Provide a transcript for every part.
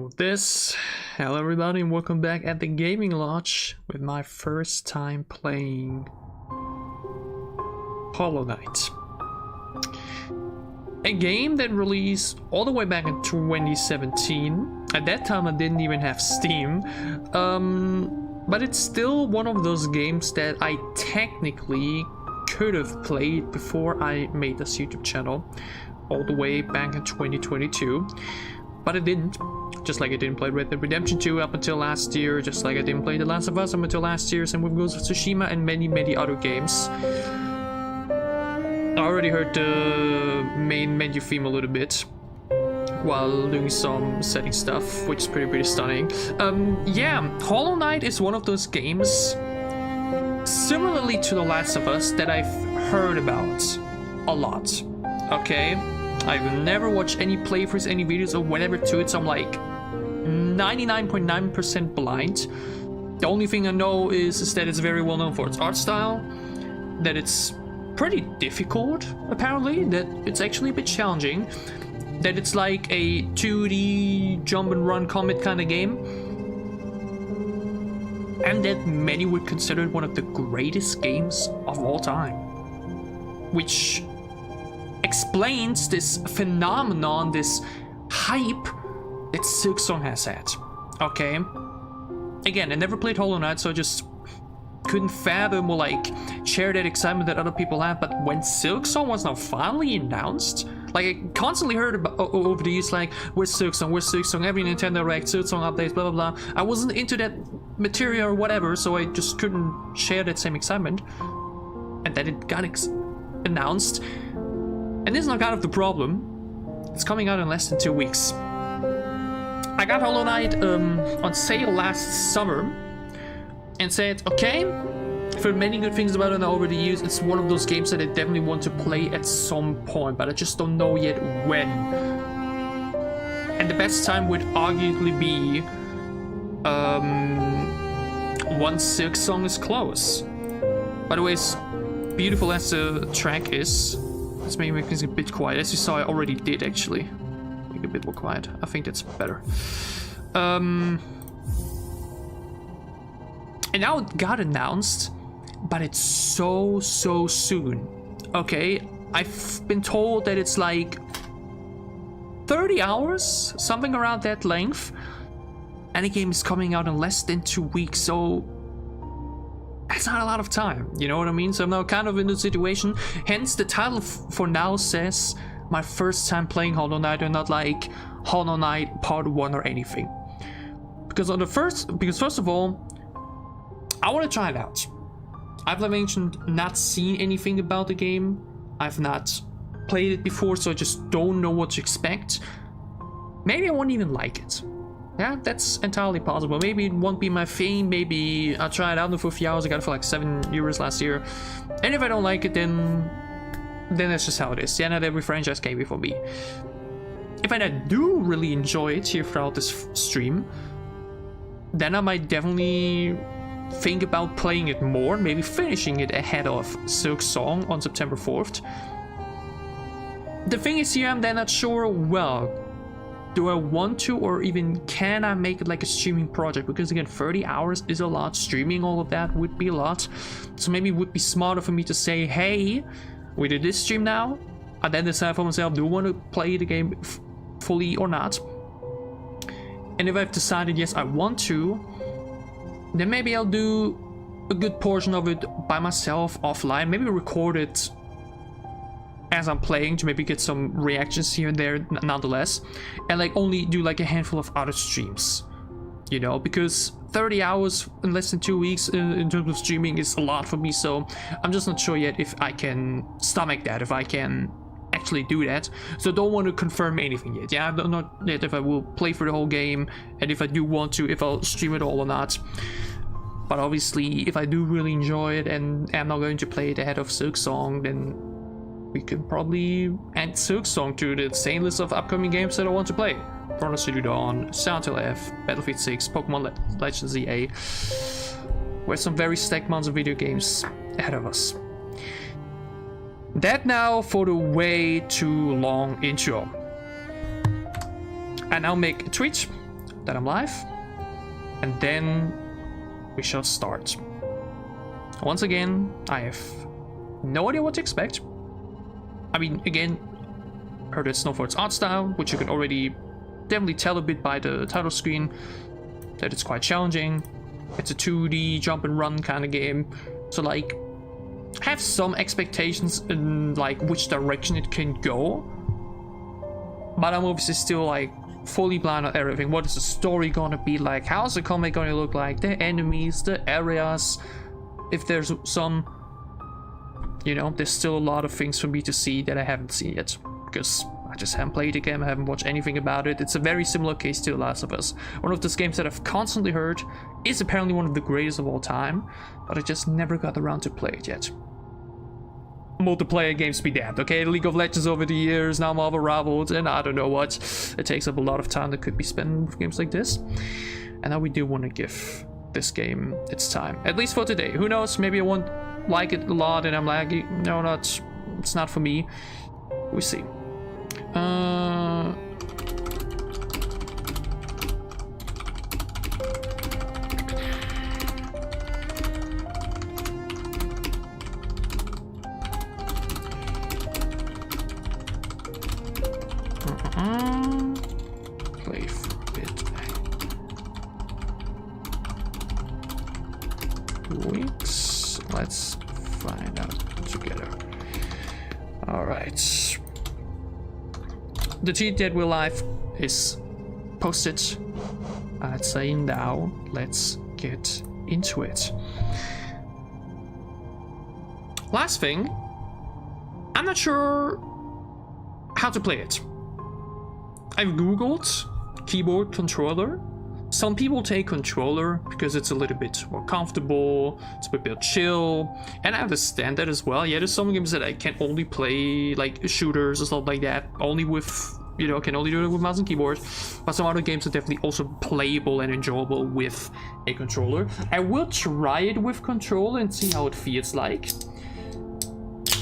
This. Hello everybody and welcome back at the Gaming Lodge with my first time playing Hollow Knight. A game that released all the way back in 2017. At that time I didn't even have Steam. But it's still one of those games that I technically could have played before I made this YouTube channel. All the way back in 2022. But I didn't. Just like I didn't play Red Dead Redemption 2 up until last year, just like I didn't play The Last of Us up until last year, same with Ghost of Tsushima and many other games. I already heard the main menu theme a little bit while doing some setting stuff, which is pretty stunning. Yeah, Hollow Knight is one of those games, similarly to The Last of Us, that I've heard about a lot. Okay? I've never watched any playthroughs, any videos or whatever to it, so I'm like 99.9% blind. The only thing I know is that it's very well known for its art style, that it's pretty difficult, apparently, that it's actually a bit challenging, that it's like a 2D jump and run combat kind of game, and that many would consider it one of the greatest games of all time, which explains this phenomenon, this hype that Silksong has had. Okay, again, I never played Hollow Knight, so I just couldn't fathom or like share that excitement that other people have. But when Silksong was now finally announced, like I constantly heard about over the years, like where's Silksong, every Nintendo Direct, Silksong updates, blah blah blah. I wasn't into that material or whatever, so I just couldn't share that same excitement. And then it got announced. And this is not kind of the problem. It's coming out in less than 2 weeks. I got Hollow Knight on sale last summer and said, okay, I've heard many good things about it over the years. It's one of those games that I definitely want to play at some point, but I just don't know yet when. And the best time would arguably be once Silksong is close. By the way, as beautiful as the track is, let's maybe make things a bit quiet. As you saw, I already did actually make it a bit more quiet. I think that's better. And now it got announced, but it's so soon. Okay, I've been told that it's like 30 hours, something around that length, and the game is coming out in less than 2 weeks, so that's not a lot of time, you know what I mean? So I'm now kind of in the situation, hence the title for now says my first time playing Hollow Knight, and not like Hollow Knight Part 1 or anything. Because first of all, I want to try it out. I've like mentioned not seen anything about the game. I've not played it before, so I just don't know what to expect. Maybe I won't even like it. Yeah, that's entirely possible. Maybe it won't be my thing. Maybe I'll try it out for a few hours. I got it for like €7 last year. And if I don't like it, then that's just how it is. Yeah, not every franchise can be for me. If I do really enjoy it here throughout this stream, then I might definitely think about playing it more, maybe finishing it ahead of Silksong on September 4th. The thing is here, I'm then not sure, well, do I want to, or even can I make it like a streaming project? Because again, 30 hours is a lot. Streaming all of that would be a lot. So maybe it would be smarter for me to say, hey, we did this stream now. I then decide for myself, do I want to play the game fully or not? And if I've decided, yes, I want to, then maybe I'll do a good portion of it by myself offline. Maybe record it as I'm playing to maybe get some reactions here and there nonetheless, and like only do like a handful of other streams, you know, because 30 hours in less than 2 weeks in terms of streaming is a lot for me. So I'm just not sure yet if I can stomach that, if I can actually do that. So don't want to confirm anything yet. Yeah, I'm not yet if I will play for the whole game, and if I do want to, if I'll stream it all or not. But obviously, if I do really enjoy it and am not going to play it ahead of Silksong, then we can probably add Silksong to the same list of upcoming games that I want to play. Chrono Studio Dawn, Silent Hill F, Battlefield 6, Pokemon Legends ZA. We have some very stacked months of video games ahead of us. That now for the way too long intro. I now make a tweet that I'm live, and then we shall start. Once again, I have no idea what to expect. I mean, again, heard it's known for its art style, which you can already definitely tell a bit by the title screen, that it's quite challenging. It's a 2D jump and run kind of game, so like, have some expectations in like which direction it can go, but I'm obviously still like fully blind on everything. What is the story gonna be like? How's the comic gonna look like? The enemies, the areas, if there's some, you know, there's still a lot of things for me to see that I haven't seen yet, because I just haven't played the game, I haven't watched anything about it. It's a very similar case to The Last of Us. One of those games that I've constantly heard is apparently one of the greatest of all time, but I just never got around to play it yet. Multiplayer games be damned, okay? League of Legends over the years, now Marvel Rivals, and I don't know what. It takes up a lot of time that could be spent with games like this. And now we do want to give this game its time, at least for today. Who knows, maybe I won't like it a lot and I'm like, no, it's not for me. We'll see. Play for a bit. 2 weeks. Let's find out together. All right. The tweet that we're live is posted. I'd say now let's get into it. Last thing, I'm not sure how to play it. I've googled keyboard controller. Some people take controller because it's a little bit more comfortable, it's a bit more chill, and I understand that as well. Yeah, there's some games that I can only play, like shooters or stuff like that, only with, you know, can only do it with mouse and keyboard. But some other games are definitely also playable and enjoyable with a controller. I will try it with controller and see how it feels like.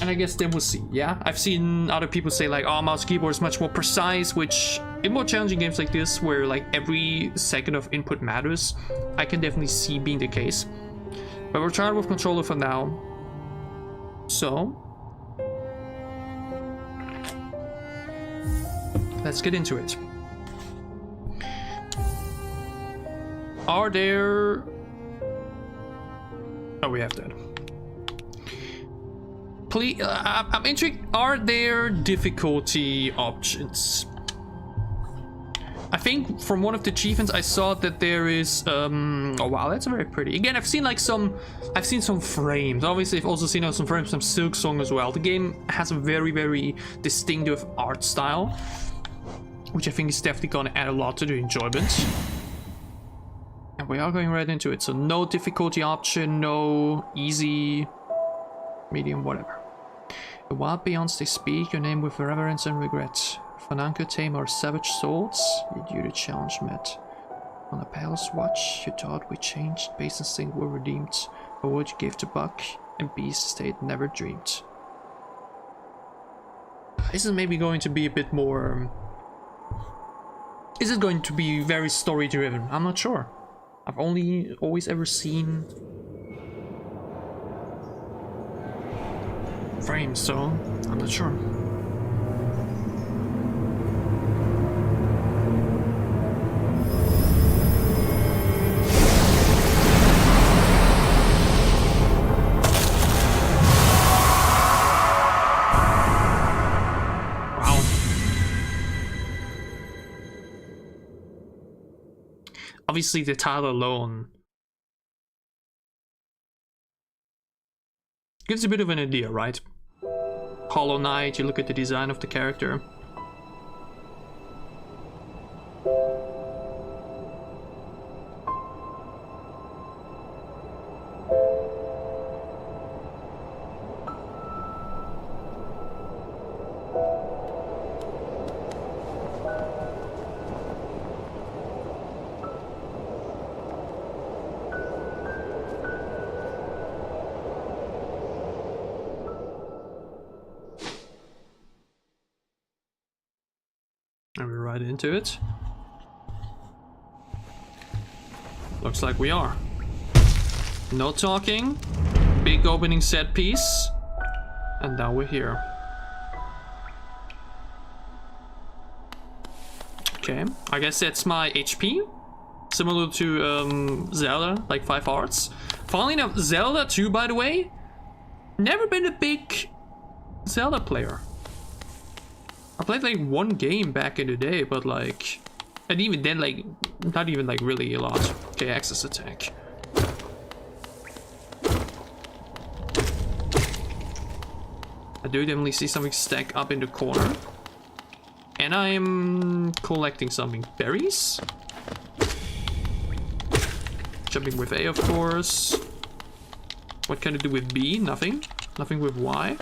And I guess then we'll see, yeah? I've seen other people say like, oh, mouse keyboard is much more precise, which in more challenging games like this, where like every second of input matters, I can definitely see being the case. But we'll try it with controller for now. So, let's get into it. Are there... Oh, we have that. Please, I'm intrigued. Are there difficulty options? I think from one of the achievements I saw that there is oh wow, that's very pretty. Again, I've seen some frames. Obviously I've also seen some frames from Silksong as well. The game has a very, very distinctive art style, which I think is definitely gonna add a lot to the enjoyment. And we are going right into it. So no difficulty option, no easy, medium, whatever. The wild beyonds they speak your name with reverence and regret. Fananka tame our savage souls, yet you the challenge met. On the palace watch, you thought we changed, base instinct were redeemed. For what you gave to Buck, and beast state never dreamed. Is it maybe going to be a bit more... Is it going to be very story driven? I'm not sure. I've always ever seen frames, so I'm not sure. Wow. Obviously the title alone gives a bit of an idea, right? Hollow Knight, you look at the design of the character. And we're right into it. Looks like we are. No talking. Big opening set piece. And now we're here. Okay, I guess that's my HP. Similar to Zelda, like 5 hearts. Funnily enough, Zelda 2, by the way, never been a big Zelda player. I played like 1 game back in the day, but like, and even then, like, not even like really a lot. Okay, access attack. I do definitely see something stack up in the corner. And I'm collecting something. Berries? Jumping with A, of course. What can I do with B? Nothing. Nothing with Y.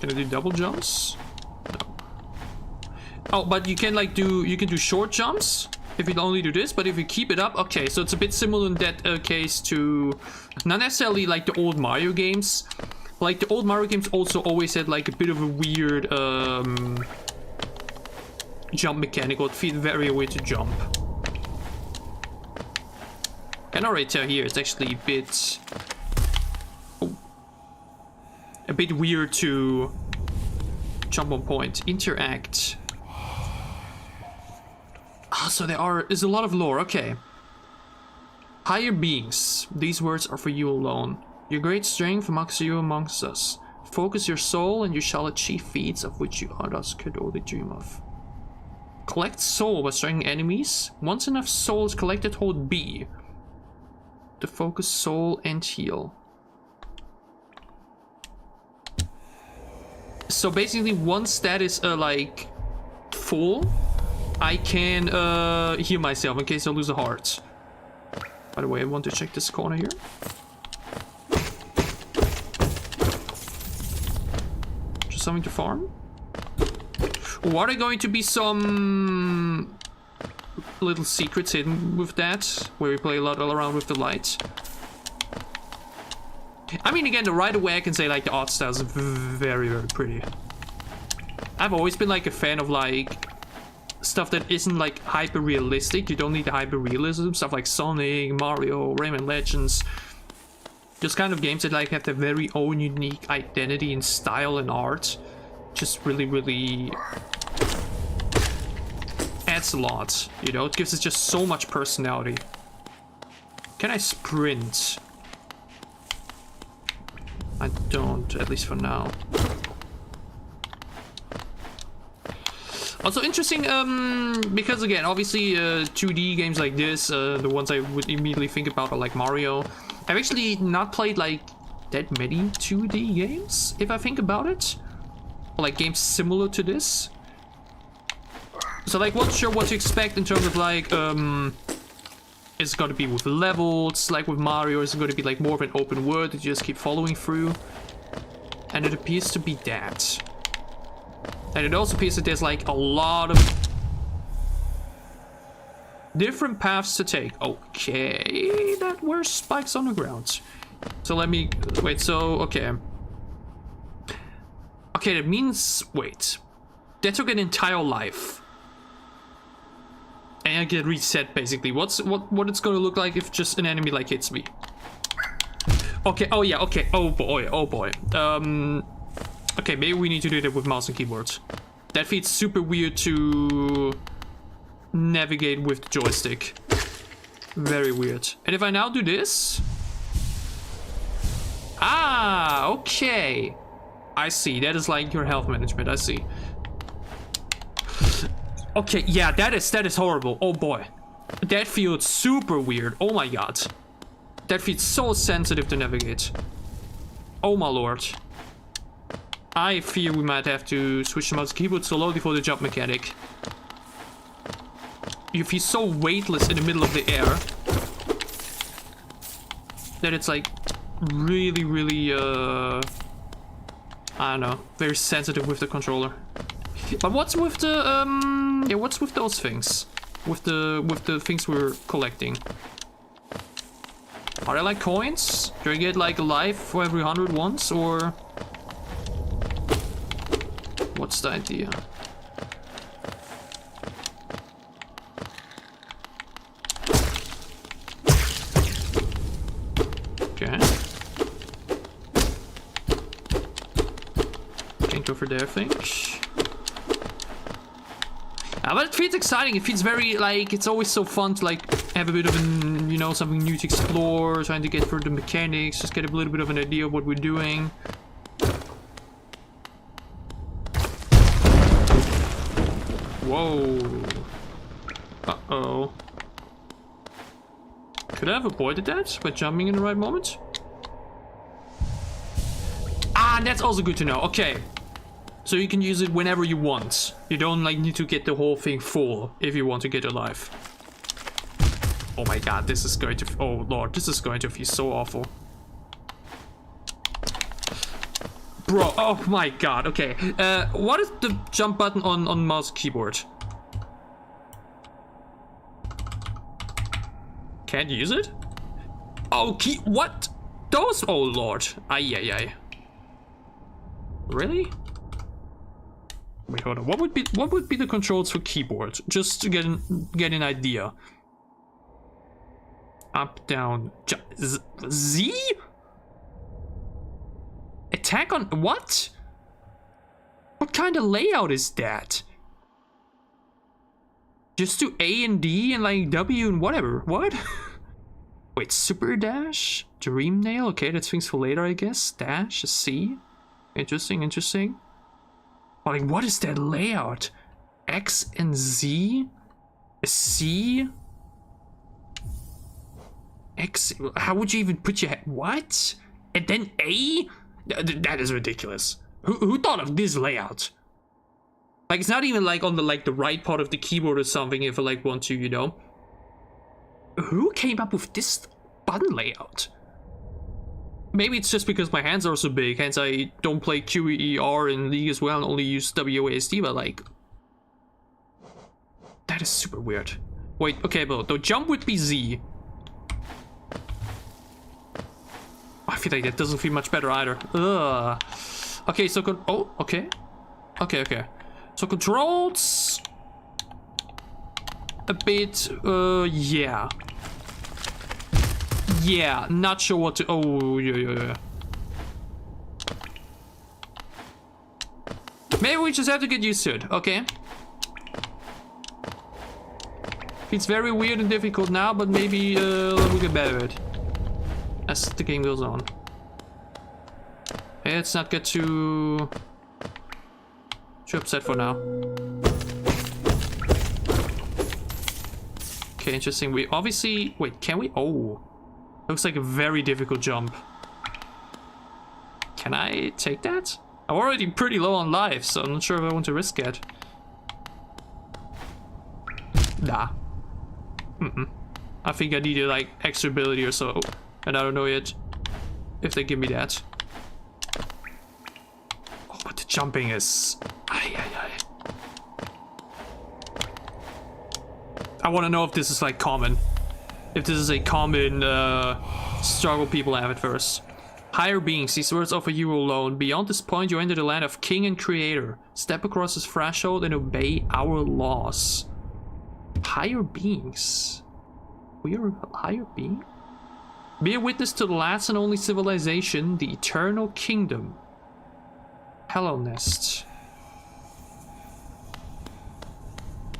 Can I do double jumps? No. Oh, but you can like you can do short jumps if you only do this, but if you keep it up, okay, so it's a bit similar in that case to not necessarily like the old Mario games. Like the old Mario games also always had like a bit of a weird jump mechanic, or it feels very weird to jump. Can already tell here it's actually a bit weird to jump on point. Interact. Ah, so there is a lot of lore, okay. Higher beings. These words are for you alone. Your great strength amongst you amongst us. Focus your soul and you shall achieve feats of which you others could only dream of. Collect soul by striking enemies. Once enough soul is collected, hold B to focus soul and heal. So basically, once that is like full, I can heal myself in case I lose a heart. By the way, I want to check this corner here. Just something to farm. Or are there going to be some little secrets hidden with that, where we play a lot all around with the light? I mean, again, right away I can say like the art style is very, very pretty. I've always been like a fan of like stuff that isn't like hyper realistic. You don't need the hyper realism stuff like Sonic, Mario, Rayman Legends. Just kind of games that like have their very own unique identity in style and art. Just really, really adds a lot, you know. It gives it just so much personality. Can I sprint? I don't, at least for now. Also interesting, because again, obviously 2D games like this, the ones I would immediately think about are like Mario. I've actually not played like that many 2D games, if I think about it. Or like games similar to this. So like, not sure what to expect in terms of like, is it going to be with levels, like with Mario, or is it going to be like more of an open world that you just keep following through? And it appears to be that. And it also appears that there's like a lot of different paths to take. Okay, that were spikes on the ground. So let me, wait, so, okay. Okay, that means, wait. That took an entire life. And I get reset basically. What it's gonna look like if just an enemy like hits me. Okay, oh yeah, okay, oh boy. Okay, maybe we need to do that with mouse and keyboards. That feels super weird to navigate with the joystick. Very weird. And if I now do this... Ah, okay. I see, that is like your health management, I see. Okay, yeah, that is horrible. Oh boy. That feels super weird. Oh my god. That feels so sensitive to navigate. Oh my lord. I fear we might have to switch the mouse keyboard slowly for the jump mechanic. You feel so weightless in the middle of the air that it's like really, really, I don't know, very sensitive with the controller. But what's with the, yeah, what's with those things? With the things we're collecting? Are they like coins? Do I get like a life for every 100 once, or... What's the idea? Okay. Can't go for there, I think. But it feels exciting. It feels very, like, it's always so fun to, like, have a bit of an, you know, something new to explore, trying to get through the mechanics, just get a little bit of an idea of what we're doing. Whoa. Uh-oh. Could I have avoided that by jumping in the right moment? Ah, that's also good to know. Okay. So you can use it whenever you want. You don't like need to get the whole thing full if you want to get alive. Oh my god, this is going to... Oh lord, this is going to be so awful. Bro, oh my god, okay. What is the jump button on mouse keyboard? Can't use it? Oh, what? Those? Oh lord. Ay, ay, ay. Really? Wait, hold on. What would be the controls for keyboard? Just to get an idea. Up, down, Z? Attack on what? What kind of layout is that? Just do A and D and like W and whatever. What? Wait, super dash? Dream nail? Okay, that's things for later, I guess. Dash, C. Interesting, interesting. Like, what is that layout? X and Z? A C? X? How would you even put your... What? And then A? That is ridiculous. Who thought of this layout? Like, it's not even like on the right part of the keyboard or something if I like want to, you know? Who came up with this button layout? Maybe it's just because my hands are so big, hence I don't play QER in League as well and only use WASD, but like... That is super weird. Wait, okay, but the jump would be Z. I feel like that doesn't feel much better either. Ugh. Okay, so... Oh, okay. Okay, okay. So controls... A bit... yeah. Yeah, not sure what to... Oh, yeah. Maybe we just have to get used to it, okay? It's very weird and difficult now, but maybe we'll get better at it as the game goes on. Okay, let's not get too upset for now. Okay, interesting. We obviously... Wait, can we... Oh. Looks like a very difficult jump. Can I take that? I'm already pretty low on life, so I'm not sure if I want to risk it. Nah. I think I needed like extra ability or so. And I don't know yet if they give me that. Oh, but the jumping is... I want to know if this is like common. If this is a common struggle people have at first. Higher beings, these words offer you alone. Beyond this point, you enter the land of King and Creator. Step across this threshold and obey our laws. Higher beings? We are a higher being? Be a witness to the last and only civilization, the eternal kingdom. Hello, Nest.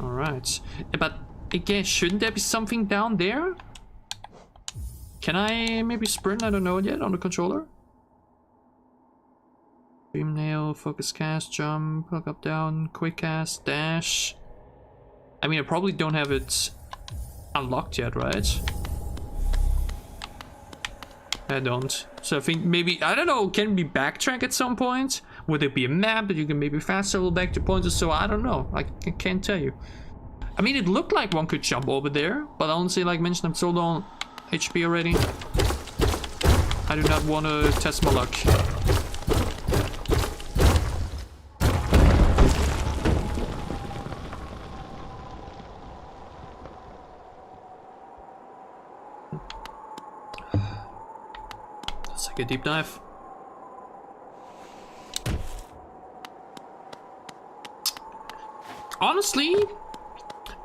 Alright. But again, shouldn't there be something down there? Can I maybe sprint? I don't know yet on the controller. Beam nail, focus cast, jump, hook up down, quick cast, dash. I mean, I probably don't have it unlocked yet, right? I don't. So I think maybe, I don't know, can we backtrack at some point? Would there be a map that you can maybe fast travel back to points or so? I don't know. I can't tell you. I mean, it looked like one could jump over there, but honestly, like mentioned, I'm so low on HP already. I do not want to test my luck. Let's take a deep dive. Honestly,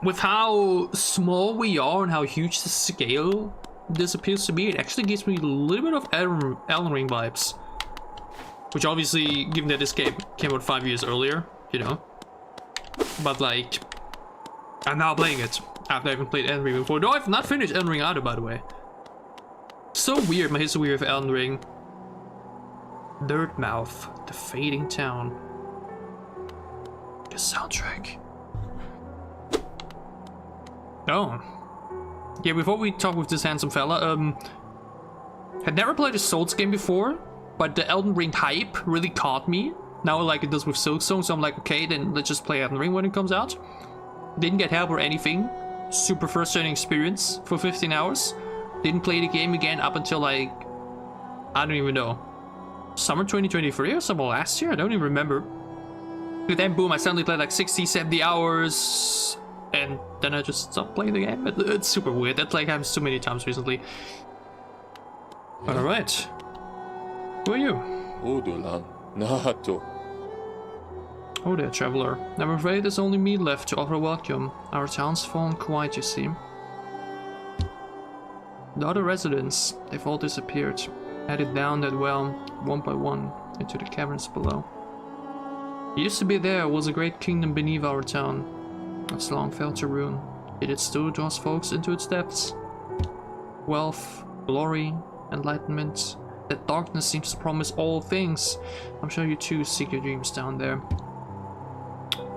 with how small we are and how huge the scale this appears to be. It actually gives me a little bit of Elden Ring vibes. Which obviously, given that this game came out 5 years earlier, you know. But like, I'm now playing it after I haven't played Elden Ring before. No, I've not finished Elden Ring either, by the way. So weird, my history with Elden Ring. Dirtmouth, the fading town. The soundtrack. Oh. Yeah, before we talk with this handsome fella, had never played a Souls game before, but the Elden Ring hype really caught me. Now like it does with Silksong, so I'm like, okay, then let's just play Elden Ring when it comes out. Didn't get help or anything. Super frustrating experience for 15 hours. Didn't play the game again up until like, I don't even know. Summer 2023 or something last year? I don't even remember. But then boom, I suddenly played like 60, 70 hours. And then I just stopped playing the game. It's super weird. That like happens too many times recently. Alright. Who are you? Oh there, traveler. I'm afraid there's only me left to offer welcome. Our town's fallen quiet, you see. The other residents, they've all disappeared. Headed down that well, one by one, into the caverns below. It used to be there was a great kingdom beneath our town. It's long fell to ruin, yet it still draws folks into its depths. Wealth, glory, enlightenment. That darkness seems to promise all things. I'm sure you too seek your dreams down there.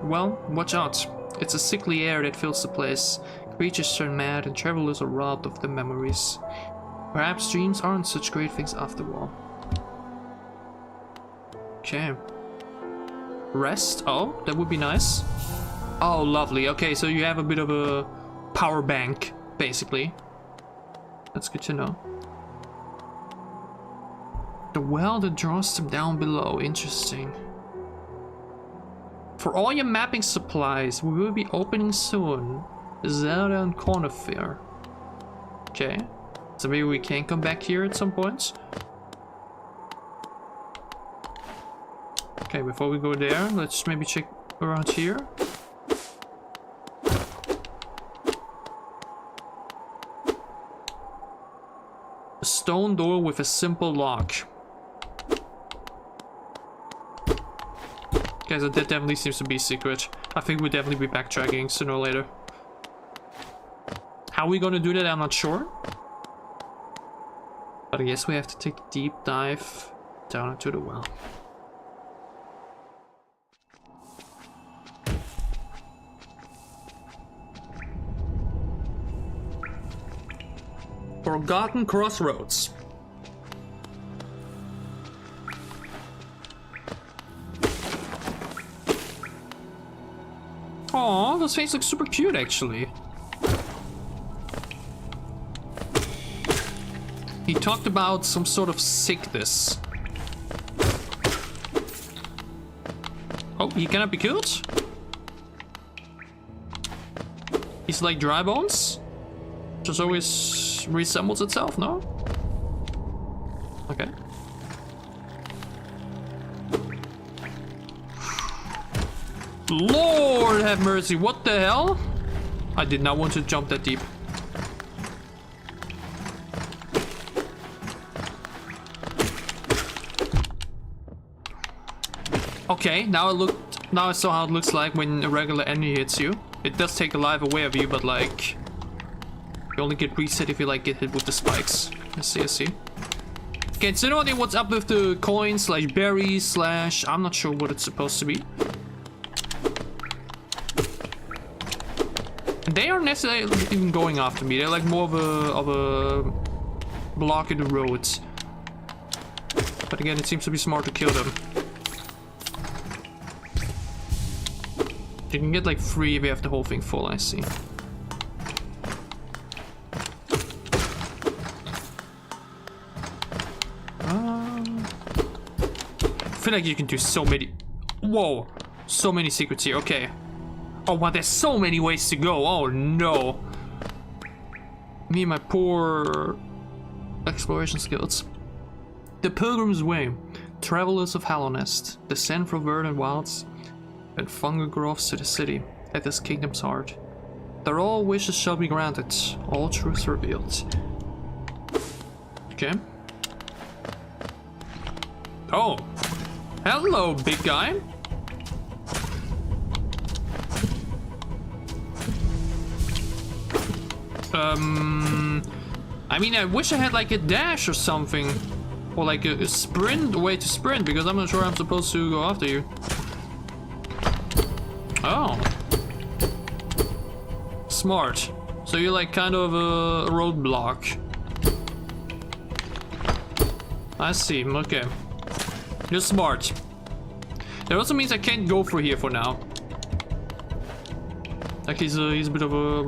Well, watch out. It's a sickly air that fills the place. Creatures turn mad and travelers are robbed of their memories. Perhaps dreams aren't such great things after all. Okay. Rest? Oh, that would be nice. Oh, lovely. Okay, so you have a bit of a power bank, basically. That's good to know. The well that draws them down below. Interesting. For all your mapping supplies, we will be opening soon. Zelda and Corner Fair. Okay. So maybe we can come back here at some point. Okay, before we go there, let's maybe check around here. A stone door with a simple lock. Okay, so that definitely seems to be secret. I think we'll definitely be backtracking sooner or later. How are we gonna do that, I'm not sure. But I guess we have to take a deep dive down into the well. Forgotten Crossroads. Aw, this face looks super cute actually. He talked about some sort of sickness. Oh, he cannot be killed? He's like dry bones? Just always reassembles itself, no? Okay. Lord have mercy, what the hell? I did not want to jump that deep. Okay, now I saw how it looks like when a regular enemy hits you. It does take the life away of you, but like you only get reset if you like get hit with the spikes. I see. Okay, so no idea what's up with the coins slash berries slash I'm not sure what it's supposed to be. They aren't necessarily even going after me. They're like more of a block in the road. But again, it seems to be smart to kill them. You can get like 3 if you have the whole thing full, I see. I feel like you can do so many... Whoa! So many secrets here, okay. Oh wow, there's so many ways to go, oh no. Me and my poor exploration skills. The Pilgrim's Way. Travelers of Hallownest. Descend from verdant wilds and fungal groves to the city, at this kingdom's heart. Their all wishes shall be granted, all truths revealed. Okay. Oh. Hello, big guy. I mean, I wish I had like a dash or something. Or like a sprint, a way to sprint, because I'm not sure I'm supposed to go after you. Oh. Smart. So you're like kind of a roadblock. I see, okay. You're smart. That also means I can't go through here for now. Like he's a bit of a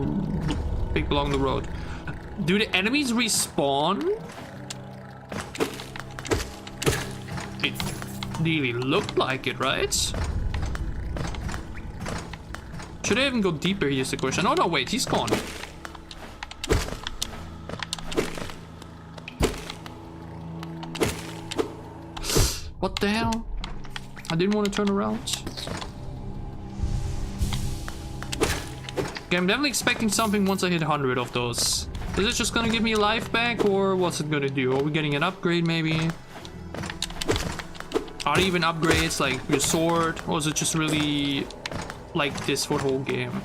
big along the road. Do the enemies respawn? It really looked like it, right? Should I even go deeper? Here's the question. Oh no, wait, he's gone. What the hell? I didn't want to turn around. Okay, I'm definitely expecting something once I hit 100 of those. Is it just gonna give me a life back, or what's it gonna do? Are we getting an upgrade, maybe? Are there even upgrades, like your sword? Or is it just really like this for the whole game?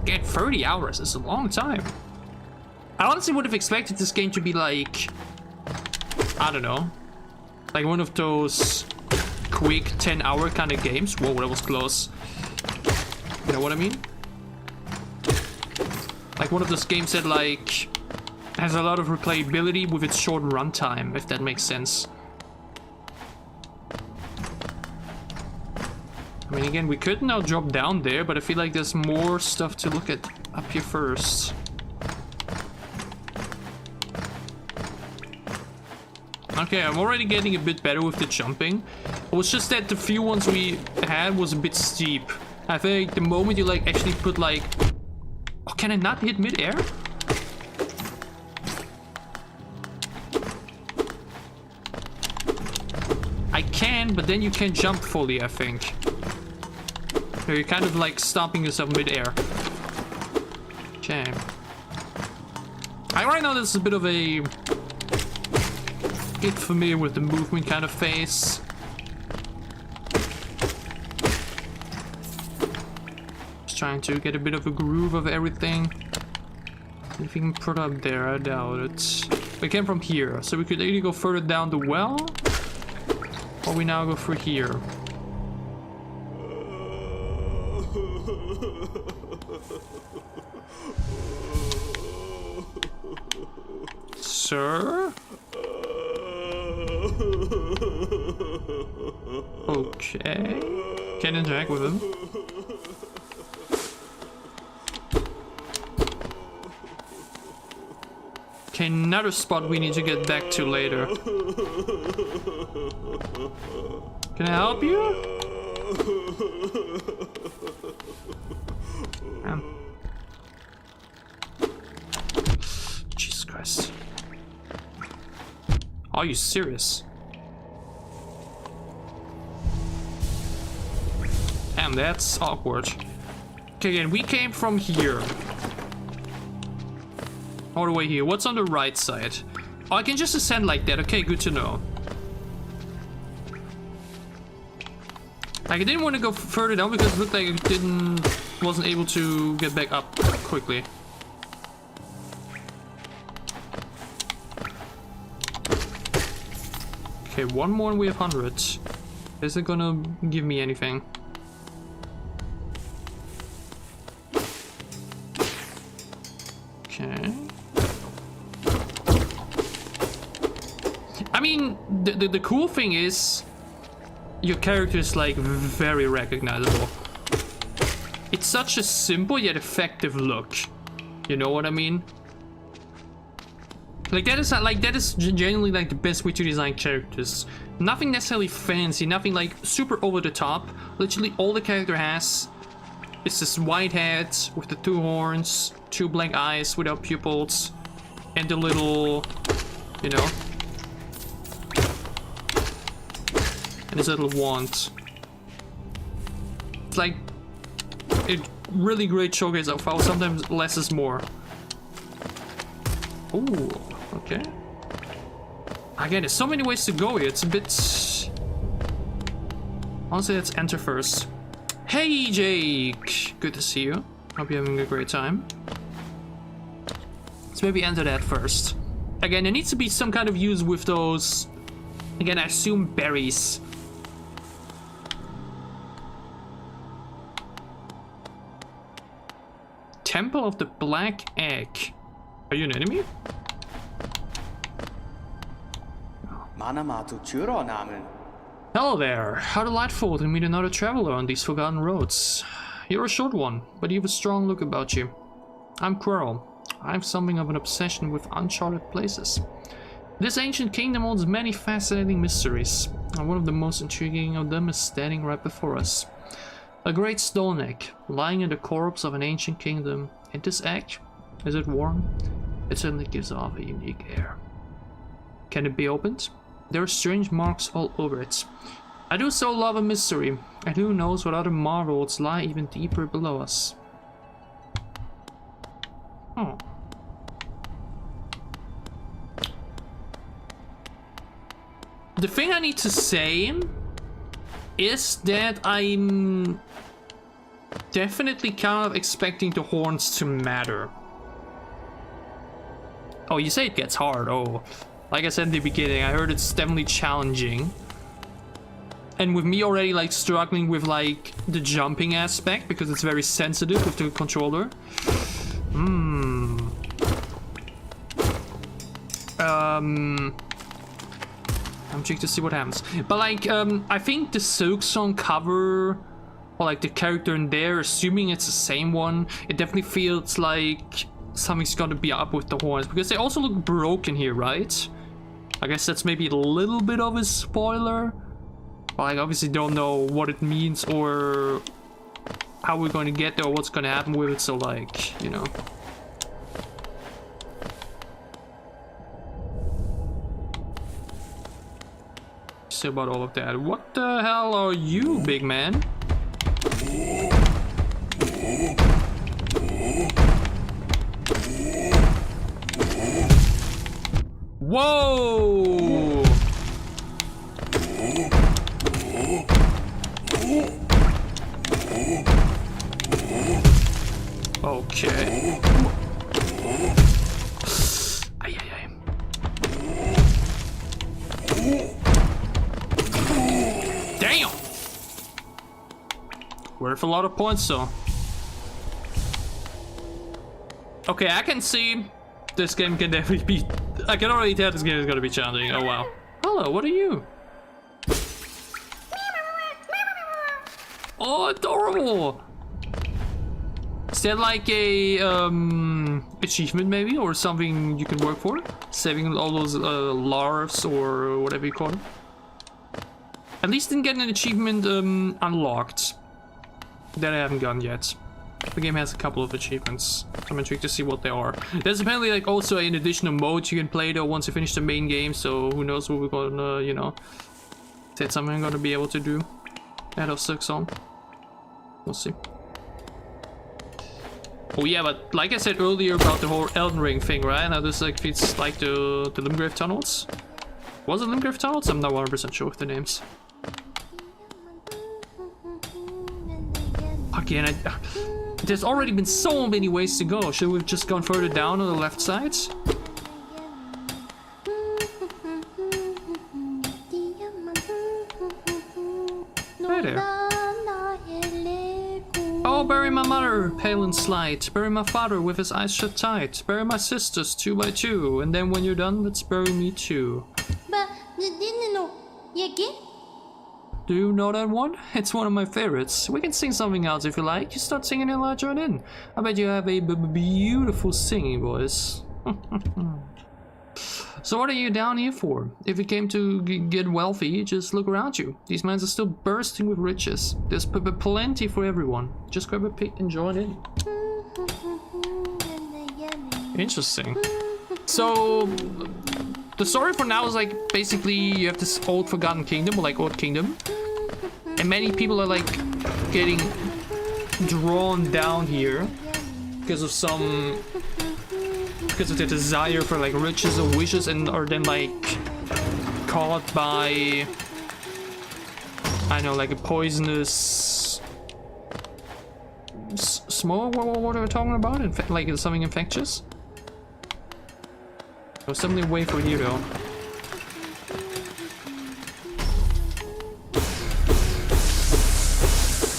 Get 30 hours, it's a long time. I honestly would have expected this game to be like, I don't know, like one of those quick 10-hour kind of games. Whoa, that was close. You know what I mean? Like one of those games that like has a lot of replayability with its short runtime, if that makes sense. I mean, again, we could now drop down there, but I feel like there's more stuff to look at up here first. Okay, I'm already getting a bit better with the jumping. It was just that the few ones we had was a bit steep. I think the moment you like actually put like... Oh, can I not hit mid-air? I can, but then you can't jump fully, I think. So you're kind of like stopping yourself mid-air. Okay. I already know this is a bit of a... Get familiar with the movement kind of phase. Just trying to get a bit of a groove of everything. If we can put up there, I doubt it. We came from here, so we could either go further down the well, or we now go through here. Sir? Okay. Can't interact with him. Okay, another spot we need to get back to later. Can I help you? Jesus Christ. Are you serious? Damn, that's awkward. Okay, again, we came from here. All the way here. What's on the right side? Oh, I can just ascend like that. Okay, good to know. Like, I didn't want to go further down because it looked like I wasn't able to get back up quickly. Okay, one more and we have 100. Is it gonna give me anything? Okay. I mean, the cool thing is your character is like very recognizable. It's such a simple yet effective look. You know what I mean? Like that is genuinely like the best way to design characters. Nothing necessarily fancy, nothing like super over the top. Literally all the character has is this white head with the 2 horns, 2 black eyes without pupils, and the little, you know, and his little wand. It's like a really great showcase of how sometimes less is more. Ooh, okay. Again, there's so many ways to go here. It's a bit... Honestly, let's enter first. Hey, Jake! Good to see you. Hope you're having a great time. Let's maybe enter that first. Again, there needs to be some kind of use with those... Again, I assume berries. Temple of the Black Egg. Are you an enemy? Hello there. How delightful to meet another traveler on these forgotten roads. You're a short one, but you have a strong look about you. I'm Quirrell. I have something of an obsession with uncharted places. This ancient kingdom holds many fascinating mysteries, and one of the most intriguing of them is standing right before us. A great stone egg, lying in the corpse of an ancient kingdom. And this egg, is it warm? It certainly gives off a unique air. Can it be opened? There are strange marks all over it. I do so love a mystery, and who knows what other marvels lie even deeper below us. Oh. The thing I need to say is that I'm definitely kind of expecting the horns to matter. Oh, you say it gets hard. Oh, like I said in the beginning, I heard it's definitely challenging. And with me already like struggling with like the jumping aspect because it's very sensitive with the controller. I'm checking to see what happens. But like, I think the Silk Song cover, or like the character in there, assuming it's the same one, it definitely feels like something's gonna be up with the horns because they also look broken here, right? I guess that's maybe a little bit of a spoiler. But I obviously don't know what it means or how we're going to get there or what's going to happen with it, so like, you know. Say about all of that. What the hell are you, big man? Whoa! Okay. Ay, ay, ay. Damn! Worth a lot of points, though. Okay, I can see this game can definitely be... I can already tell this game is gonna be challenging. Oh, wow. Hello, what are you? Oh, adorable! Is that like a achievement maybe, or something you can work for? Saving all those larves or whatever you call them. At least didn't get an achievement unlocked. That I haven't gotten yet. The game has a couple of achievements. I'm intrigued to see what they are. There's apparently like also an additional mode you can play though once you finish the main game, so who knows what we're gonna, you know. That's something I'm gonna be able to do. Out of Silk Song. We'll see. Oh yeah, but like I said earlier about the whole Elden Ring thing, right? Now this like feels like the Limgrave Tunnels. Was it Limgrave Tunnels? I'm not 100% sure with the names. Again, there's already been so many ways to go. Should we have just gone further down on the left side? Hi there. Oh, bury my mother, pale and slight. Bury my father with his eyes shut tight. Bury my sisters 2 by 2. And then when you're done, let's bury me too. Do you know that one? It's one of my favorites. We can sing something else if you like. You start singing and I'll join in. I bet you have a beautiful singing voice. So what are you down here for? If you came to get wealthy, just look around you. These mines are still bursting with riches. There's plenty for everyone. Just grab a pick and join in. Interesting. So the story for now is like basically you have this old forgotten kingdom, or like old kingdom, and many people are like getting drawn down here because of their desire for like riches or wishes, and are then like caught by, I know, like a poisonous smoke. What are we talking about? Like something infectious? There's definitely a way for here though.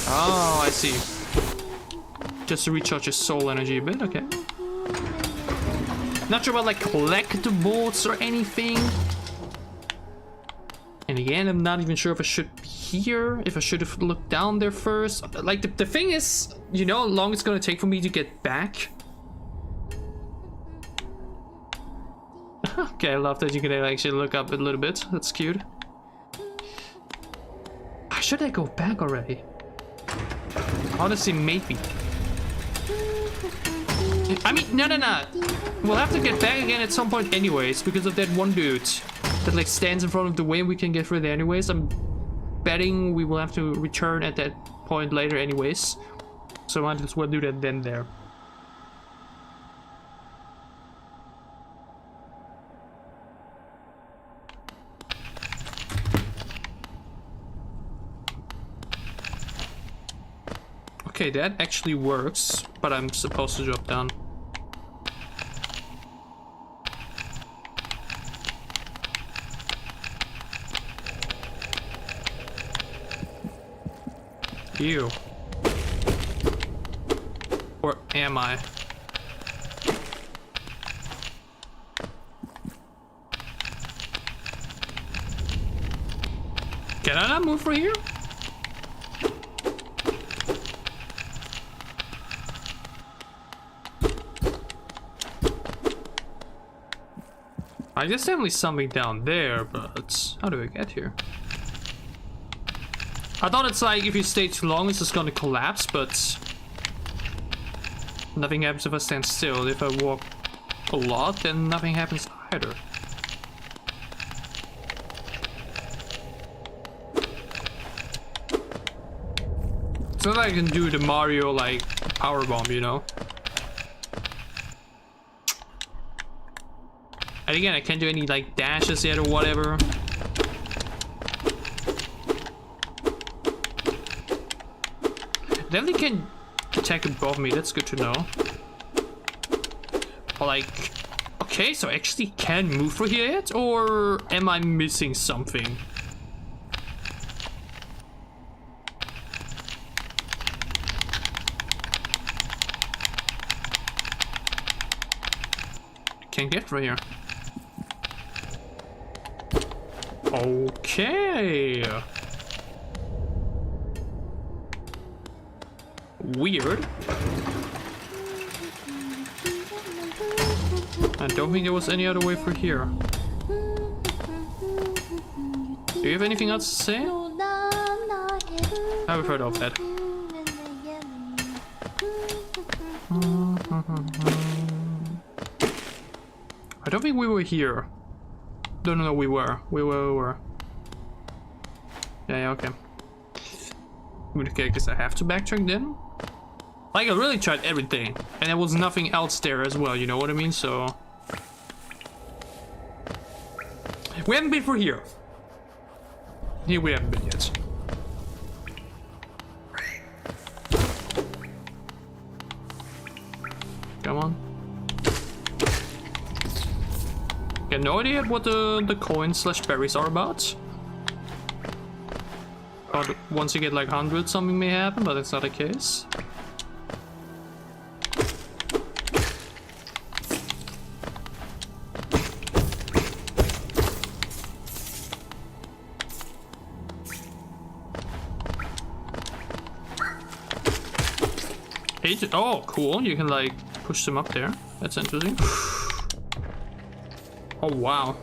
Oh, I see. Just to recharge your soul energy a bit, okay. Not sure about like collectibles or anything. And again, I'm not even sure if I should be here, if I should have looked down there first. Like the thing is, you know how long it's gonna take for me to get back? Okay, I love that you can actually look up a little bit. That's cute. Should I go back already? Honestly, maybe. I mean, no. We'll have to get back again at some point anyways, because of that one dude that like stands in front of the way. We can get through there anyways. I'm betting we will have to return at that point later anyways. So I might as well do that then there. Okay, that actually works, but I'm supposed to drop down. Ew. Or am I? Can I not move from here? I guess definitely something down there, but how do I get here? I thought it's like if you stay too long, it's just gonna collapse, but nothing happens if I stand still. If I walk a lot, then nothing happens either. It's not like I can do the Mario like power bomb, you know? And again, I can't do any like dashes yet or whatever. Definitely can attack above me, that's good to know. But like, okay, so I actually can move through here yet? Or am I missing something? Can't get through here. Okay. Weird. I don't think there was any other way through here. Do you have anything else to say? I've heard of that. I don't think we were here. No, we were. We were. Yeah, okay. Okay, I guess I have to backtrack then. Like, I really tried everything, and there was nothing else there as well, you know what I mean? So... we haven't been through here. Here we haven't been yet. Come on. Got no idea what the coins / berries are about. But once you get like 100, something may happen, but that's not the case. Oh, cool. You can like push them up there. That's interesting. Oh, wow.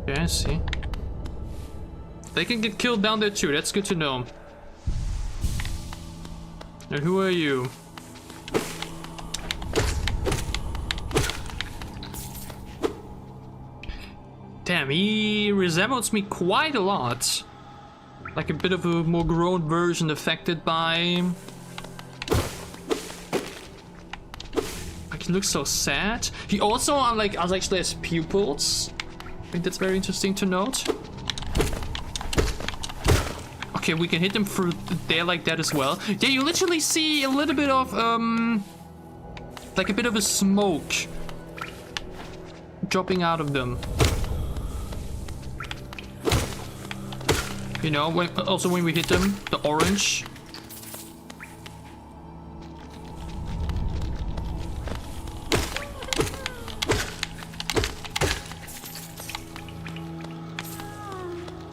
Yeah, I see. They can get killed down there too. That's good to know. Now, who are you? Damn, he resembles me quite a lot. Like a bit of a more grown version affected by... like, he looks so sad. He also, actually has pupils. I think that's very interesting to note. Okay, we can hit them through there like that as well. Yeah, you literally see a little bit of, like a bit of a smoke dropping out of them. You know, also when we hit them, the orange.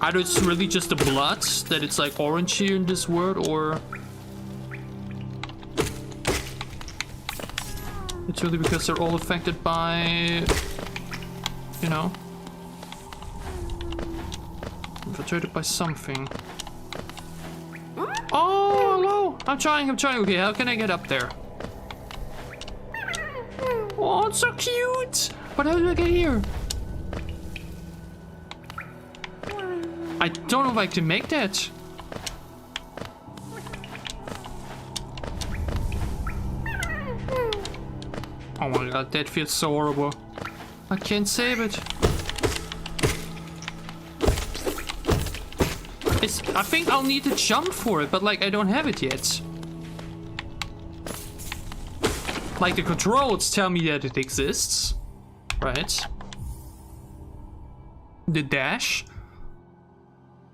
Either it's really just the blood, that it's like orange here in this word, or it's really because they're all affected by, you know, infiltrated by something. Oh, hello! I'm trying. Okay, how can I get up there? Oh, it's so cute! But how do I get here? I don't know if I can make that. Oh my god, that feels so horrible. I can't save it. I think I'll need to jump for it, but like I don't have it yet. Like the controls tell me that it exists, right? The dash.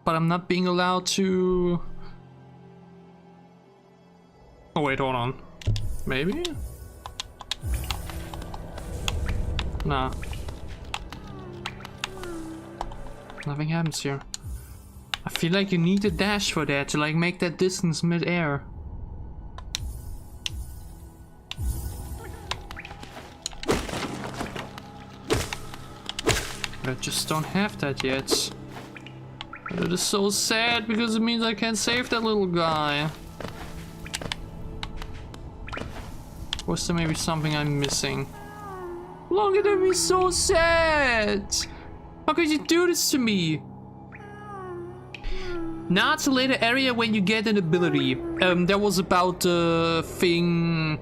But I'm not being allowed to... Oh wait, hold on. Maybe? Nah. Nothing happens here. I feel like you need a dash for that, to like make that distance mid-air. I just don't have that yet. That is so sad because it means I can't save that little guy. Was there maybe something I'm missing? Look at him, he's so sad! How could you do this to me? Now it's a later area when you get an ability. That was about the thing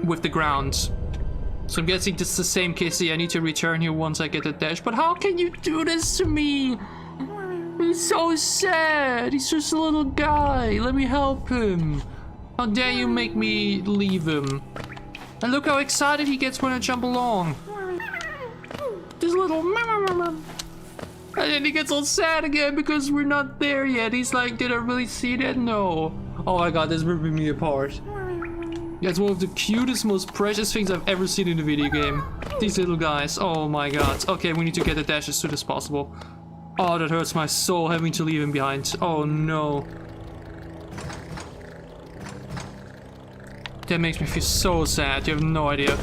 with the ground. So I'm guessing this is the same case. I need to return here once I get the dash. But how can you do this to me? He's so sad. He's just a little guy. Let me help him. How dare you make me leave him? And look how excited he gets when I jump along. This little... And then he gets all sad again because we're not there yet. He's like, did I really see that? No. Oh my god, this is ripping me apart. That's one of the cutest, most precious things I've ever seen in a video game. These little guys. Oh my god. Okay, we need to get the dash as soon as possible. Oh, that hurts my soul having to leave him behind. Oh no. That makes me feel so sad. You have no idea.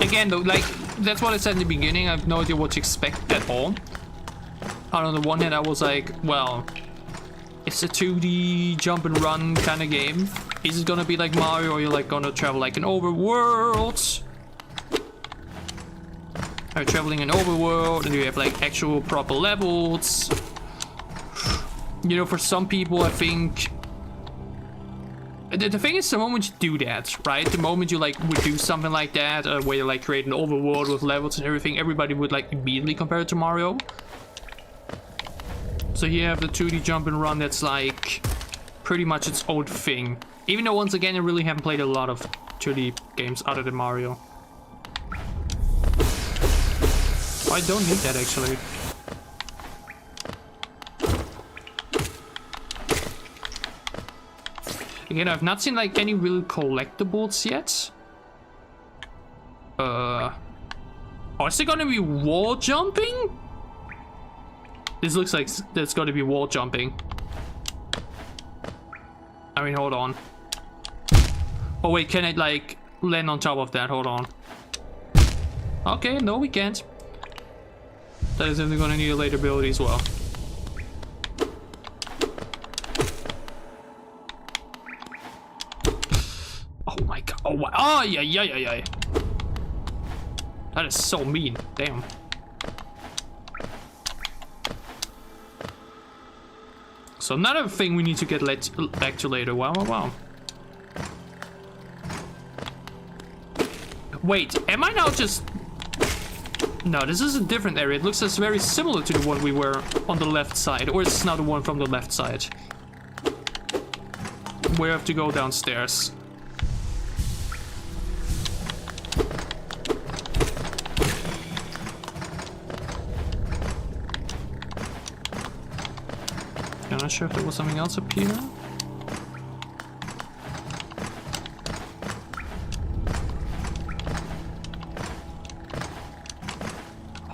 Again though, like, that's what I said in the beginning. I have no idea what to expect at all. On the one hand, I was like, well, it's a 2D jump and run kind of game. Is it gonna be like Mario, or you're like gonna travel like an overworld? Are you traveling an overworld and you have like actual proper levels? You know, for some people, I think the thing is, the moment you do that, right? The moment you like would do something like that, where you like create an overworld with levels and everything, everybody would like immediately compare it to Mario. So here you have the 2D jump and run that's like pretty much its own thing. Even though once again I really haven't played a lot of 2D games other than Mario. Oh, I don't need that actually. Again, I've not seen like any real collectibles yet. Oh, is there gonna be wall jumping? This looks like there's got to be wall jumping. I mean, hold on. Oh wait, can it like land on top of that? Hold on. Okay, no, we can't. That is definitely gonna need a later ability as well. Oh my god! Oh wow! Oh yeah. That is so mean. Damn. So another thing we need to get back to later. Wow. Wait, am I now just... No, this is a different area. It looks as very similar to the one we were on the left side. Or is this now the one from the left side? We have to go downstairs. I'm not sure if there was something else up here.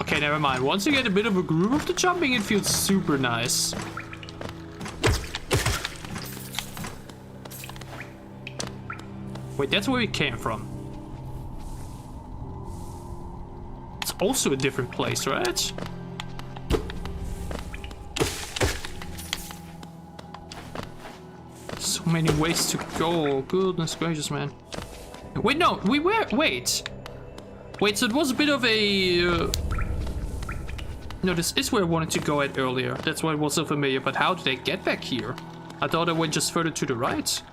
Okay, never mind. Once you get a bit of a groove of the jumping, it feels super nice. Wait, that's where we came from. It's also a different place, right? So many ways to go. Goodness gracious, man. Wait, no, we were... Wait. Wait, so it was a bit of a... No, this is where I wanted to go at earlier. That's why it was so familiar. But how did they get back here? I thought I went just further to the right.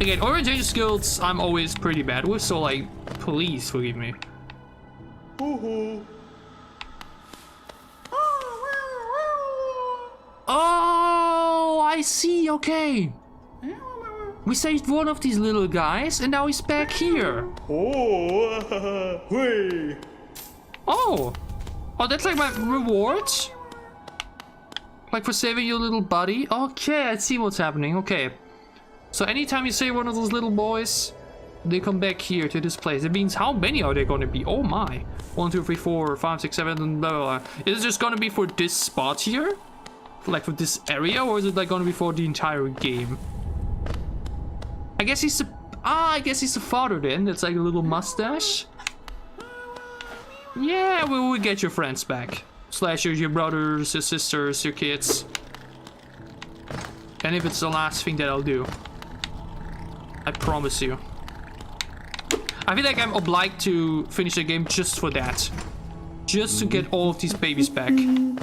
Again, orientation skills I'm always pretty bad with, so like, please forgive me. Oh, I see, okay. We saved one of these little guys, and now he's back here. Oh. Oh, that's like my reward? Like for saving your little buddy? Okay, I see what's happening, okay. So anytime you save one of those little boys, they come back here to this place. It means how many are there gonna be? Oh my. 1, 2, 3, 4, 5, 6, 7, and blah, blah, blah. Is it just gonna be for this spot here? Like for this area, or is it like gonna be for the entire game? I guess he's the... I guess he's the father then. That's like a little mustache. Yeah, we will get your friends back. Slash your brothers, your sisters, your kids. And if it's the last thing that I'll do. I promise you. I feel like I'm obliged to finish the game just for that. Just to get all of these babies back. You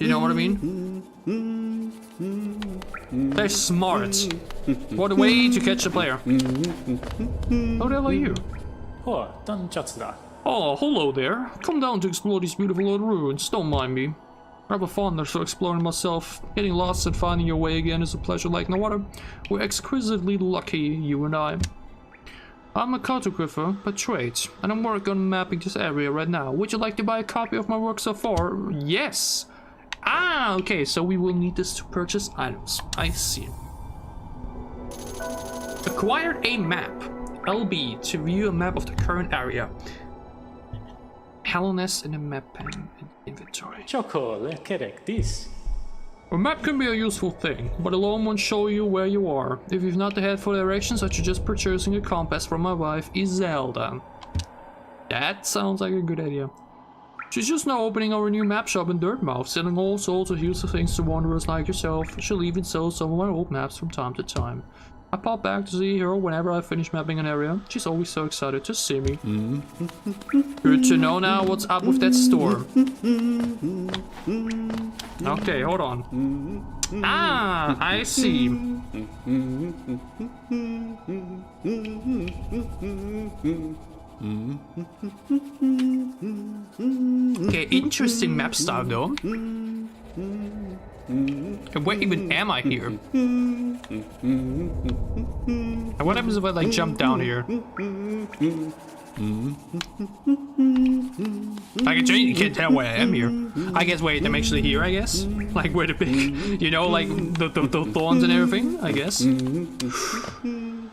know what I mean? They're smart. What a way to catch a player. How the hell are you? Oh, hello there. Come down to explore these beautiful old ruins. Don't mind me. I have a fondness for exploring myself. Getting lost and finding your way again is a pleasure like no other. We're exquisitely lucky, you and I. I'm a cartographer by trade, and I'm working on mapping this area right now. Would you like to buy a copy of my work so far? Yes! Ah, okay, so we will need this to purchase items. I see. Acquire a map. LB to view a map of the current area. Helleness in the map pen and inventory. A map can be a useful thing, but alone won't show you where you are. If you've not the head for directions, I suggest purchasing a compass from my wife, Iselda. That sounds like a good idea. She's just now opening our new map shop in Dirtmouth, selling all sorts of useful things to wanderers like yourself. She'll even sell some of my old maps from time to time. I pop back to see her whenever I finish mapping an area. She's always so excited to see me. Good to know now what's up with that store. Okay, hold on. Ah, I see. Okay, interesting map style though. And where even am I here? And what happens if I like jump down here? Like you can't tell where I am here. I guess wait, I'm actually here, I guess. Like where the big, you know, like the thorns and everything, I guess.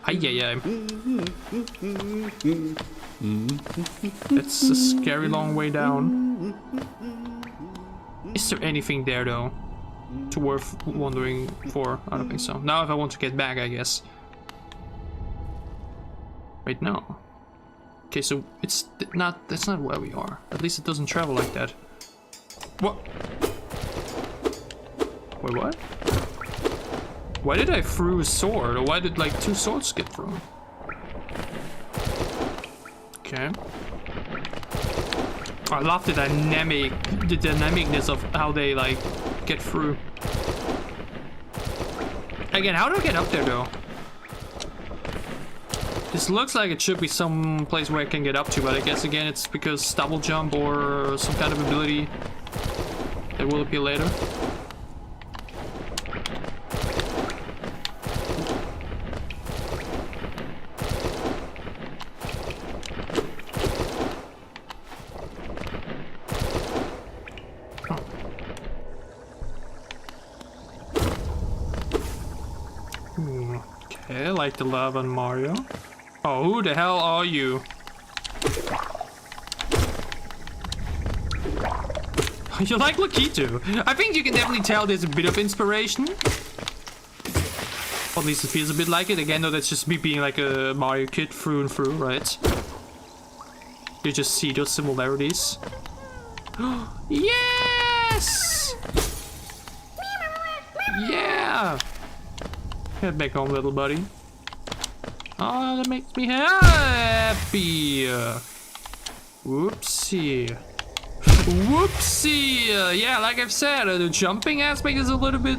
Ay. It's a scary long way down. Is there anything there though? To worth wandering for? I don't think so. Now if I want to get back, I guess. Wait, no. Okay, so it's not, that's not where we are. At least it doesn't travel like that. What? Wait, what? Why did I throw a sword? Or why did like 2 swords get thrown? Okay. I love the dynamicness of how they like get through. Again, how do I get up there though? This looks like it should be some place where I can get up to, but I guess again it's because double jump or some kind of ability that will appear later. Okay, like the lava on Mario. Oh, who the hell are you? You like Lakitu? I think you can definitely tell there's a bit of inspiration. Or at least it feels a bit like it. Again, though, that's just me being like a Mario kid through and through, right? You just see those similarities. Yes! Yeah! Head back home, little buddy. Oh, that makes me happy. Whoopsie. Whoopsie. Yeah, like I've said, the jumping aspect is a little bit,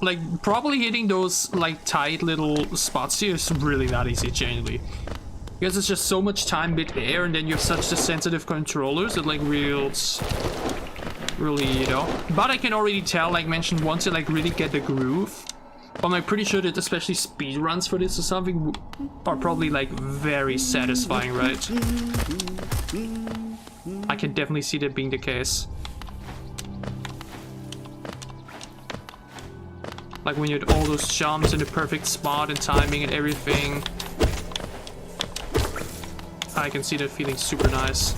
like, probably hitting those, like, tight little spots here is really not easy, genuinely. Because it's just so much time mid-air, and then you have such the sensitive controllers that, like, really, you know. But I can already tell, like mentioned, once you like really get the groove, I'm like pretty sure that especially speed runs for this or something are probably like very satisfying, right? I can definitely see that being the case. Like when you had all those jumps in the perfect spot and timing and everything. I can see that feeling super nice.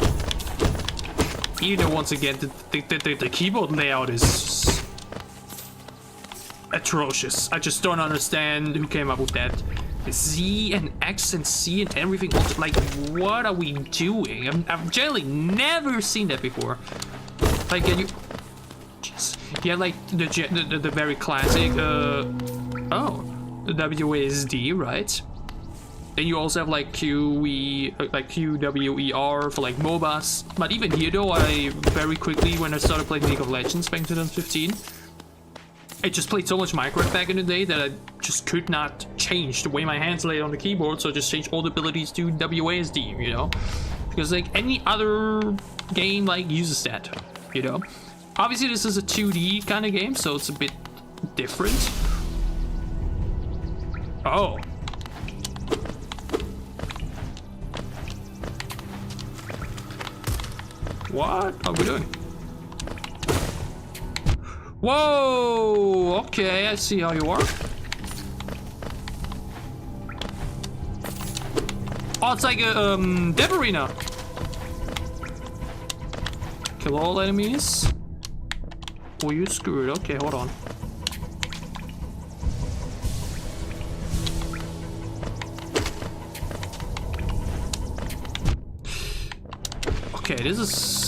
Even though, once again, the keyboard layout is atrocious. I just don't understand who came up with that. Z and X and C and everything. Like, what are we doing? I've generally never seen that before. Like, can you... Jeez. Yeah, like, the very classic, oh, the WASD, right? Then you also have like QWER for like MOBAs. But even here though, I very quickly, when I started playing League of Legends back in 2015, I just played so much Minecraft back in the day that I just could not change the way my hands laid on the keyboard, so I just changed all the abilities to WASD, you know? Because like any other game like uses that, you know? Obviously this is a 2D kind of game, so it's a bit different. Oh. What are we doing? Whoa! Okay, I see how you work. Oh, it's like a dev arena. Kill all enemies. Oh, you screwed. Okay, hold on. Okay, this is...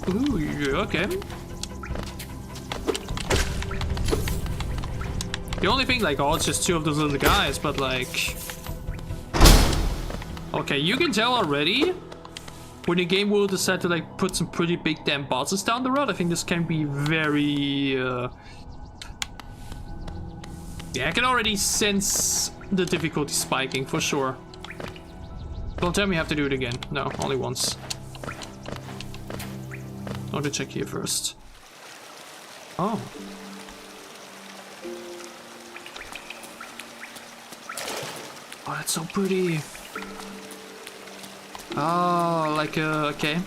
Ooh, okay. The only thing, like, oh, it's just two of those little guys, but, like... Okay, you can tell already when the game will decide to, like, put some pretty big damn bosses down the road. I think this can be very... Yeah, I can already sense the difficulty spiking, for sure. Don't tell me I have to do it again. No, only once. I want to check here first. Oh. Oh, that's so pretty. Oh, like okay.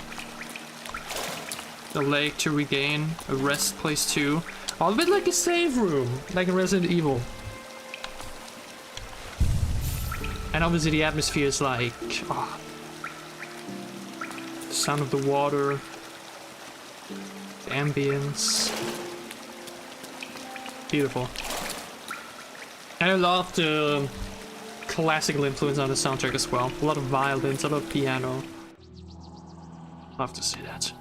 The lake to regain, a rest place too. Oh, a bit like a save room, like in Resident Evil. And obviously the atmosphere is like, oh, the sound of the water, the ambience. Beautiful. And I love the classical influence on the soundtrack as well. A lot of violins, a lot of piano. Love to see that.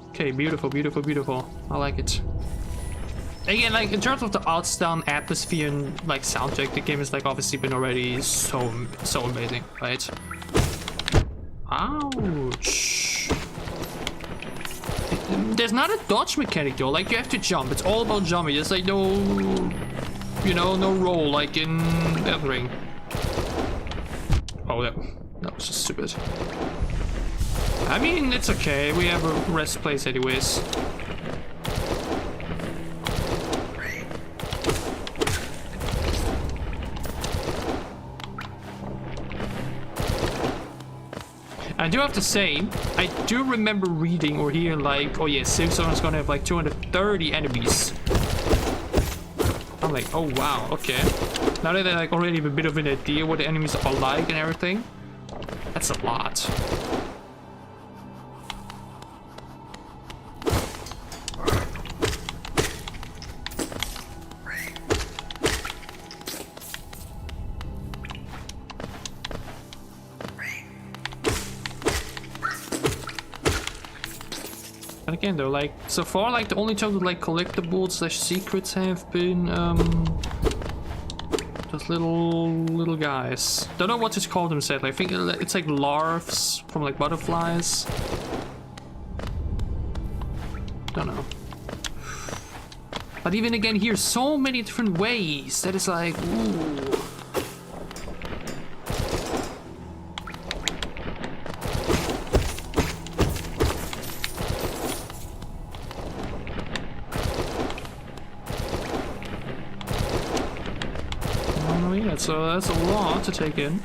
Okay, beautiful, beautiful, beautiful. I like it. Again, like in terms of the outstanding atmosphere and like soundtrack, the game has like obviously been already so amazing, right? Ouch. There's not a dodge mechanic though, like you have to jump. It's all about jumping. There's like no, you know, no roll like in Elden Ring. Oh, that was just stupid. I mean, it's okay. We have a rest place anyways. I do have to say, I do remember reading or hearing like, oh yeah, Civ Zone is gonna have like 230 enemies. I'm like, oh wow, okay. Now that I like already have a bit of an idea what the enemies are like and everything, that's a lot. And again though, like, so far, like, the only total, like, collectibles slash secrets have been, those little guys. Don't know what to call them exactly. I think it's like larvae from, like, butterflies. Don't know. But even again here, so many different ways that is like, ooh. So that's a lot to take in.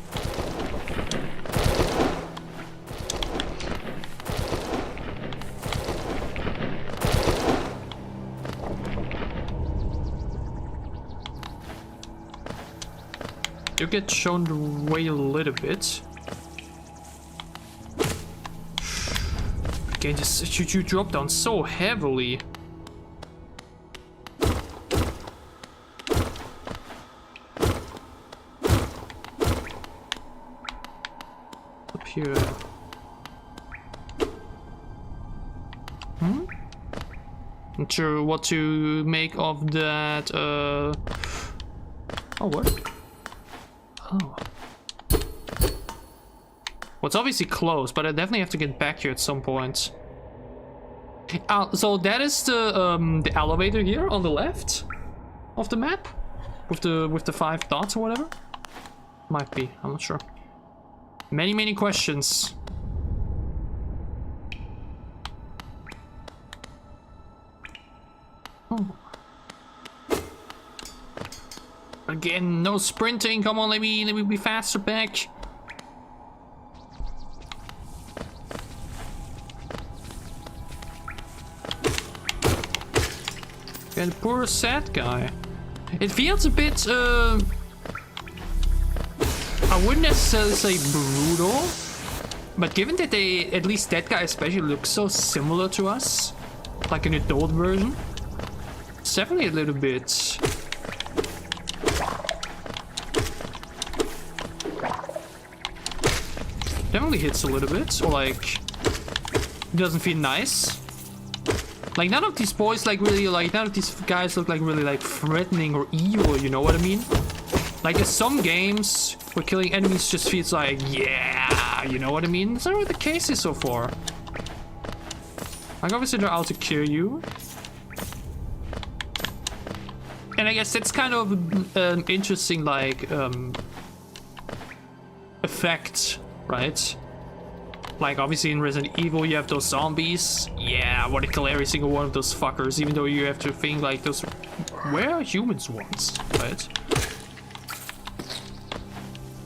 You get shown the way a little bit. Again, just you drop down so heavily. Here. Not sure what to make of that. Oh, what? Oh. Well, it's obviously closed, but I definitely have to get back here at some point. So that is the elevator here on the left of the map, with the 5 dots or whatever. Might be. I'm not sure. Many questions. Oh. Again, no sprinting. Come on, let me be faster back. Yeah, the poor sad guy. It feels a bit I wouldn't necessarily say brutal, but given that they, at least that guy especially, looks so similar to us, like an adult version, it's definitely a little bit... Definitely hits a little bit, or like, it doesn't feel nice. Like, none of these boys like really, like, none of these guys look like really like threatening or evil, you know what I mean? Like, in some games where killing enemies just feels like, yeah, you know what I mean? That's not really the case here so far. Like, obviously they're out to kill you. And I guess that's kind of an interesting, like, effect, right? Like, obviously in Resident Evil you have those zombies. Yeah, I want to kill every single one of those fuckers, even though you have to think, like, those... Where are humans once, right?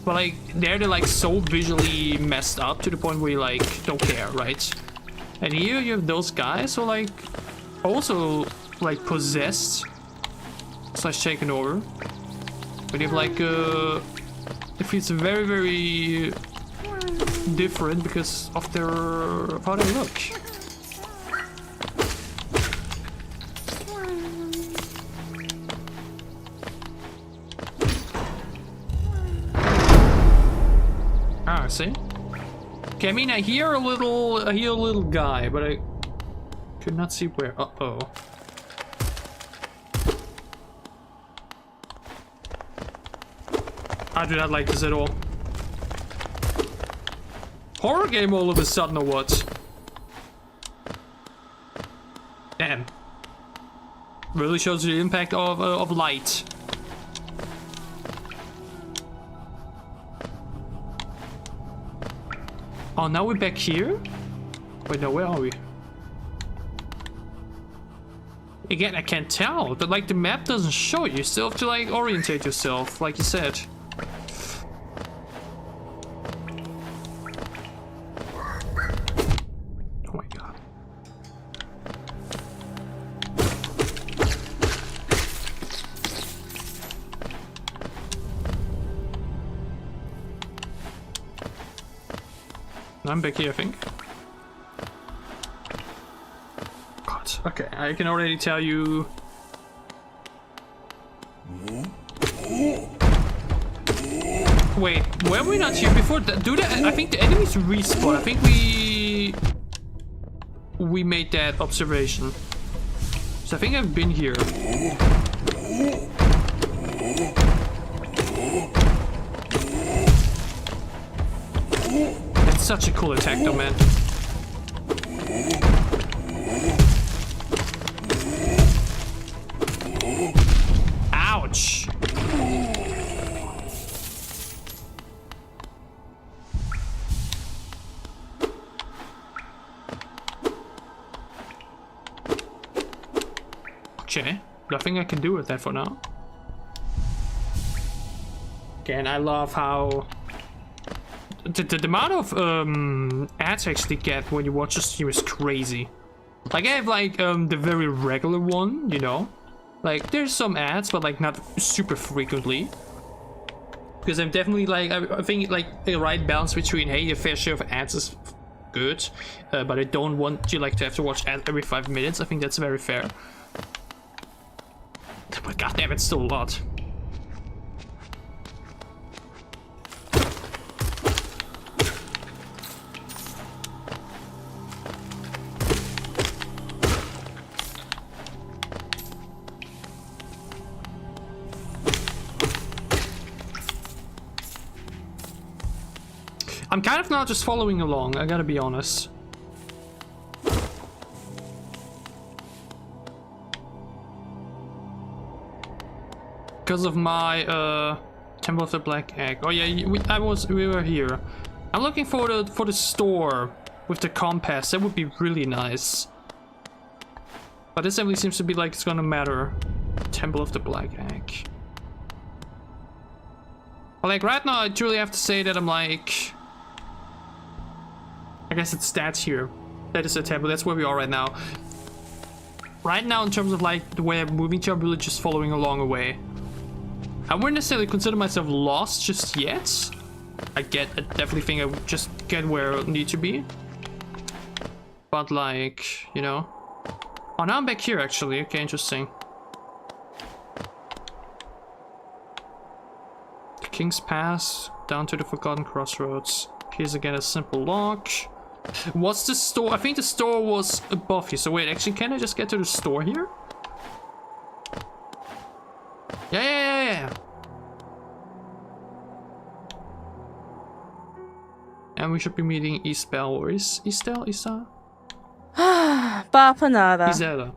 But like, they're like so visually messed up to the point where you like don't care, right? And here you have those guys who are like also like possessed slash taken over. But you have like it feels very different because of how they look. Ah, see? Okay, I mean, I hear a little guy, but I could not see where. Uh-oh. I do not like this at all. Horror game all of a sudden or what? Damn. Really shows the impact of light. Oh, now we're back here? Wait, no, where are we? Again, I can't tell, but like the map doesn't show you. You still have to like orientate yourself, like you said. Oh my god. I'm back here, I think. God, okay, I can already tell you. Wait, were we not here before? I think the enemies respawn. I think we made that observation. So I think I've been here. It's such a cool attack though, man. Ouch. Okay, nothing I can do with that for now. Again, I love how the amount of ads I actually get when you watch a stream is crazy. Like I have like the very regular one, you know, like there's some ads, but like not super frequently. Because I'm definitely like I think like a right balance between hey, a fair share of ads is good, but I don't want you like to have to watch ads every 5 minutes. I think that's very fair. But goddamn, it's still a lot. I'm kind of now just following along, I gotta be honest. Because of my Temple of the Black Egg. Oh yeah, we were here. I'm looking for the store with the compass. That would be really nice. But this definitely seems to be like it's gonna matter. Temple of the Black Egg. But like right now, I truly have to say that I'm like, I guess it's that here. That is the temple. That's where we are right now. Right now, in terms of like the way I'm moving to, I'm really just following along a way. I wouldn't necessarily consider myself lost just yet. I definitely think I would just get where I need to be. But like, you know. Oh, now I'm back here actually. Okay, interesting. The King's Pass, down to the Forgotten Crossroads. Here's again a simple lock. What's the store? I think the store was above here. So wait, actually, can I just get to the store here? Yeah. And we should be meeting Isabel, or is Isabel? Bapanada. Isabella.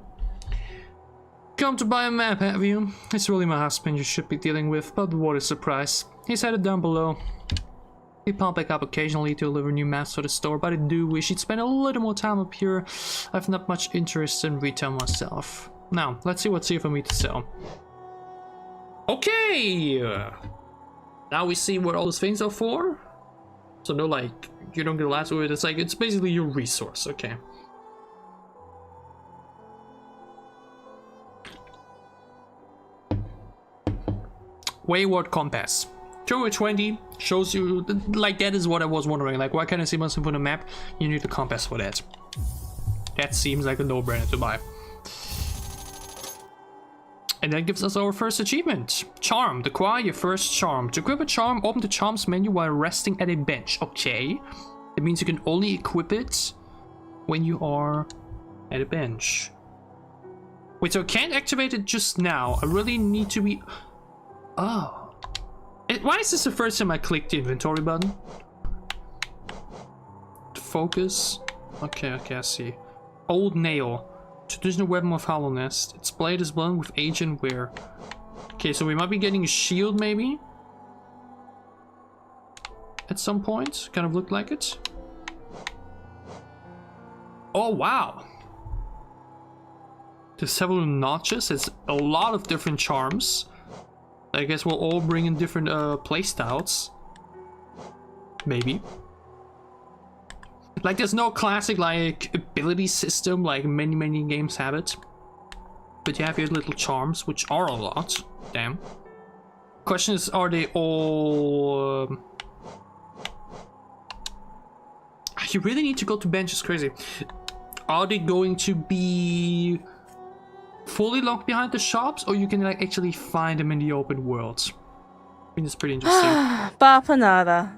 Come to buy a map, have you? It's really my husband you should be dealing with, but what a surprise. He's headed down below. We pop back up occasionally to deliver new maps for the store, but I do wish he'd spend a little more time up here. I've not much interest in retail myself. Now, let's see what's here for me to sell. Okay! Now we see what all those things are for. So no, like, you don't get last with it. It's like, it's basically your resource, okay. Wayward Compass. 220 shows you, like, that is what I was wondering. Like, why can't I see myself on the map? You need a compass for that. That seems like a no-brainer to buy. And that gives us our first achievement. Charm. Acquire your first charm. To equip a charm, open the charms menu while resting at a bench. Okay. That means you can only equip it when you are at a bench. Wait, so I can't activate it just now. I really need to be... Oh. Why is this the first time I clicked the inventory button? Focus. Okay, I see. Old nail. Traditional weapon of Hollow Nest. Its blade is blended with age and wear. Okay, so we might be getting a shield maybe? At some point. Kind of looked like it. Oh, wow. There's several notches. It's a lot of different charms. I guess we'll all bring in different playstyles. Maybe. Like, there's no classic, like, ability system like many games have it. But you have your little charms, which are a lot. Damn. Question is, are they all... You really need to go to bench, it's crazy. Are they going to be fully locked behind the shops, or you can like actually find them in the open world? I think it's pretty interesting. Bapanada.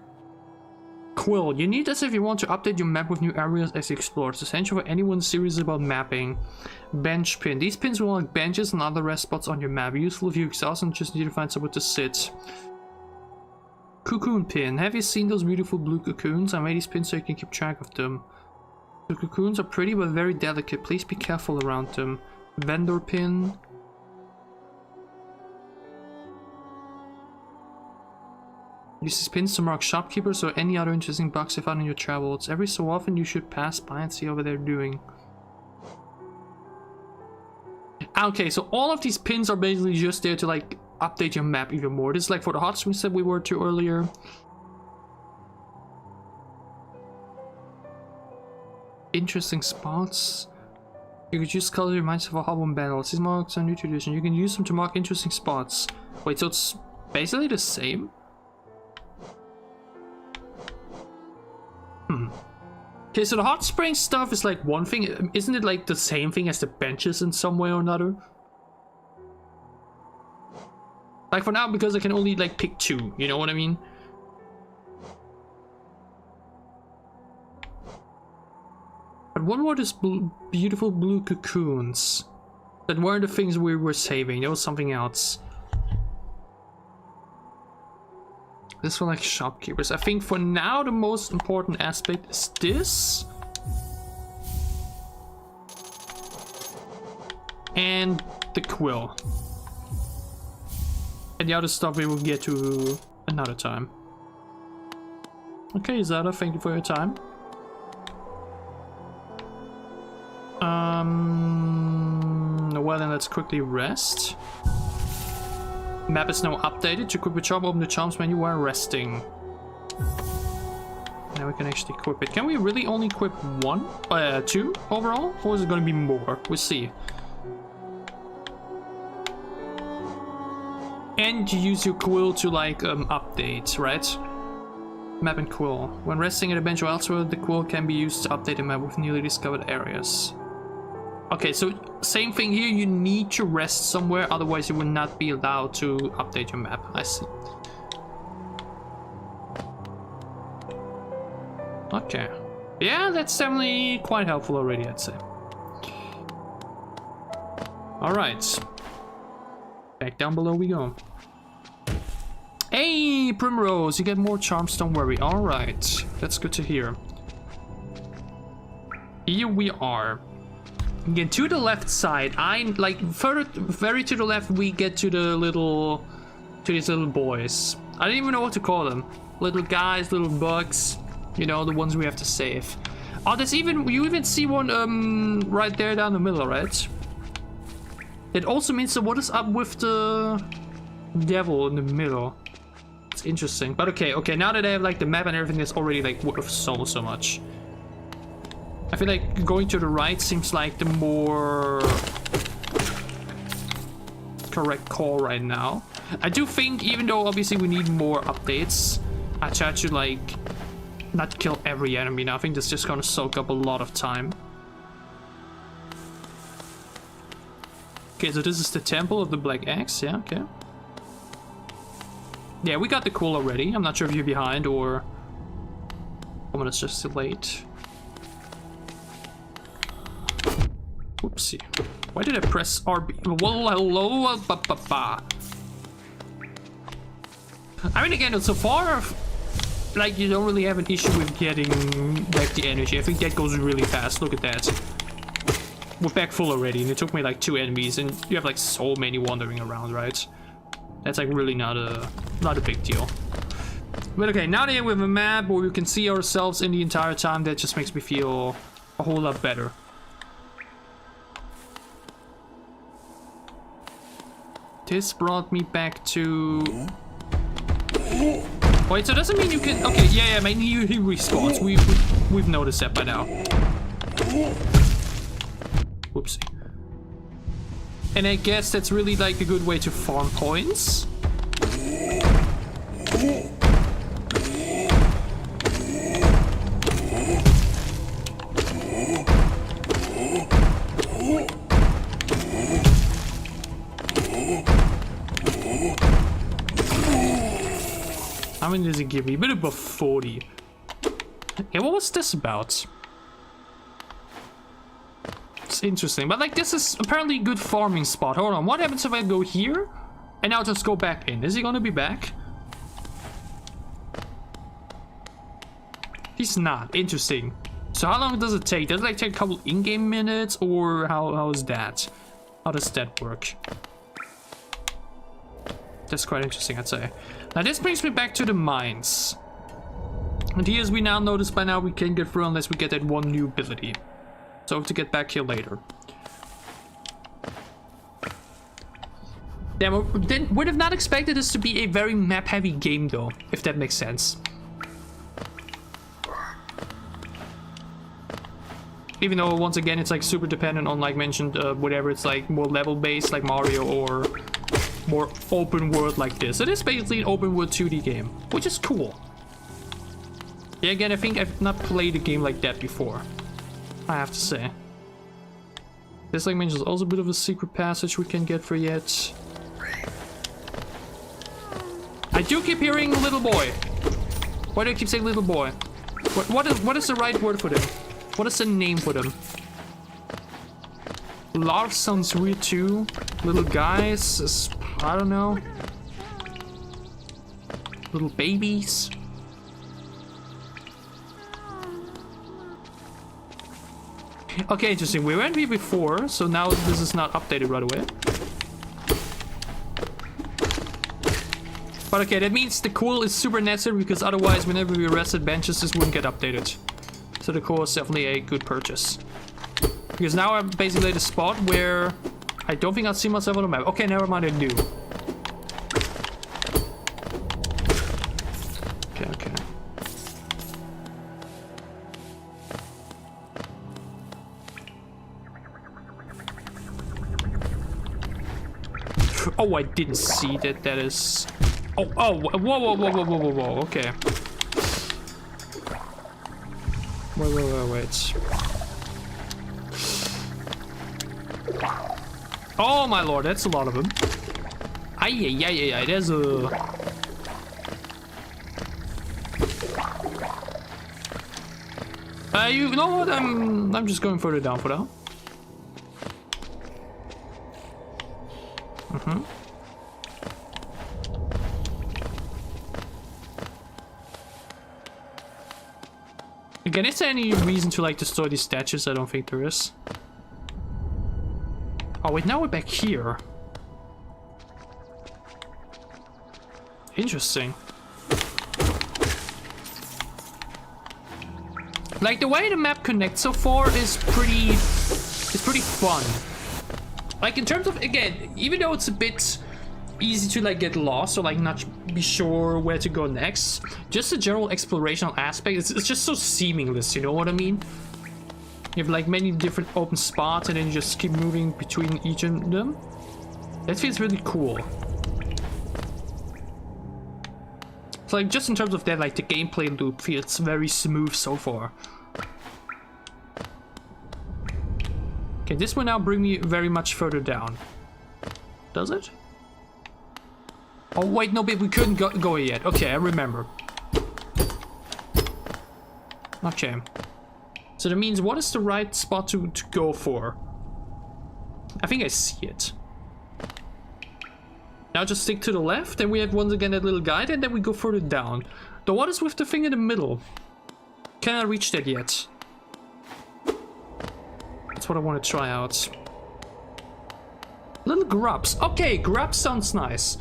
Quill, you need this if you want to update your map with new areas as you explore. It's essential for anyone serious about mapping. Bench pin. These pins will like benches and other rest spots on your map. Useful if you exhaust and just need to find somewhere to sit. Cocoon pin. Have you seen those beautiful blue cocoons? I made these pins so you can keep track of them. The cocoons are pretty but very delicate. Please be careful around them. Vendor pin. Use these pins to mark shopkeepers or any other interesting bugs you found in your travels. Every so often you should pass by and see what they're doing. Okay, so all of these pins are basically just there to like update your map even more. This is like for the hot springs that we were to earlier. Interesting spots. You could use color reminds of a Hobbon battle. These marks are a new tradition. You can use them to mark interesting spots. Wait, so it's basically the same? Okay, so the hot spring stuff is like one thing. Isn't it like the same thing as the benches in some way or another? Like for now, because I can only like pick two, you know what I mean? But what were these beautiful blue cocoons? That weren't the things we were saving, there was something else. This for like shopkeepers. I think for now the most important aspect is this. And the quill. And the other stuff we will get to another time. Okay, Zada, thank you for your time. Well then, let's quickly rest. Map is now updated. To equip a charm, open the charms menu while resting. Now we can actually equip it. Can we really only equip one? Two overall? Or is it going to be more? We'll see. And you use your quill to like update, right? Map and quill. When resting at a bench or elsewhere, the quill can be used to update the map with newly discovered areas. Okay, so same thing here. You need to rest somewhere, otherwise you will not be allowed to update your map. I see. Okay. Yeah, that's definitely quite helpful already, I'd say. Alright. Back down below we go. Hey, Primrose, you get more charms, don't worry. Alright, that's good to hear. Here we are. Again, to the left side, like further, very to the left, we get to the little, to these little boys. I don't even know what to call them. Little guys, little bugs, you know, the ones we have to save. Oh, there's even, you even see one right there down the middle, right? It also means, so what is up with the devil in the middle? It's interesting, but okay, now that I have like the map and everything, that's already like worth so much. I feel like going to the right seems like the more correct call right now. I do think, even though obviously we need more updates, I try to like not kill every enemy now. I think that's just gonna soak up a lot of time. Okay, so this is the Temple of the Black Axe, yeah, okay. Yeah, we got the quill already. I'm not sure if you're behind or someone is just late. Whoopsie. Why did I press RB? I mean, again, so far, like, you don't really have an issue with getting back the energy. I think that goes really fast. Look at that. we're back full already, and it took me like 2 enemies, and you have like so many wandering around, right? That's like really not a big deal. But okay, now that we have a map where we can see ourselves in the entire time, that just makes me feel a whole lot better. This brought me back to... Wait, so doesn't mean you can... Okay, yeah, I mean, he respawns. We've noticed that by now. Whoopsie. And I guess that's really like a good way to farm points. How many does it give me? A bit above 40. Okay, what was this about? It's interesting, but like this is apparently a good farming spot. Hold on, what happens if I go here and now just go back in? Is he gonna be back? He's not. Interesting. So how long does it take? Does it like take a couple in-game minutes, or how is that? How does that work? That's quite interesting, I'd say. Now this brings me back to the mines. And here, as we now notice by now, we can't get through unless we get that one new ability. So I have to get back here later. Yeah, then would have not expected this to be a very map-heavy game though, if that makes sense. Even though, once again, it's like super dependent on, like mentioned, whatever it's like more level-based, like Mario, or more open world like this. It is basically an open world 2D game, which is cool. Yeah, again, I think I've not played a game like that before, I have to say. This, like mentioned, is also a bit of a secret passage we can get for yet. I do keep hearing little boy. Why do I keep saying little boy? What is the right word for them? What is the name for them? Larv sounds weird too. Little guys, I don't know. Little babies. Okay, interesting. We went here before, so now this is not updated right away. But okay, that means the coil is super necessary, because otherwise whenever we reset benches, this wouldn't get updated. So the coil is definitely a good purchase. Because now I'm basically at a spot where I don't think I'll see myself on the map. Okay, never mind, I do. Okay. Oh, I didn't see that. That is... Oh, whoa, okay. Wait. Oh my lord, that's a lot of them. Ay, there's a... You know what? I'm just going further down for now. Again, is there any reason to like destroy these statues? I don't think there is. Oh wait, now we're back here. Interesting. Like the way the map connects so far is pretty fun. Like in terms of, again, even though it's a bit easy to like get lost or like not be sure where to go next, just the general explorational aspect, it's just so seamless, you know what I mean? You have like many different open spots and then you just keep moving between each of them. That feels really cool. So like just in terms of that, like the gameplay loop feels very smooth so far. Okay, this will now bring me very much further down. Does it? Oh wait, no, but we couldn't go yet. Okay, I remember. Okay. So that means what is the right spot to go for? I think I see it. Now just stick to the left, and we have once again that little guide, and then we go further down. Though what is with the thing in the middle? Can I reach that yet? That's what I want to try out. Little grubs. Okay, grubs sounds nice.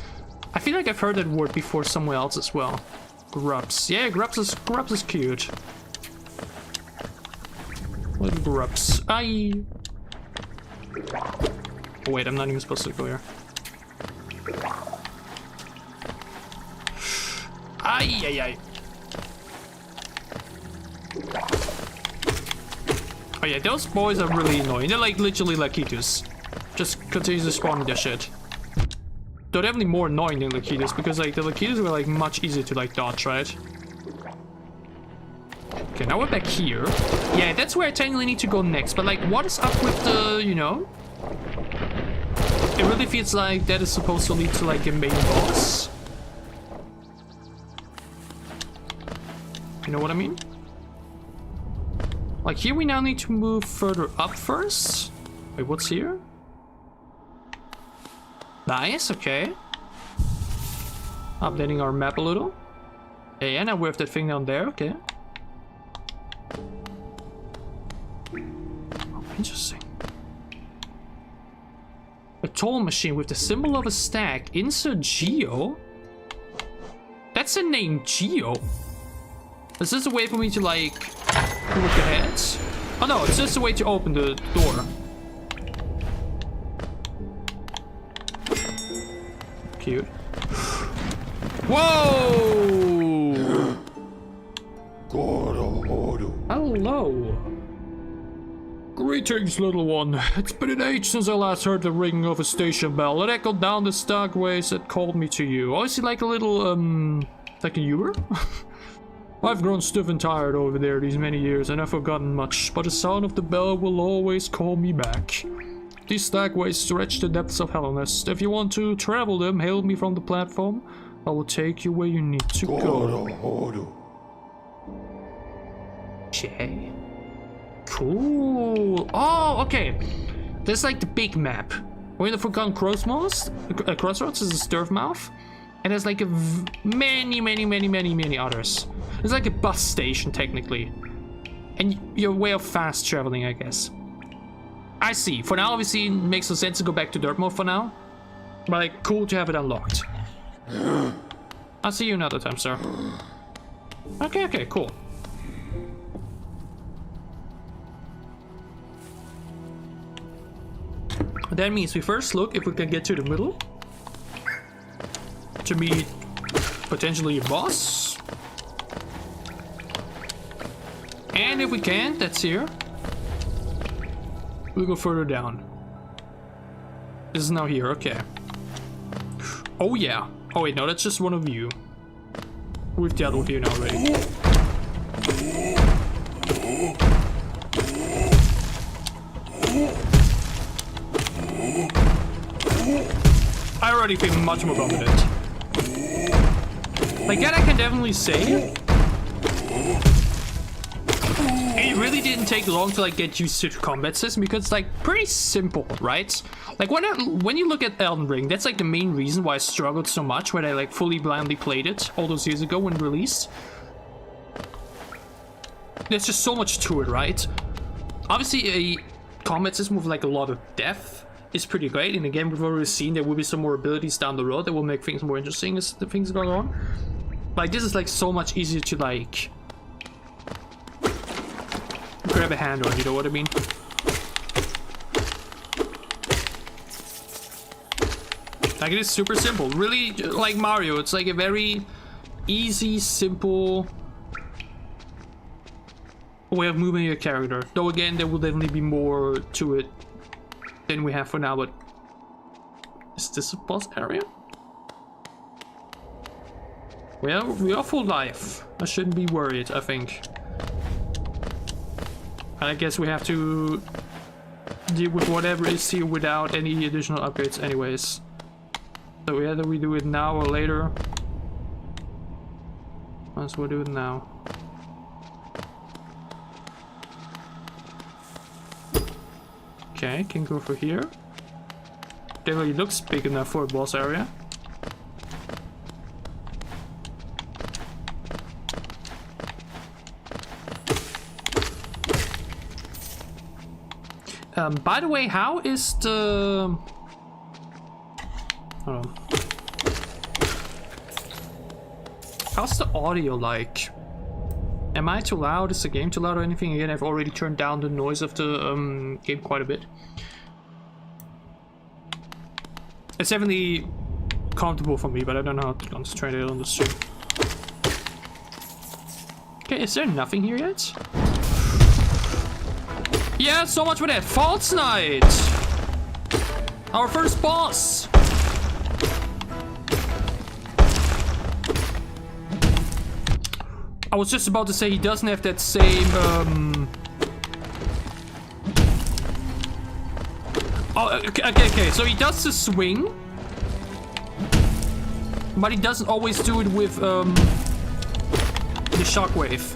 I feel like I've heard that word before somewhere else as well. Grubs. Yeah, grubs is cute. Little grubs. Aye. Oh, wait, I'm not even supposed to go here. Aye, aye, aye. Oh yeah, those boys are really annoying. They're like literally Lakitus. Just continuously spawning their shit. They're definitely more annoying than Lakitus because like the Lakitus were like much easier to like dodge, right? Okay, now we're back here. Yeah, that's where I technically need to go next. But like, what is up with the, you know? It really feels like that is supposed to lead to like a main boss. You know what I mean? Like here we now need to move further up first. Wait, what's here? Nice, okay. Updating our map a little. Yeah, now we have that thing down there, okay. Oh, interesting. A toll machine with the symbol of a stack. Insert Geo? That's the name, Geo. Is this a way for me to like look ahead? Oh no, it's just a way to open the door. Cute. Whoa! Hello. Greetings, little one. It's been an age since I last heard the ringing of a station bell. It echoed down the stairways that called me to you. Oh, is he like a little, like a Uber? I've grown stiff and tired over there these many years, and I've forgotten much, but the sound of the bell will always call me back. These stagways stretch the depths of Hellenist. If you want to travel them, hail me from the platform. I will take you where you need to go. Okay. Cool. Oh, okay. There's like the big map. We're in the Forgotten Crossroads. Crossroads is a Sturf Mouth. And there's like many others. It's like a bus station, technically. And your way of fast traveling, I guess. I see. For now, obviously, it makes no sense to go back to Dirt Mode for now. But like, cool to have it unlocked. I'll see you another time, sir. Okay, cool. That means we first look if we can get to the middle. To meet potentially a boss. And if we can't, that's here. We'll go further down. This is now here, okay. Oh yeah. Oh wait, no, that's just one of you. We've dealt with you now already. I already feel much more confident. Like that I can definitely say. It really didn't take long to like get used to the combat system because it's like pretty simple, right? Like when you look at Elden Ring, that's like the main reason why I struggled so much when I like fully blindly played it all those years ago when it released. There's just so much to it, right? Obviously a combat system with like a lot of depth is pretty great. And again, we've already seen there will be some more abilities down the road that will make things more interesting as the things go on. Like this is like so much easier to like grab a hand on, you know what I mean? Like it is super simple, really like Mario. It's like a very easy, simple way of moving your character. Though again, there will definitely be more to it than we have for now, but is this a boss area? Well, we are full life. I shouldn't be worried, I think. I guess we have to deal with whatever is here without any additional upgrades anyways. So either we do it now or later. Might as well do it now. Okay, can go for here. Definitely looks big enough for a boss area. By the way, how is the... Hold on. How's the audio like? Am I too loud? Is the game too loud or anything? Again, I've already turned down the noise of the game quite a bit. It's definitely comfortable for me, but I don't know how to concentrate it on the stream. Okay, is there nothing here yet? Yeah, so much for that. False Night! Our first boss! I was just about to say he doesn't have that same, Oh, okay, so he does the swing. But he doesn't always do it with, the shockwave.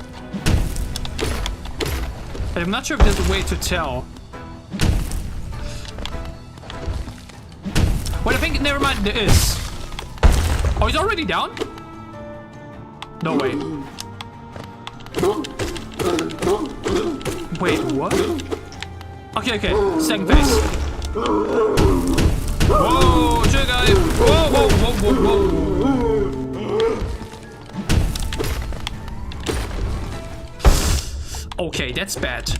And I'm not sure if there's a way to tell. Well, I think, never mind, there is. Oh, he's already down? No way. Wait, what? Okay, second phase. Whoa, chill guy! Whoa. Okay, that's bad.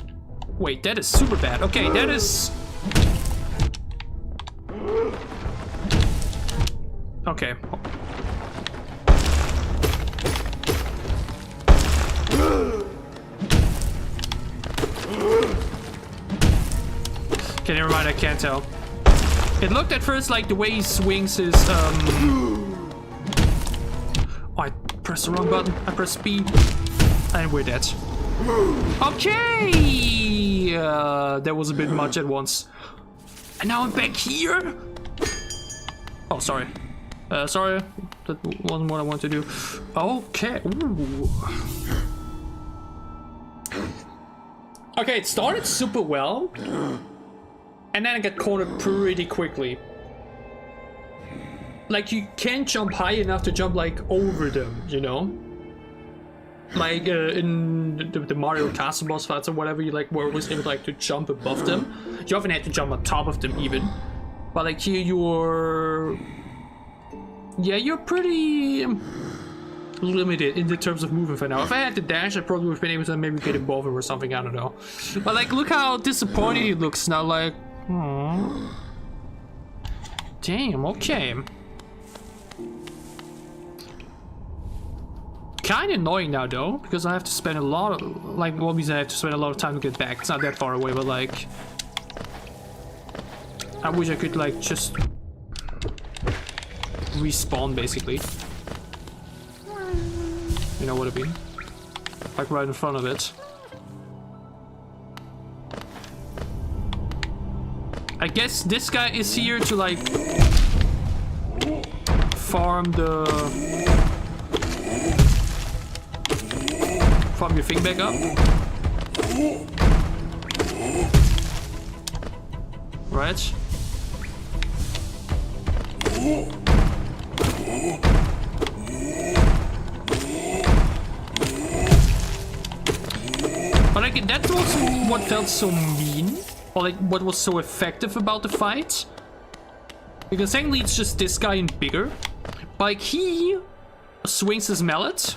Wait, that is super bad. Okay, that is... Okay. Okay, never mind, I can't tell. It looked at first like the way he swings his, Oh, I pressed the wrong button. I pressed B. And we're dead. Okay! That was a bit much at once. And now I'm back here? Oh, sorry. Sorry. That wasn't what I wanted to do. Okay. Ooh. Okay, it started super well. And then I got cornered pretty quickly. Like, you can't jump high enough to jump, like, over them, you know? Like, in the Mario Castle boss fights or whatever, you, like, were always able, like, to jump above them. You often had to jump on top of them, even. But, like, here you're... Yeah, you're pretty... limited in the terms of movement for now. If I had to dash, I probably would have been able to maybe get above him or something, I don't know. But, like, look how disappointed he looks now, like... Aww. Damn, okay. Kinda annoying now though, because I have to spend a lot of, like, well, means I have to spend a lot of time to get back. It's not that far away, but like, I wish I could like just respawn basically. You know what I mean? Like right in front of it. I guess this guy is here to like farm your thing back up. Right? But like, that's also what felt so mean. Or like what was so effective about the fight. Because technically it's just this guy and bigger. But like he swings his mallet.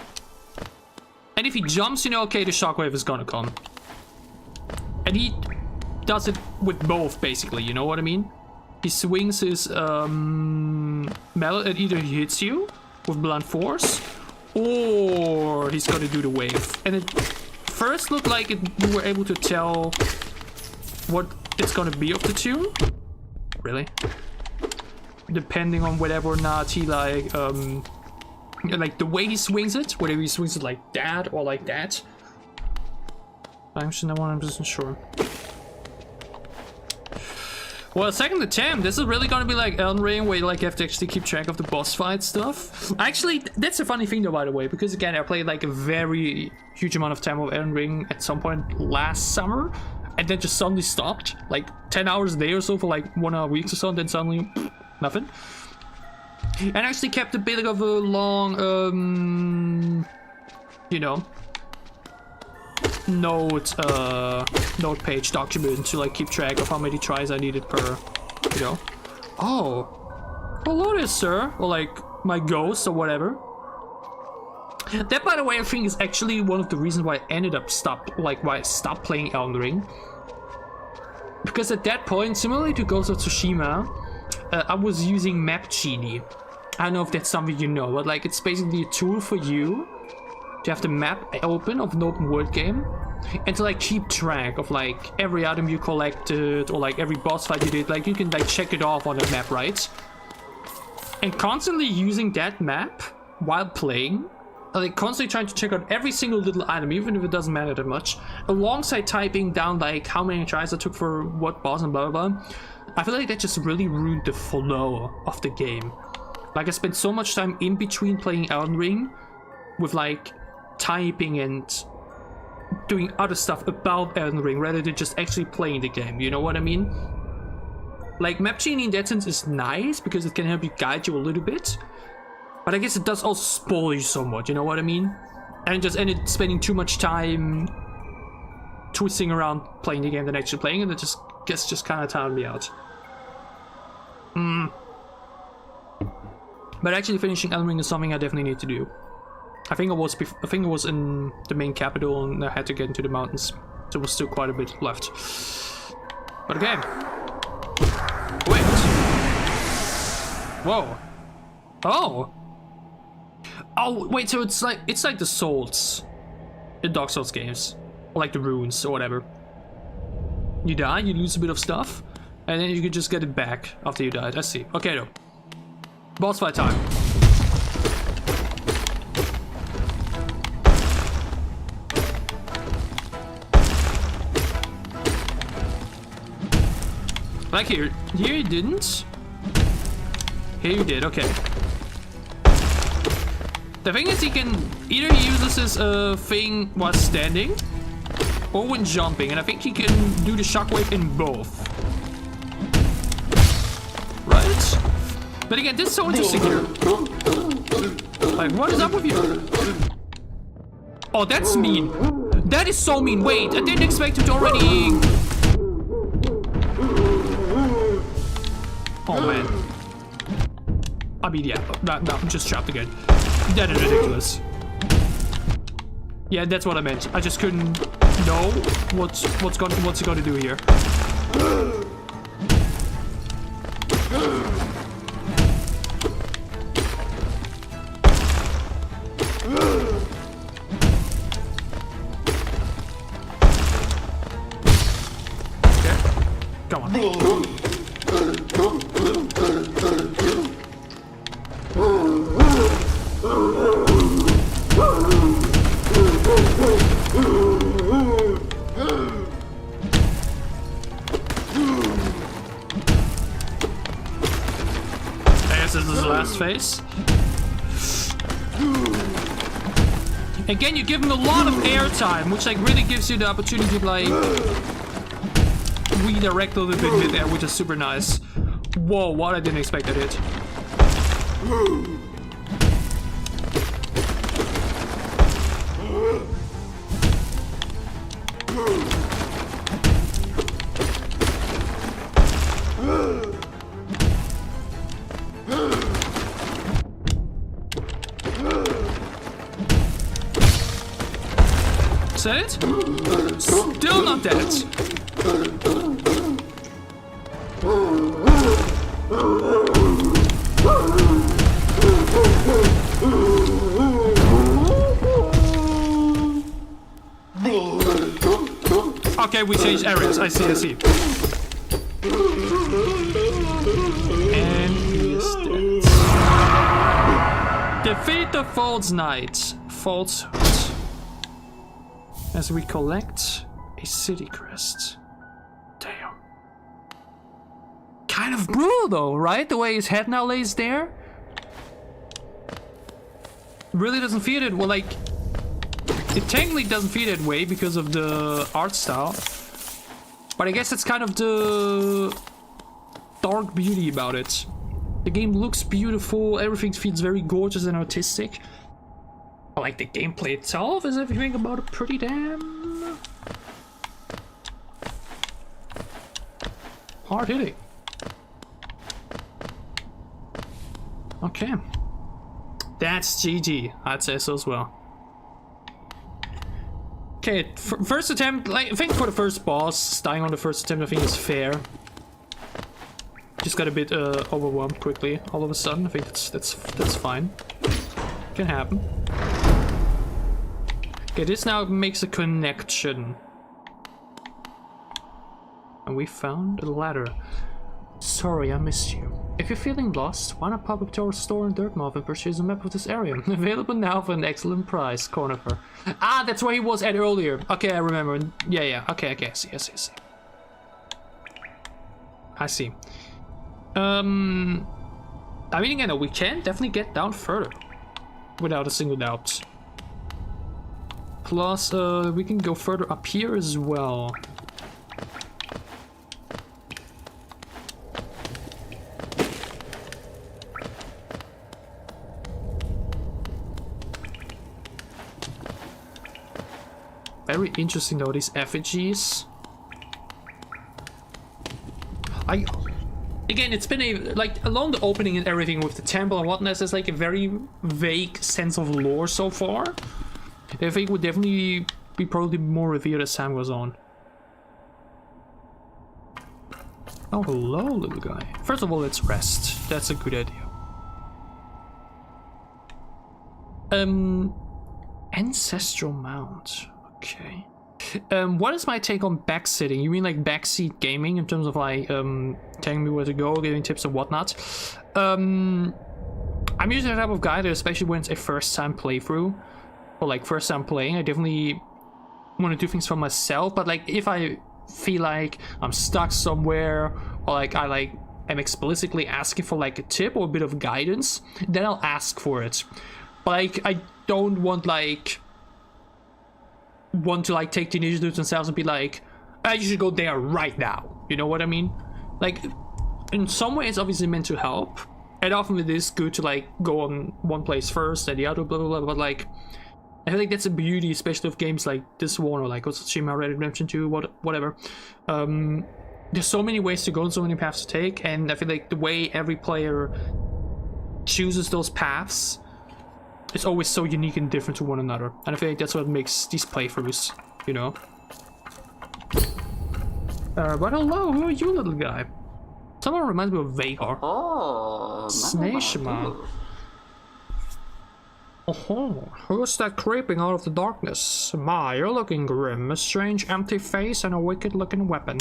And if he jumps, you know, okay, the shockwave is gonna come. And he does it with both, basically, you know what I mean? He swings his mallet and either he hits you with blunt force, or he's gonna do the wave. And it first looked like you were able to tell what it's gonna be of the two. Really? Depending on whether or not he like the way he swings it, whether he swings it like that or like that. I'm actually not 100% sure. Well, second attempt, this is really gonna be like Elden Ring, where you like have to actually keep track of the boss fight stuff. Actually, that's a funny thing though, by the way, because again, I played like a very huge amount of time of Elden Ring at some point last summer, and then just suddenly stopped, like 10 hours a day or so for like 1.5 weeks or so, and then suddenly nothing. And actually kept a bit of a long, you know, note page document to like keep track of how many tries I needed per, you know. Oh, hello there, sir, or like my ghost or whatever. That, by the way, I think is actually one of the reasons why I stopped playing Elden Ring. Because at that point, similarly to Ghost of Tsushima, I was using Map Genie. I don't know if that's something you know, but like it's basically a tool for you to have the map open of an open world game and to like keep track of like every item you collected or like every boss fight you did. Like you can like check it off on the map, right? And constantly using that map while playing, like constantly trying to check out every single little item, even if it doesn't matter that much, alongside typing down like how many tries I took for what boss and blah blah blah. I feel like that just really ruined the flow of the game. Like I spent so much time in between playing Elden Ring with like typing and doing other stuff about Elden Ring rather than just actually playing the game, you know what I mean? Like Map Genie in that sense is nice because it can help you guide you a little bit, but I guess it does also spoil you somewhat, you know what I mean? And I just ended spending too much time twisting around playing the game than actually playing, and it just kind of tired me out. But actually finishing Elden Ring is something I definitely need to do. I think it was in the main capital and I had to get into the mountains. So there was still quite a bit left. But okay. Wait. Whoa. Oh. Oh, wait, so it's like the souls in Dark Souls games. Or like the runes or whatever. You die, you lose a bit of stuff, and then you can just get it back after you died. I see. Okay though. Boss fight time. Like here you didn't. Here you did, okay. The thing is, he can either use this as a thing while standing or when jumping, and I think he can do the shockwave in both. Right? But again, this is so interesting here. Like, what is up with you? Oh, that's mean. That is so mean. Wait, I didn't expect it to already... Oh, man. I mean, yeah. No, just trapped again. That is ridiculous. Yeah, that's what I meant. I just couldn't know what's he gonna do here. Come on. I guess this is the last phase. Again, you give him a lot of airtime, which like really gives you the opportunity to like redirect a little bit mid-air, which is super nice. Whoa, what? I didn't expect that hit. Is that it? Still not dead. Okay, we changed areas. I see. And he is dead. Defeat the False Knight. Falsehood. As we collect a city crest. Damn. Kind of brutal though, right? The way his head now lays there. Really doesn't feel it. Well, like, it technically doesn't feel that way because of the art style. But I guess that's kind of the dark beauty about it. The game looks beautiful, everything feels very gorgeous and artistic. like the gameplay itself is, if you think about it, pretty damn hard hitting. Okay. That's GG, I'd say so as well. Okay, first attempt, like, I think for the first boss, dying on the first attempt I think is fair. Just got a bit overwhelmed quickly all of a sudden. I think that's fine. Can happen. Okay, this now makes a connection. And we found a ladder. Sorry, I missed you. If you're feeling lost, why not pop up to our store in Dirtmouth and purchase a map of this area? Available now for an excellent price, Cornifer. Ah, that's where he was at earlier. Okay, I remember. Yeah. Okay, I see. I see. I mean, again, we can definitely get down further. Without a single doubt. Plus, we can go further up here as well. Very interesting though, these effigies. Again, it's been a, like, along the opening and everything with the temple and whatnot, there's like a very vague sense of lore so far. I think would definitely be probably more revealed as time goes on. Oh, hello, little guy. First of all, let's rest. That's a good idea. Ancestral Mount. Okay. What is my take on backsitting? You mean like backseat gaming in terms of like telling me where to go, giving tips and whatnot? I'm usually the type of guy that, especially when it's a first time playthrough or like first time playing, I definitely want to do things for myself. But like if I feel like I'm stuck somewhere or like I am explicitly asking for like a tip or a bit of guidance, then I'll ask for it. But like I don't want to like take the initiative themselves and be like, you should go there right now. You know what I mean? Like, in some way it's obviously meant to help, and often it is good to like go on one place first and the other, blah blah blah. But like, I feel like that's a beauty, especially of games like this one or like Tsushima, Red Dead Redemption 2, whatever. There's so many ways to go and so many paths to take, and I feel like the way every player chooses those paths, it's always so unique and different to one another, and I feel like that's what makes these playthroughs, you know. But hello, who are you, little guy? Someone reminds me of Vagar. Oh, Snashima. Oh, who's that creeping out of the darkness? My, you're looking grim. A strange empty face and a wicked-looking weapon.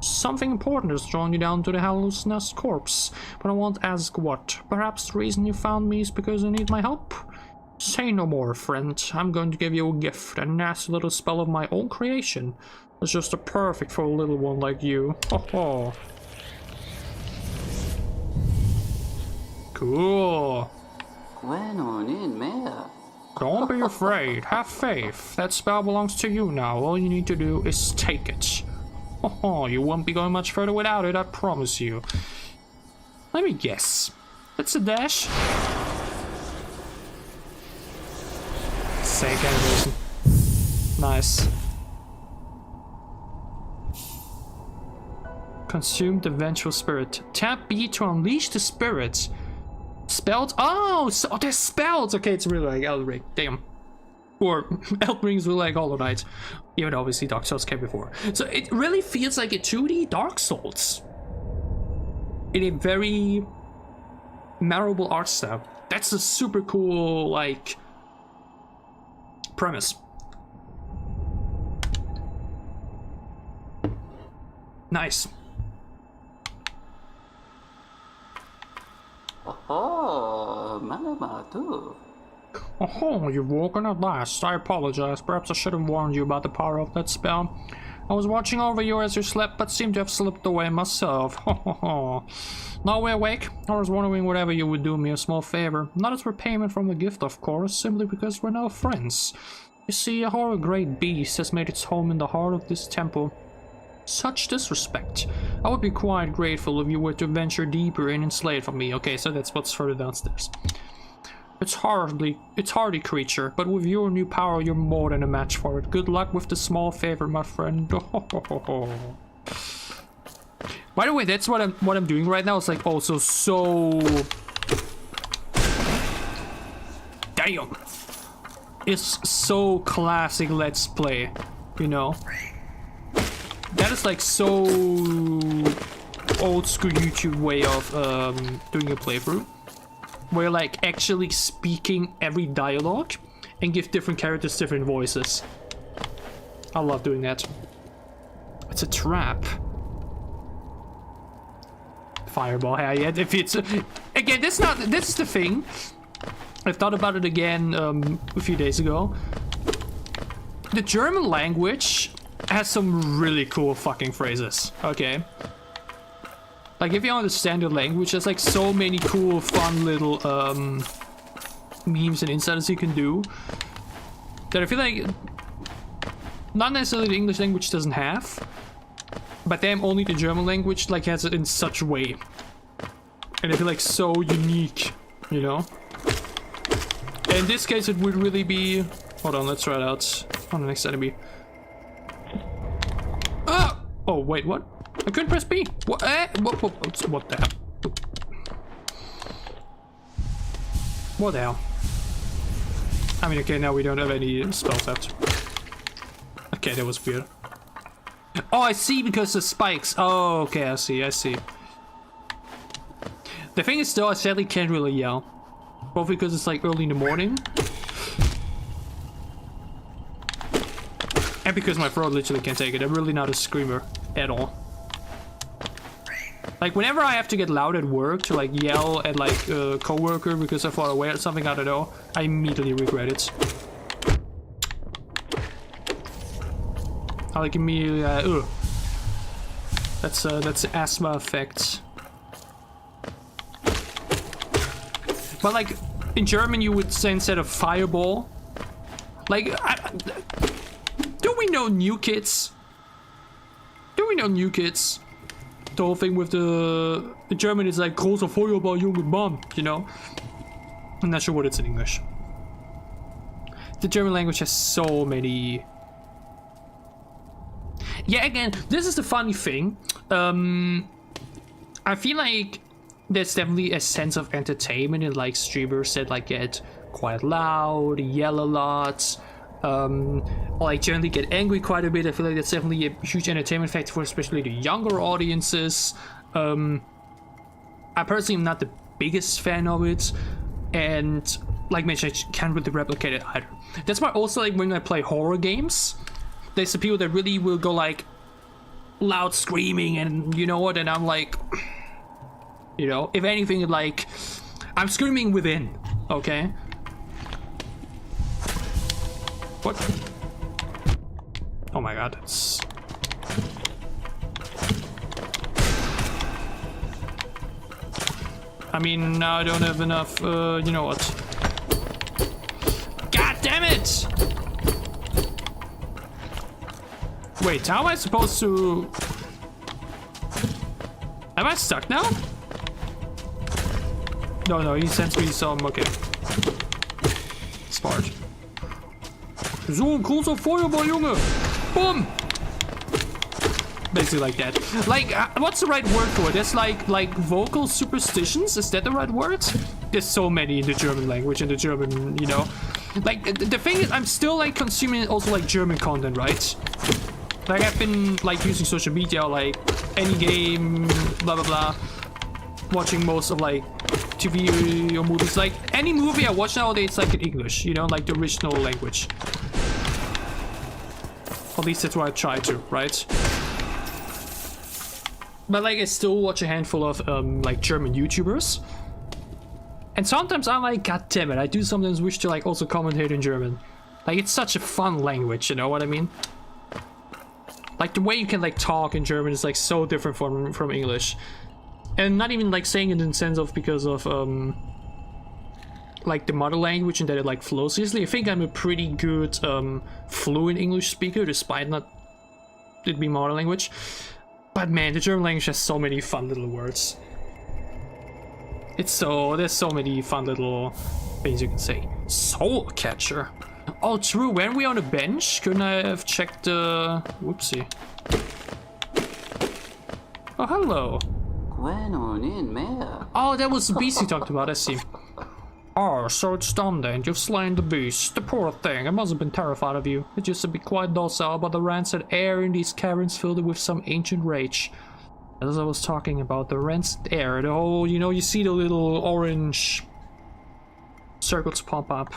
Something important has drawn you down to the Hallow's Nest corpse, but I won't ask what. Perhaps the reason you found me is because you need my help? Say no more, friend. I'm going to give you a gift, a nasty little spell of my own creation. It's just perfect for a little one like you. Oh. Cool. Don't be afraid. Have faith. That spell belongs to you now. All you need to do is take it. Oh, you won't be going much further without it, I promise you. Let me guess. It's a dash. Sake animation. Nice. Consume the vengeful spirit. Tap B to unleash the spirit. Spelled? Oh, so they're spelled. Okay, it's really like Elden Ring. Damn. Or Elden Ring's really like Hollow Knight. Even obviously Dark Souls came before. So it really feels like a 2D Dark Souls. In a very memorable art style. That's a super cool, like, premise. Nice. Oh, Mama too. Oh, you've woken at last. I apologize. Perhaps I should have warned you about the power of that spell. I was watching over you as you slept, but seemed to have slipped away myself. Now we're awake. I was wondering whether you would do me a small favor. Not as repayment from the gift, of course, simply because we're now friends. You see, a horrible great beast has made its home in the heart of this temple. Such disrespect. I would be quite grateful if you were to venture deeper and enslave for me. Okay, so that's what's further downstairs. It's hardly creature, but with your new power, you're more than a match for it. Good luck with the small favor, my friend. By the way, that's what I'm doing right now. It's like also so damn. It's so classic Let's Play, you know. That is like so old school YouTube way of doing a playthrough, where you're like actually speaking every dialogue and give different characters different voices. I love doing that. It's a trap. Fireball, yeah. If it's again, this is the thing. I thought about it again a few days ago. The German language has some really cool fucking phrases. Okay. Like if you understand the language, there's like so many cool, fun little memes and insiders you can do that I feel like not necessarily the English language doesn't have, but damn, only the German language like has it in such a way, and I feel like so unique, you know. And in this case, it would really be. Hold on, let's try it out on the next enemy. Ah! Oh wait, what? I couldn't press B. What? What the hell? What the hell? I mean, okay, now we don't have any spells left. Okay, that was weird. Oh, I see, because the spikes. Oh, okay, I see. The thing is, though, I sadly can't really yell. Both because it's like early in the morning, and because my throat literally can't take it. I'm really not a screamer at all. Like, whenever I have to get loud at work to like yell at like a coworker because I fall away or something, I don't know, I immediately regret it. I like immediately, ugh. That's the asthma effect. But like in German, you would say instead of fireball. Like, do we know New Kids? Do we know New Kids? The whole thing with the German is like großer Feuerball, junge Mann, you know? I'm not sure what it's in English. The German language has so many. Yeah, again, this is the funny thing. I feel like there's definitely a sense of entertainment in like streamers that like get quite loud, yell a lot, or like generally get angry quite a bit. I feel like that's definitely a huge entertainment factor for especially the younger audiences. I personally am not the biggest fan of it, and like mentioned, I can't really replicate it either. That's why also like when I play horror games, there's the people that really will go like loud screaming and you know what, and I'm like, you know, if anything, like I'm screaming within, okay? What? Oh my god, it's... I mean, now I don't have enough, you know what? God damn it! Wait, how am I supposed to... Am I stuck now? No, he sends me some... Okay. Smart. So ein großer Feuerball, Junge! Boom! Basically like that. Like, what's the right word for it? There's like vocal superstitions? Is that the right word? There's so many in the German language, in the German, you know. Like, the thing is, I'm still like consuming also like German content, right? Like, I've been like using social media, like any game, blah blah blah. Watching most of like TV or movies. Like, any movie I watch nowadays, like in English, you know, like the original language. At least that's what I try to, right? But like, I still watch a handful of like German YouTubers, and sometimes I'm like, god damn it, I do sometimes wish to like also commentate in German. Like, it's such a fun language, you know what I mean? Like, the way you can like talk in German is like so different from English, and not even like saying it in the sense of because of like the mother language and that it like flows easily. I think I'm a pretty good fluent English speaker, despite not it being my mother language. But man, the German language has so many fun little words. There's so many fun little as you can say. Soul catcher. Oh, true. Weren't we on a bench? Couldn't I have checked the... Whoopsie. Oh, hello. Oh, that was the beast you talked about, I see. Oh, so it's done then. You've slain the beast. The poor thing. I must have been terrified of you. It used to be quite docile, but the rancid air in these caverns filled it with some ancient rage. As I was talking about, the rancid air, the whole, you know, you see the little orange circles pop up.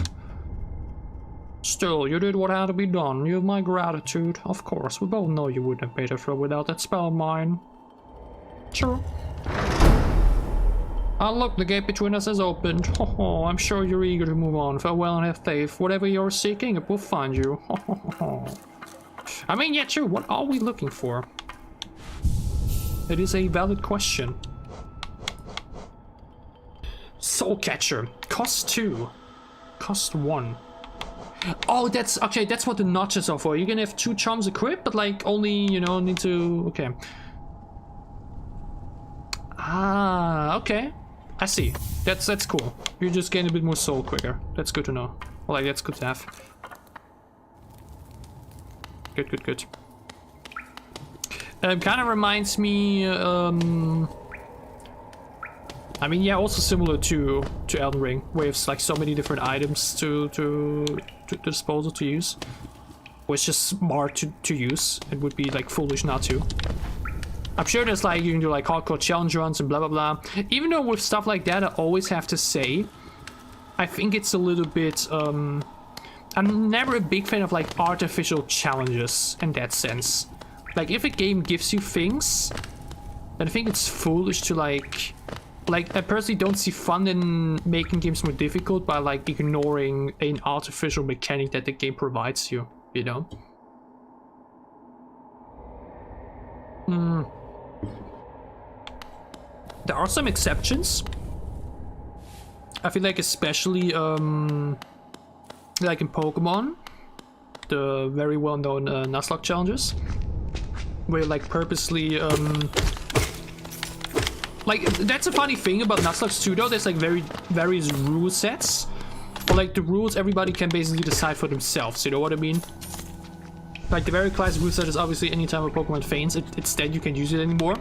Still, you did what had to be done. You have my gratitude. Of course, we both know you wouldn't have made it through without that spell of mine. True. Ah, look, the gate between us has opened. Oh, I'm sure you're eager to move on. Farewell and have faith. Whatever you're seeking, it will find you. I mean, yeah, true. What are we looking for? It is a valid question. Soul catcher. Cost 2. Cost 1. Oh, that's... Okay, that's what the notches are for. You can have 2 charms equipped, but like only, you know, need to... Okay. Ah, okay. I see. That's cool. You just gain a bit more soul quicker. That's good to know. Well, like, that's good to have. Good, good, good. Kind of reminds me, I mean, yeah, also similar to Elden Ring, where it's like so many different items to disposal to use. Or it's just smart to use. It would be like foolish not to. I'm sure there's like, you can do like hardcore challenge runs and blah blah blah. Even though with stuff like that, I always have to say, I think it's a little bit, I'm never a big fan of like artificial challenges in that sense. Like if a game gives you things, then I think it's foolish to like I personally don't see fun in making games more difficult by like ignoring an artificial mechanic that the game provides you, you know? There are some exceptions. I feel like especially like in Pokemon, the very well-known Nuzlocke challenges, where like purposely like that's a funny thing about Nuzlocke too though, there's like various rule sets, but like the rules everybody can basically decide for themselves, you know what I mean? Like the very classic rule set is obviously anytime a Pokemon faints, it's dead, you can't use it anymore.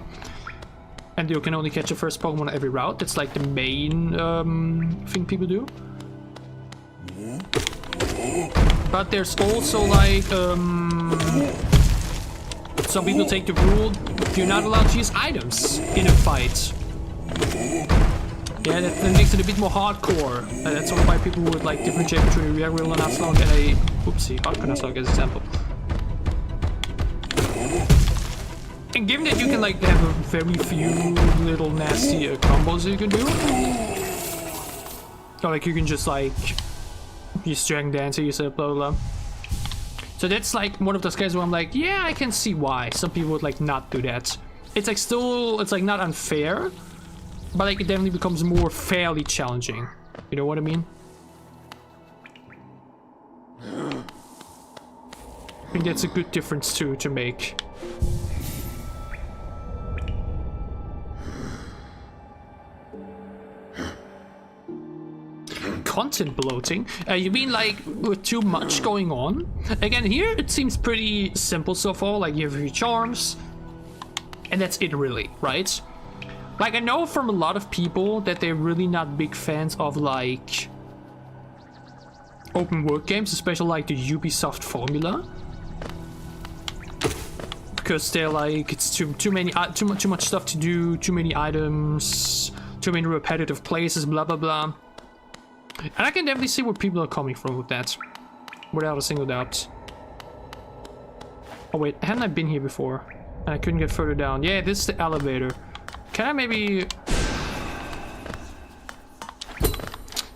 And you can only catch the first Pokemon on every route. That's like the main thing people do. But there's also like some people take the rule you're not allowed to use items in a fight. Yeah, that makes it a bit more hardcore. That's why people would like differentiate between a regular Nuzlocke and a hardcore Nuzlocke as an example. And given that you can like have a very few little nasty combos you can do, or like you can just like use Dragon Dance, you said blah blah blah. So that's like one of those cases where I'm like, yeah, I can see why some people would like not do that. It's like still, it's like not unfair, but like it definitely becomes more fairly challenging. You know what I mean? I think that's a good difference too to make. Content bloating? You mean like with too much going on? Again, here it seems pretty simple so far. Like you have your charms, and that's it really, right? Like I know from a lot of people that they're really not big fans of like open world games, especially like the Ubisoft formula, because they're like it's too much stuff to do, too many items, too many repetitive places, blah blah blah. And I can definitely see where people are coming from with that, without a single doubt. Oh wait, hadn't I been here before? And I couldn't get further down. Yeah, this is the elevator. Can I maybe...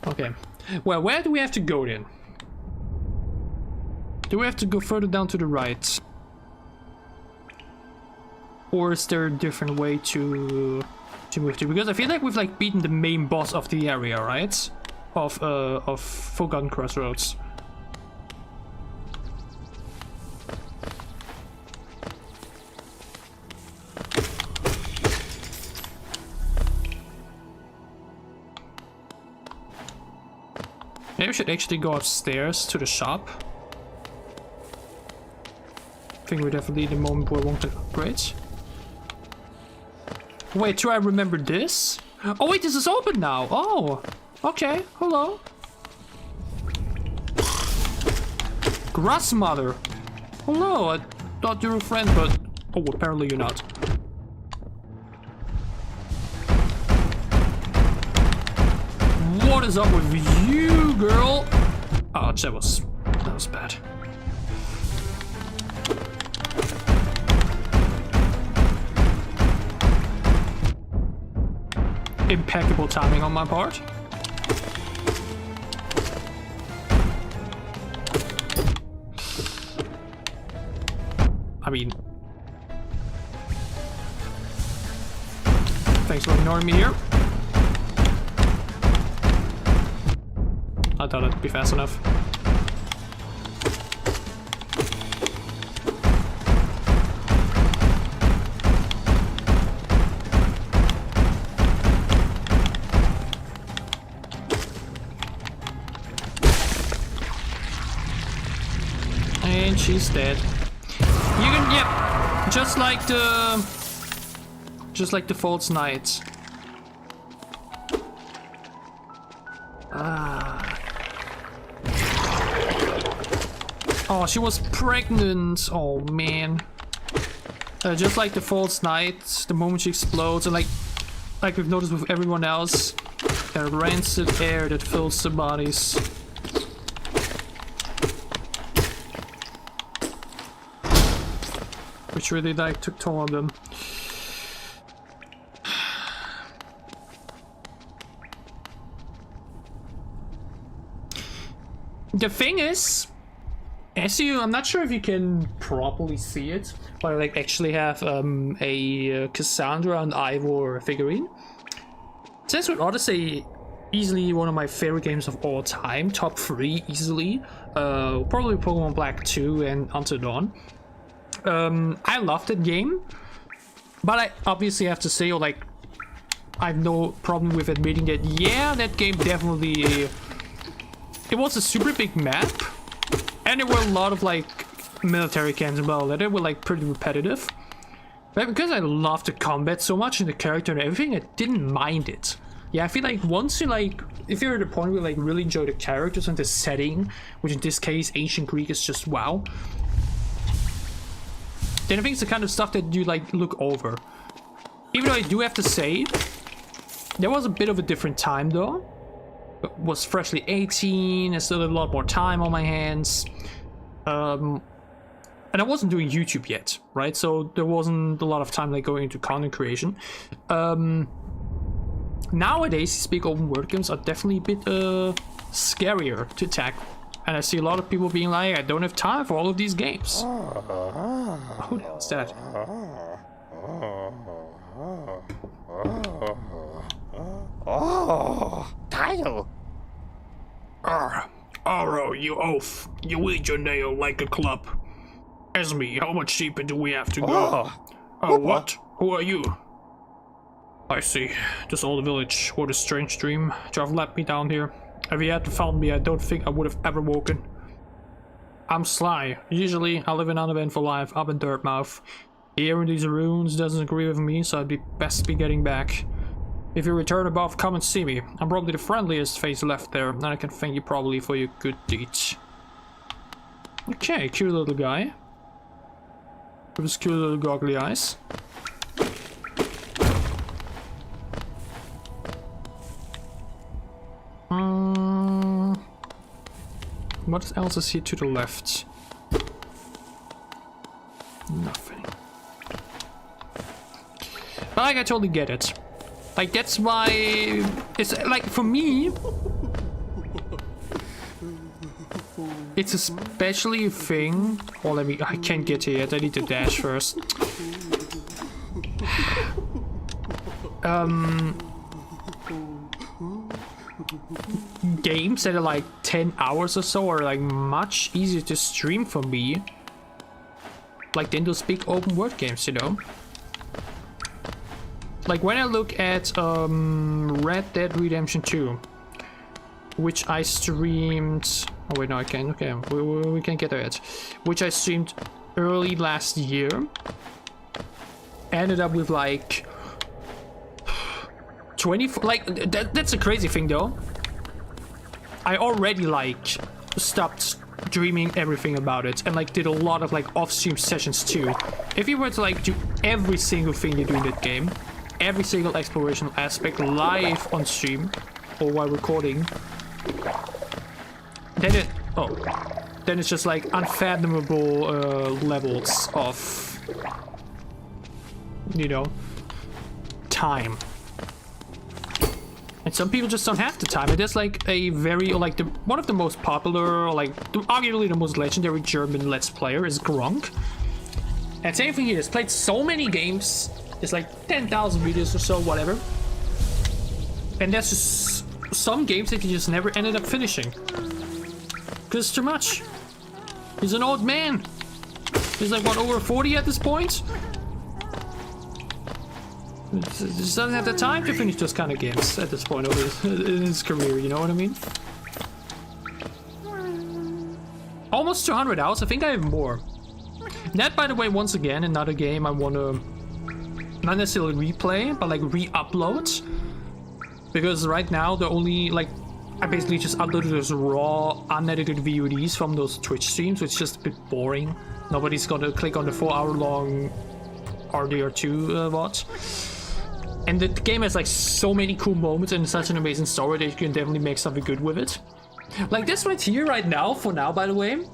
Okay. Well, where do we have to go then? Do we have to go further down to the right? Or is there a different way to move to? Because I feel like we've like beaten the main boss of the area, right? Of Forgotten Crossroads. should actually go upstairs to the shop. I think we're definitely the moment where I want to upgrade. Wait, do I remember this? Oh wait, this is open now. Oh, okay. Hello. Grassmother. Hello, I thought you were a friend, but... Oh, apparently you're not. What is up with you, girl? Oh, that was bad. Impeccable timing on my part. I mean... Thanks for ignoring me here. I thought it'd be fast enough. And she's dead. You can, yep, just like the false knight. Oh, she was pregnant. Oh man. Just like the false knight, the moment she explodes, and like we've noticed with everyone else, the rancid air that fills the bodies. Which really like took toll on them. The thing is, I'm not sure if you can properly see it, but I like actually have a Cassandra and Ivor figurine. Since with Odyssey, easily one of my favorite games of all time, top 3 easily. Probably Pokemon Black 2 and Until Dawn. I love that game, but I obviously have to say, like, I have no problem with admitting that, yeah, that game definitely, it was a super big map, and there were a lot of, like, military camps as well, that they were, like, pretty repetitive. But because I love the combat so much and the character and everything, I didn't mind it. Yeah, I feel like once you, like, if you're at a point where you, like, really enjoy the characters and the setting, which in this case, Ancient Greek is just wow, then I think it's the kind of stuff that you, like, look over. Even though I do have to say, there was a bit of a different time, though. It was freshly 18, I still had a lot more time on my hands. And I wasn't doing YouTube yet, right? So there wasn't a lot of time, like, going into content creation. Nowadays, these big open world games are definitely a bit scarier to tackle. And I see a lot of people being like, I don't have time for all of these games. Who the hell is that? Oh, title. Aro, you oaf. You eat your nail like a club. Esme, how much deeper do we have to go? What? Who are you? I see. This old village. What a strange dream to have led me down here. If you hadn't found me, I don't think I would have ever woken. I'm Sly. Usually, I live an uneventful life up in Dirtmouth. Here in these ruins doesn't agree with me, so I'd be best be getting back. If you return above, come and see me. I'm probably the friendliest face left there, and I can thank you probably for your good deeds. Okay, cute little guy. With his cute little goggly eyes. What else is here to the left? Nothing. Like, I totally get it. Like, that's why... It's like, for me... It's especially a thing... Oh, let me... I can't get here yet. I need to dash first. Games that are like 10 hours or so are like much easier to stream for me, like than those big open world games, you know. Like when I look at Red Dead Redemption 2, which I streamed. Oh wait, no, I can't. Okay, we can't get there yet. Which I streamed early last year. Ended up with like 24. Like that's a crazy thing though. I already like stopped dreaming everything about it and like did a lot of like off-stream sessions too. If you were to like do every single thing you do in that game, every single explorational aspect live on stream or while recording, then it's just like unfathomable levels of, you know, time. And some people just don't have the time. And there's like a very, like, one of the most popular, like, arguably the most legendary German Let's Player is Gronk. And same thing here, he's played so many games. It's like 10,000 videos or so, whatever. And there's just some games that he just never ended up finishing. Because it's too much. He's an old man. He's like, what, over 40 at this point? He just doesn't have the time to finish those kind of games at this point of his career, you know what I mean? Almost 200 hours, I think I have more. That, by the way, once again, another game I want to not necessarily replay, but like re-upload. Because right now, the only, like, I basically just uploaded those raw, unedited VODs from those Twitch streams, which is just a bit boring. Nobody's gonna click on the 4-hour-long RDR2 watch. And the game has like so many cool moments and such an amazing story that you can definitely make something good with it. Like this right here, right now, for now, by the way,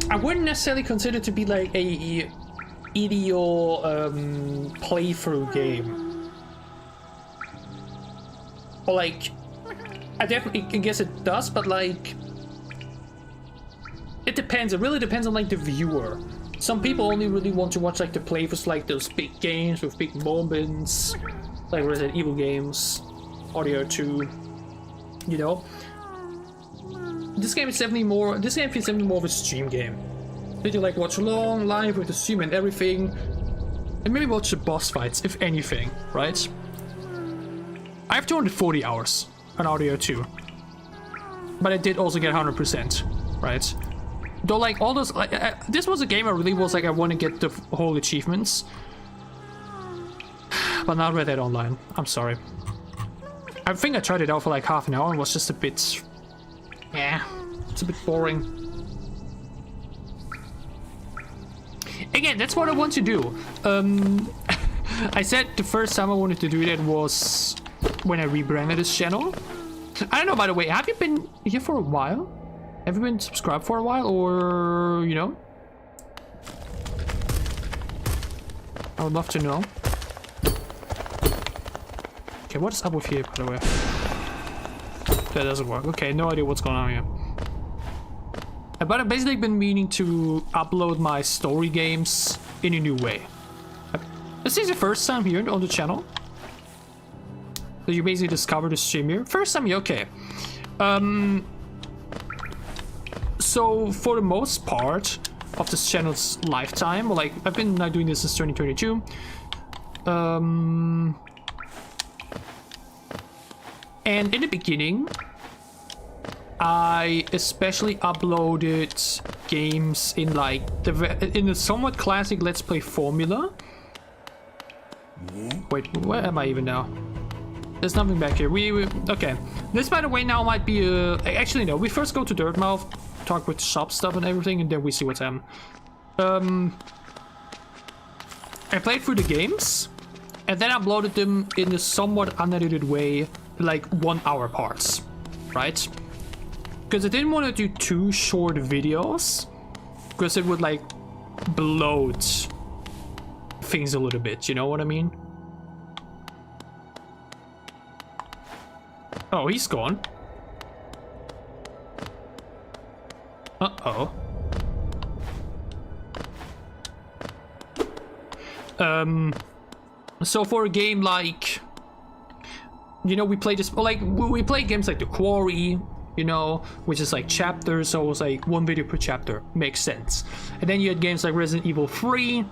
I wouldn't necessarily consider it to be like a ideal playthrough game. Or like, I definitely guess it does, but like, it depends. It really depends on like the viewer. Some people only really want to watch like the playthroughs, like those big games with big moments, like Resident Evil games, Audio 2, you know. This game is definitely more. This game feels definitely more of a stream game. Did you like watch along live with the stream and everything, and maybe watch the boss fights, if anything, right? I have 240 hours on Audio 2, but I did also get 100%, right? Though, like, all those, like, this was a game I really was like, I want to get the whole achievements. But not Red Dead Online. I'm sorry. I think I tried it out for like half an hour and was just a bit... yeah, it's a bit boring. Again, that's what I want to do. I said the first time I wanted to do that was when I rebranded this channel. I don't know, by the way, have you been here for a while? Have you been subscribed for a while, or, you know? I would love to know. Okay, what is up with here, by the way? That doesn't work. Okay, no idea what's going on here. But I've basically been meaning to upload my story games in a new way. This is the first time here on the channel that you basically discovered the stream here. First time, yeah, okay. So for the most part of this channel's lifetime, like I've been now doing this since 2022. And in the beginning, I especially uploaded games in like in the somewhat classic Let's Play formula. Wait, where am I even now? There's nothing back here. We okay. This, by the way, now might be actually no. We first go to Dirtmouth, talk with shop stuff and everything, and then we see what's happening. I played through the games, and then uploaded them in a somewhat unedited way, like 1 hour parts, right? Because I didn't want to do too short videos, because it would like bloat things a little bit, you know what I mean? Oh, he's gone. Uh-oh. So for a game like, you know, we play this, like, we play games like The Quarry, you know, which is like chapters, so it was like 1 video per chapter. Makes sense. And then you had games like Resident Evil 3,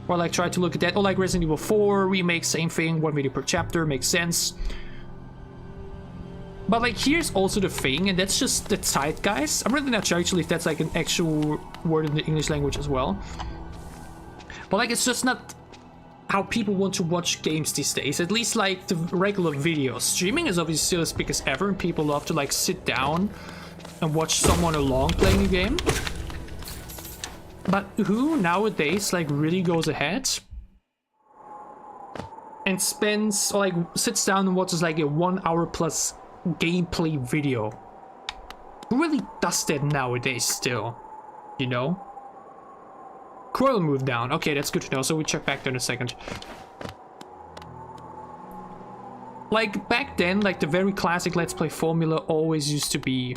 or like try to look at that, or like Resident Evil 4 remake, same thing, 1 video per chapter, makes sense. But like, here's also the thing, and that's just the zeitgeist. I'm really not sure actually if that's like an actual word in the English language as well. But like, it's just not how people want to watch games these days. At least like the regular videos. Streaming is obviously still as big as ever, and people love to like sit down and watch someone along playing a game. But who nowadays like really goes ahead and spends, or like sits down and watches like a 1 hour plus gameplay video? Who really does that nowadays still, you know? Coil moved down. Okay, that's good to know, so we'll check back there in a second. Like, back then, like, the very classic Let's Play formula always used to be...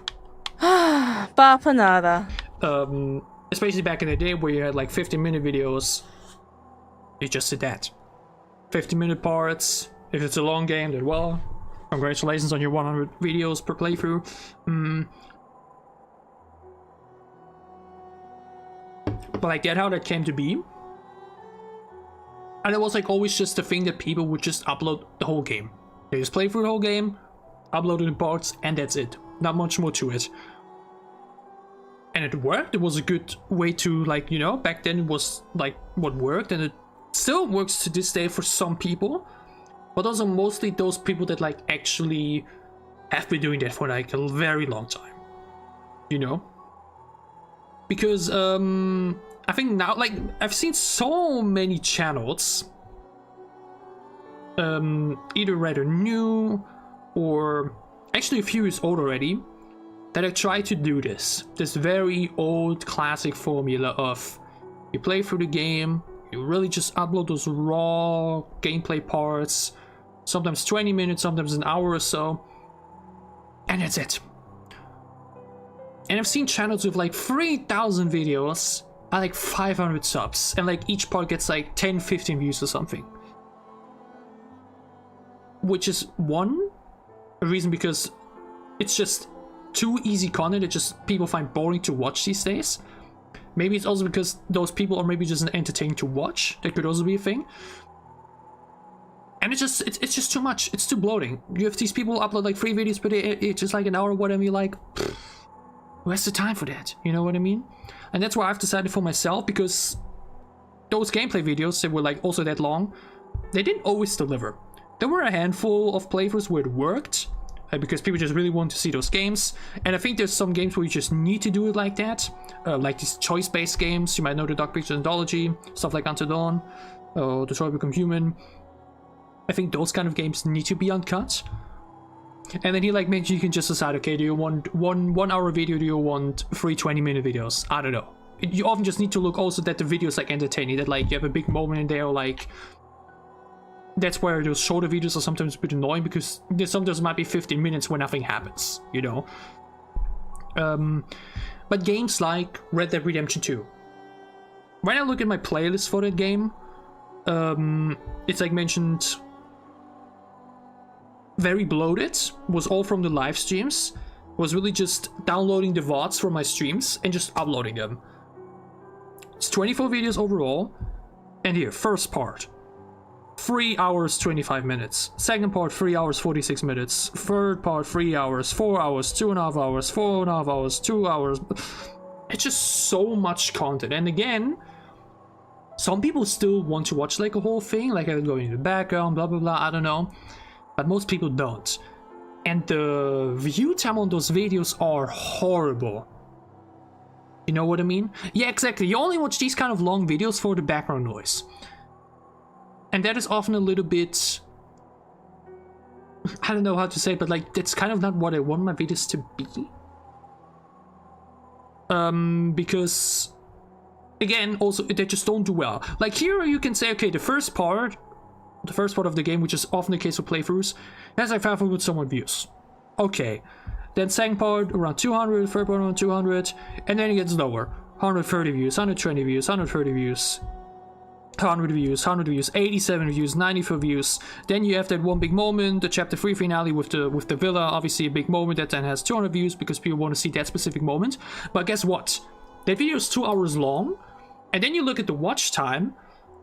Bapanada. Especially back in the day where you had, like, 15-minute videos. You just did that. 15-minute parts. If it's a long game, then well, congratulations on your 100 videos per playthrough. But like, that's how that came to be. And it was like always just the thing that people would just upload the whole game. They just play through the whole game, upload it in parts, and that's it. Not much more to it. And it worked. It was a good way to, like, you know, back then it was like what worked, and it still works to this day for some people. But those are mostly those people that like actually have been doing that for like a very long time. You know? Because I think now, like, I've seen so many channels, either rather new or actually a few years old already, that have tried to do this very old classic formula of you play through the game, you really just upload those raw gameplay parts, sometimes 20 minutes, sometimes an hour or so, and that's it. And I've seen channels with like 3,000 videos at like 500 subs, and like each part gets like 10-15 views or something. Which is a reason because it's just too easy content that just people find boring to watch these days. Maybe it's also because those people are maybe just entertaining to watch. That could also be a thing. And it's just too much. It's too bloating. You have these people upload like 3 videos per day, it's just like an hour or whatever. You're like, who has the time for that? You know what I mean? And that's why I've decided for myself, because those gameplay videos that were like also that long, they didn't always deliver. There were a handful of playthroughs where it worked, because people just really want to see those games. And I think there's some games where you just need to do it like that, like these choice-based games. You might know the Dark Pictures Anthology, stuff like Until Dawn, or Detroit Become Human. I think those kind of games need to be uncut. And then he like mentioned you can just decide, okay, do you want one hour video, do you want 3 20-minute videos? I don't know. You often just need to look also that the video is like entertaining, that like you have a big moment in there, like that's where those shorter videos are sometimes a bit annoying, because sometimes it might be 15 minutes where nothing happens, you know. But games like Red Dead Redemption 2, when I look at my playlist for that game, it's like mentioned very bloated, was all from the live streams, was really just downloading the VODs from my streams and just uploading them. It's 24 videos overall, and here, first part, 3 hours 25 minutes, second part 3 hours 46 minutes, third part 3 hours, 4 hours, 2.5 hours, 4.5 hours, 2 hours. It's just so much content. And again, some people still want to watch like a whole thing, like I go in the background, blah blah blah, I don't know. But most people don't. And the view time on those videos are horrible. You know what I mean? Yeah, exactly. You only watch these kind of long videos for the background noise. And that is often a little bit... I don't know how to say it, but like, that's kind of not what I want my videos to be. Because... again, also, they just don't do well. Like here you can say, okay, the first part of the game, which is often the case for playthroughs, has like 500 somewhat views. Okay. Then second part around 200, third part around 200, and then it gets lower. 130 views, 120 views, 130 views, 100 views, 100 views, 87 views, 94 views. Then you have that one big moment, the chapter 3 finale with the villa, obviously a big moment that then has 200 views because people want to see that specific moment. But guess what? That video is 2 hours long, and then you look at the watch time,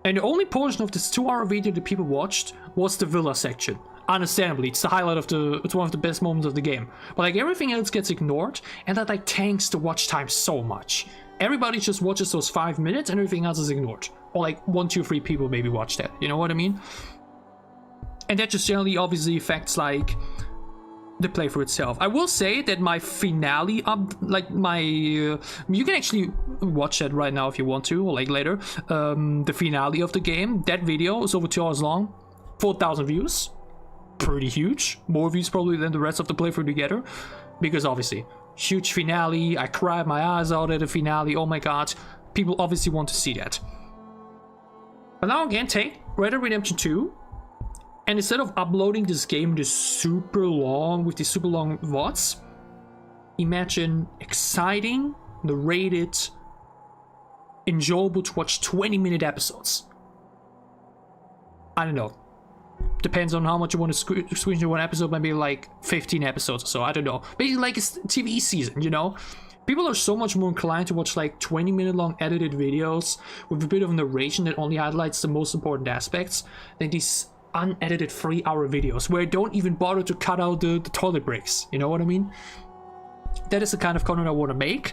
and the only portion of this 2 hour video that people watched was the villa section. understandably, it's the highlight of it's one of the best moments of the game. But like everything else gets ignored, and that like tanks the watch time so much. Everybody just watches those 5 minutes and everything else is ignored. Or like 1, 2, 3 people maybe watch that, you know what I mean? And that just generally obviously affects like the playthrough itself. I will say that my finale like my you can actually watch that right now if you want to, or like later. The finale of the game, that video is over 2 hours long, 4,000 views, pretty huge, more views probably than the rest of the playthrough together, because obviously huge finale, I cried my eyes out at the finale, oh my god, people obviously want to see that. But now again, take Red Dead Redemption 2, and instead of uploading this game this super long, with these super long VODs, imagine exciting, narrated, enjoyable to watch 20-minute episodes. I don't know. Depends on how much you want to squeeze in one episode, maybe like 15 episodes or so, I don't know. Basically like a TV season, you know? People are so much more inclined to watch like 20-minute long edited videos with a bit of narration that only highlights the most important aspects than these unedited 3-hour videos where I don't even bother to cut out the toilet breaks, you know what I mean? That is the kind of content I want to make,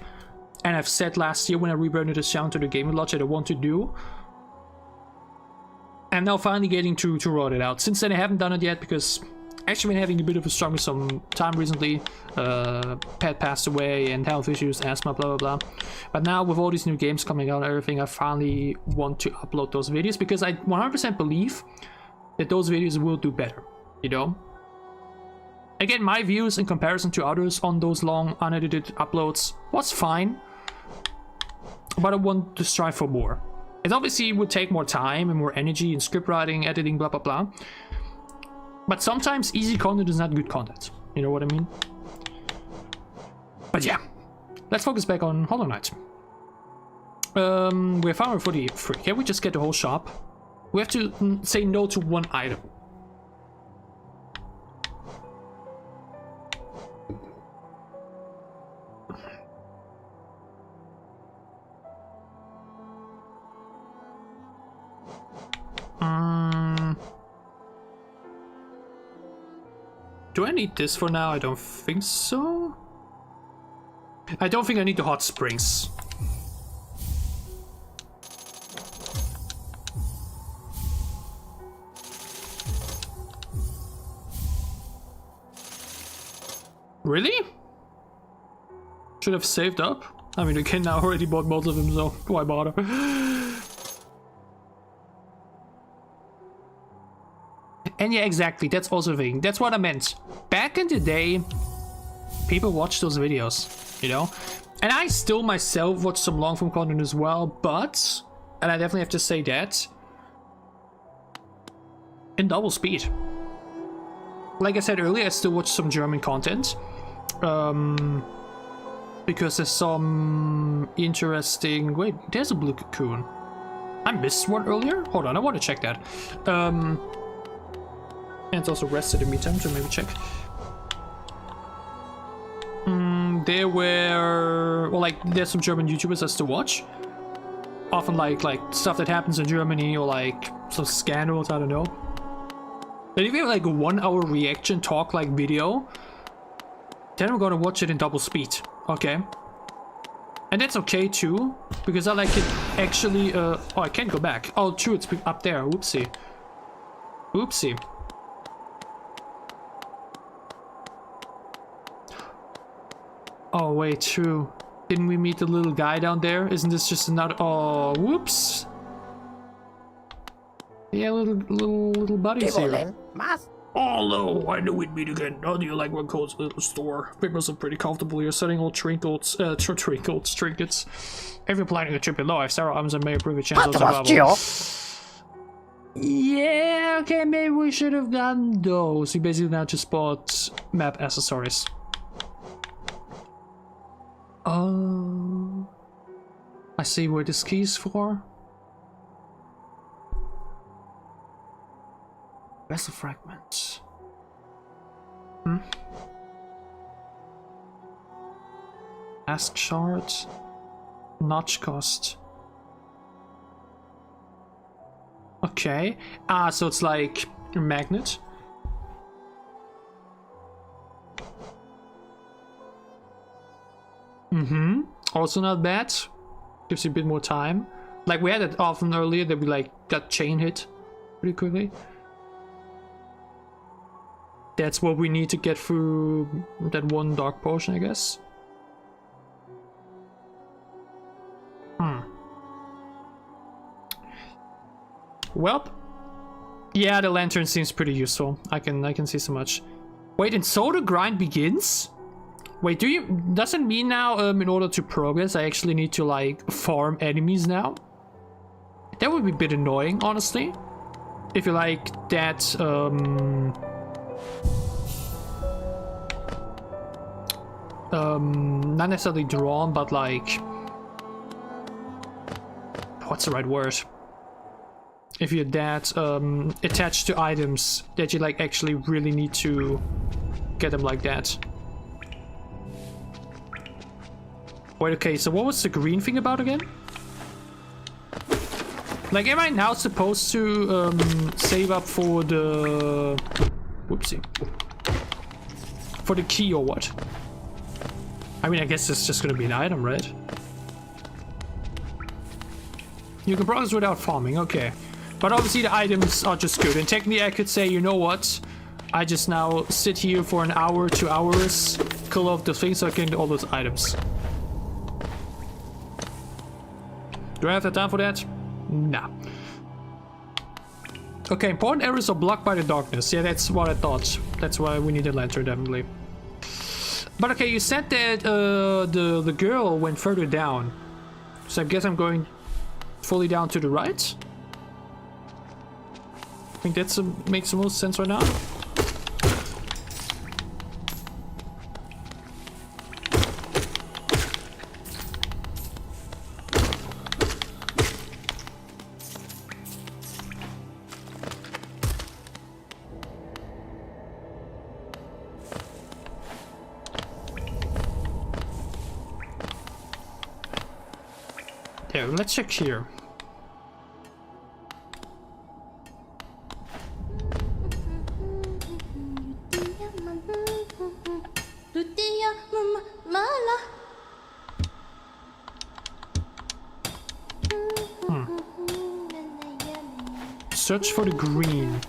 and I've said last year when I rebranded this channel to the Gaming Lodge that I want to do. I'm now finally getting to roll it out. Since then I haven't done it yet because I actually been having a bit of a struggle some time recently. Pet passed away and health issues, asthma, blah blah blah. But now with all these new games coming out and everything, I finally want to upload those videos because I 100% believe that those videos will do better, you know? Again, my views in comparison to others on those long unedited uploads was fine, but I want to strive for more. It obviously would take more time and more energy in script writing, editing, blah blah blah. But sometimes easy content is not good content. You know what I mean? But yeah, let's focus back on Hollow Knight. We're 543. Can we just get the whole shop? We have to say no to one item. Do I need this for now? I don't think so. I don't think I need the hot springs. Really? Should have saved up. I mean, again, now already bought most of them, so why bother? And yeah, exactly, that's also a thing. That's what I meant. Back in the day, people watched those videos, you know? And I still myself watch some long form content as well, but, and I definitely have to say that, in double speed. Like I said earlier, I still watch some German content. Because there's some interesting... Wait, there's a blue cocoon. I missed one earlier? Hold on, I want to check that. And it's also rested in the meantime, so maybe check. There were... Well, like, there's some German YouTubers I still watch. Often like stuff that happens in Germany or like some scandals, I don't know. But if you have like a 1 hour reaction talk like video, then we're gonna watch it in double speed, okay? And that's okay too, because I like it actually, oh, I can't go back. Oh, true, it's up there, oopsie. Oopsie. Oh, wait, true. Didn't we meet the little guy down there? Isn't this just another, oh, whoops. Yeah, little buddies here. Oh no, I knew we'd meet again. How do you like Runco's little store? It must be pretty comfortable here, selling all trinkets. If you're planning a trip below, I have several items and may improve your chances of survival. Yeah, okay, maybe we should have done those. We basically now just bought map accessories. Oh, I see where this key's for. Vessel fragments. Ask shard. Notch cost. Okay. Ah, so it's like a magnet. Also not bad. Gives you a bit more time. Like we had it often earlier that we like got chain hit pretty quickly. That's what we need to get through that one dark potion, I guess. Well, yeah, the lantern seems pretty useful. I can see so much. Wait, and so the grind begins? Wait, doesn't mean now in order to progress I actually need to like farm enemies now? That would be a bit annoying, honestly. If you like that not necessarily drawn, but like, what's the right word? If you're that attached to items that you like actually really need to get them like that. Wait, okay, so what was the green thing about again? Like, am I now supposed to save up for the... Whoopsie. For the key or what? I mean, I guess it's just gonna be an item, right? You can progress without farming, okay. But obviously the items are just good. And technically I could say, you know what? I just now sit here for an hour, 2 hours, kill off the things so I can get all those items. Do I have the time for that? Nah. Okay, important areas are blocked by the darkness. Yeah, that's what I thought. That's why we need a lantern, definitely. But okay, you said that the girl went further down. So I guess I'm going fully down to the right? I think that makes the most sense right now. Yeah, let's check here. Search for the green.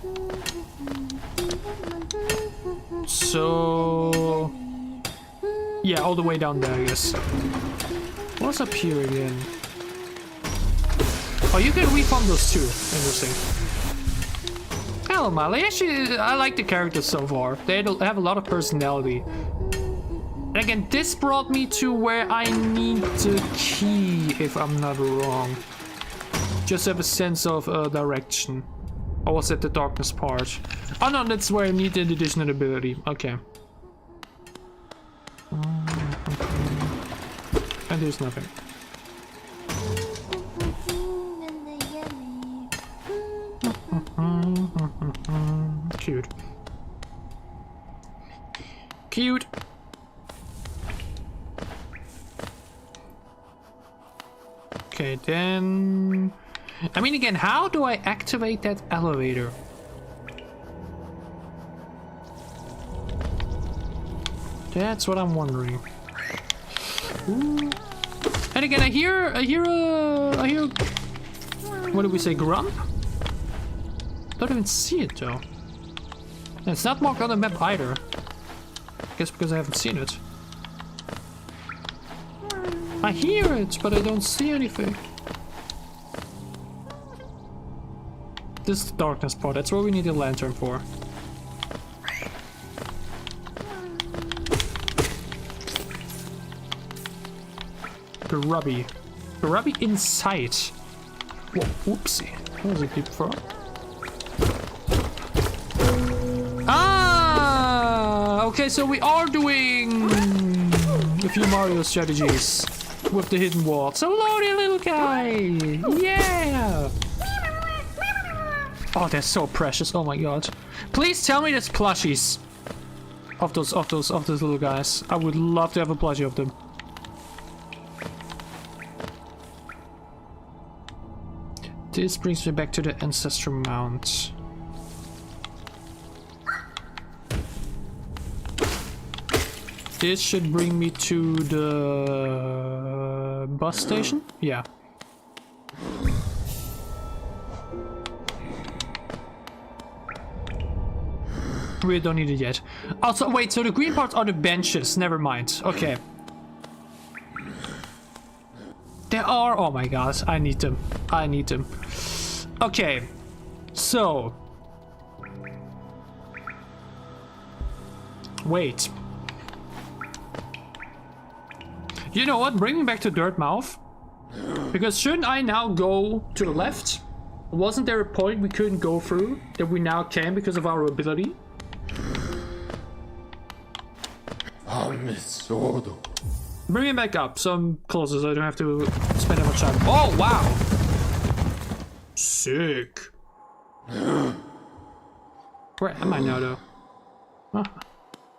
So... yeah, all the way down there, I guess. What's up here again? Oh, you can reform those too. Interesting. Hello, Miley. Actually, I like the characters so far. They have a lot of personality. And again, this brought me to where I need the key, if I'm not wrong. Just have a sense of direction. Or was it the darkness part? Oh no, that's where I need the additional ability. Okay. And there's nothing. Cute. Cute. Okay, then... I mean, again, how do I activate that elevator? That's what I'm wondering. Ooh. And again, I hear, what do we say, grump? Don't even see it though. And it's not marked on the map either. I guess because I haven't seen it. I hear it, but I don't see anything. This is the darkness part, that's what we need a lantern for. Grubby. Grubby inside. Whoa, whoopsie. What was it before? Ah! Okay, so we are doing a few Mario strategies with the hidden wall. So hello there, little guy! Yeah! Oh, they're so precious. Oh my god. Please tell me there's plushies of those little guys. I would love to have a plushie of them. This brings me back to the Ancestor Mount. This should bring me to the bus station? Yeah. We don't need it yet. Also, wait, so the green parts are the benches. Never mind. Okay. There are... Oh my god, I need them. I need them. Okay. So... Wait. You know what? Bring me back to Dirtmouth. Because shouldn't I now go to the left? Wasn't there a point we couldn't go through that we now can because of our ability? Bring me back up so I'm closer so I don't have to spend that much time. Oh, wow! Sick. Where am I now, though? Huh.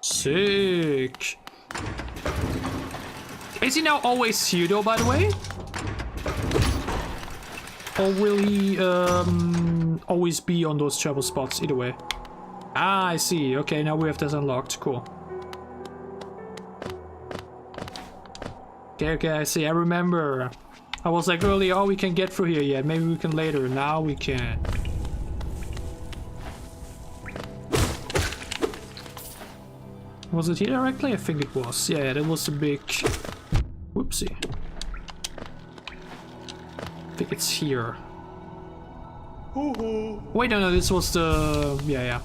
Sick. Is he now always here, though, by the way? Or will he always be on those travel spots, either way? Ah, I see. Okay, now we have this unlocked. Cool. Okay, I see. I remember. I was like earlier, oh, we can get through here yet. Maybe we can later. Now we can. Was it here directly? I think it was. Yeah, that was a big... Whoopsie. I think it's here. Wait, no, this was the... Yeah.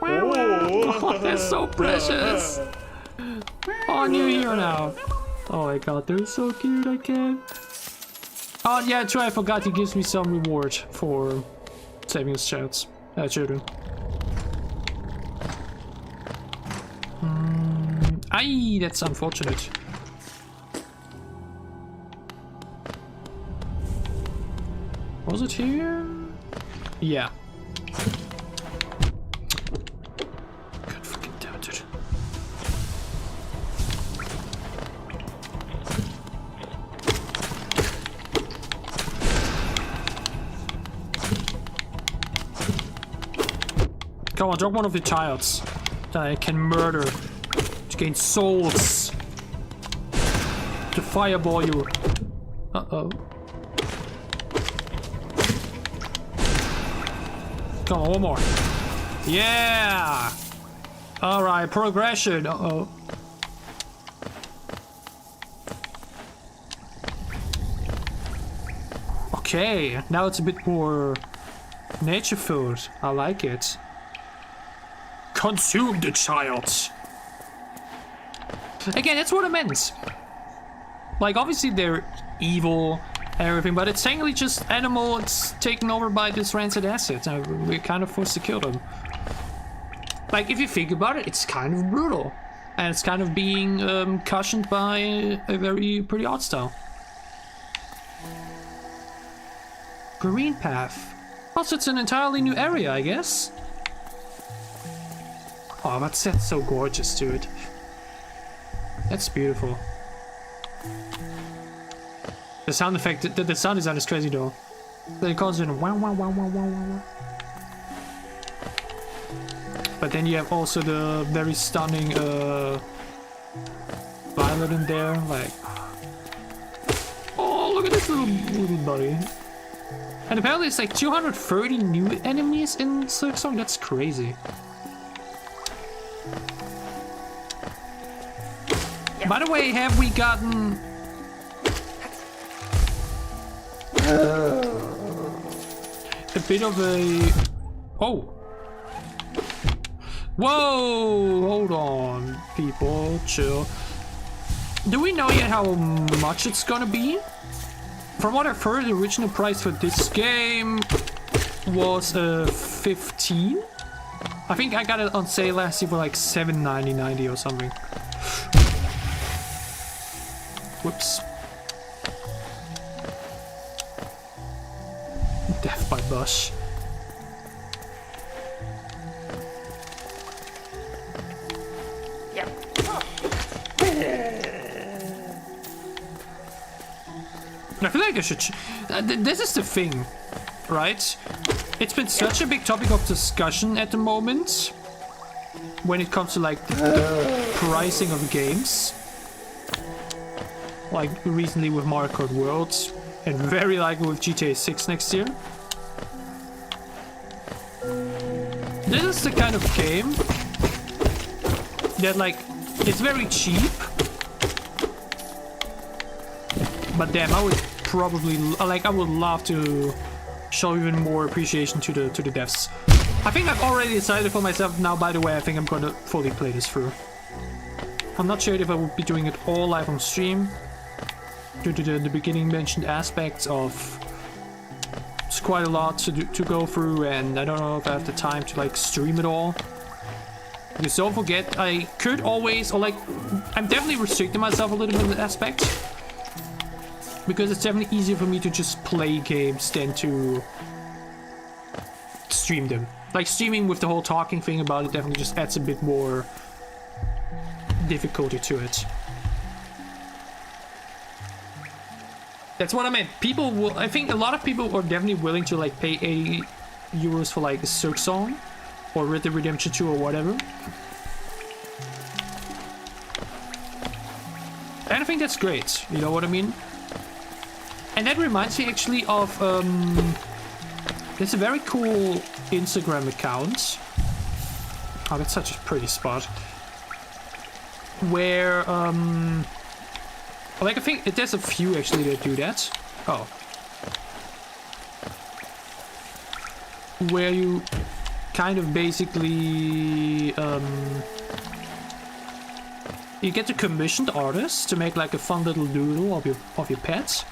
Oh, they're so precious. Oh, new here now. Oh my god, they're so cute, I can't. Oh yeah, true, I forgot he gives me some reward for saving his children. Aye, that's unfortunate. Was it here? Yeah. God fucking damn it, dude. Come on, drop one of the childs that I can murder to gain souls. To fireball you. Uh-oh. Come on, one more. Yeah! Alright, progression. Uh-oh. Okay, now it's a bit more nature food. I like it. Consume the child. Again, that's what I meant. Like, obviously they're evil and everything, but it's technically just animal. It's taken over by this rancid acid. And we're kind of forced to kill them. Like, if you think about it, it's kind of brutal. And it's kind of being cushioned by a very pretty art style. Green path. Also, it's an entirely new area, I guess. Oh, that's so gorgeous, dude. That's beautiful. The sound effect, the sound design is crazy though. It calls in wow wow wow wow wow wow. But then you have also the very stunning violet in there, like. Oh, look at this little buddy. And apparently it's like 230 new enemies in Silksong. That's crazy. By the way, have we gotten... a bit of a... Oh! Whoa! Hold on, people. Chill. Do we know yet how much it's gonna be? From what I've heard, the original price for this game was 15. I think I got it on sale last year for like $7.90 or something. Whoops. Death by bush. Yep. I feel like I should... this is the thing, right? It's been such a big topic of discussion at the moment when it comes to like the pricing of games. Like recently with Mario Kart Worlds, and very likely with GTA 6 next year. This is the kind of game that like, it's very cheap. But damn, I would probably, like, I would love to show even more appreciation to the devs. I think I've already decided for myself now, by the way, I think I'm gonna fully play this through. I'm not sure if I would be doing it all live on stream, due to the beginning mentioned aspects of it's quite a lot to go through, and I don't know if I have the time to like stream it all. Because don't forget, I could always, or like, I'm definitely restricting myself a little bit in that aspect. Because it's definitely easier for me to just play games than to stream them. Like, streaming with the whole talking thing about it definitely just adds a bit more difficulty to it. That's what I meant. People will, I think a lot of people are definitely willing to like pay 80 euros for like a Silk Song or Red Dead Redemption 2 or whatever. And I think that's great, you know what I mean? And that reminds me actually of, there's a very cool Instagram account. Oh, that's such a pretty spot. Where, like I think there's a few actually that do that. Oh. Where you kind of basically, you get to commissioned artists to make like a fun little doodle of your pets.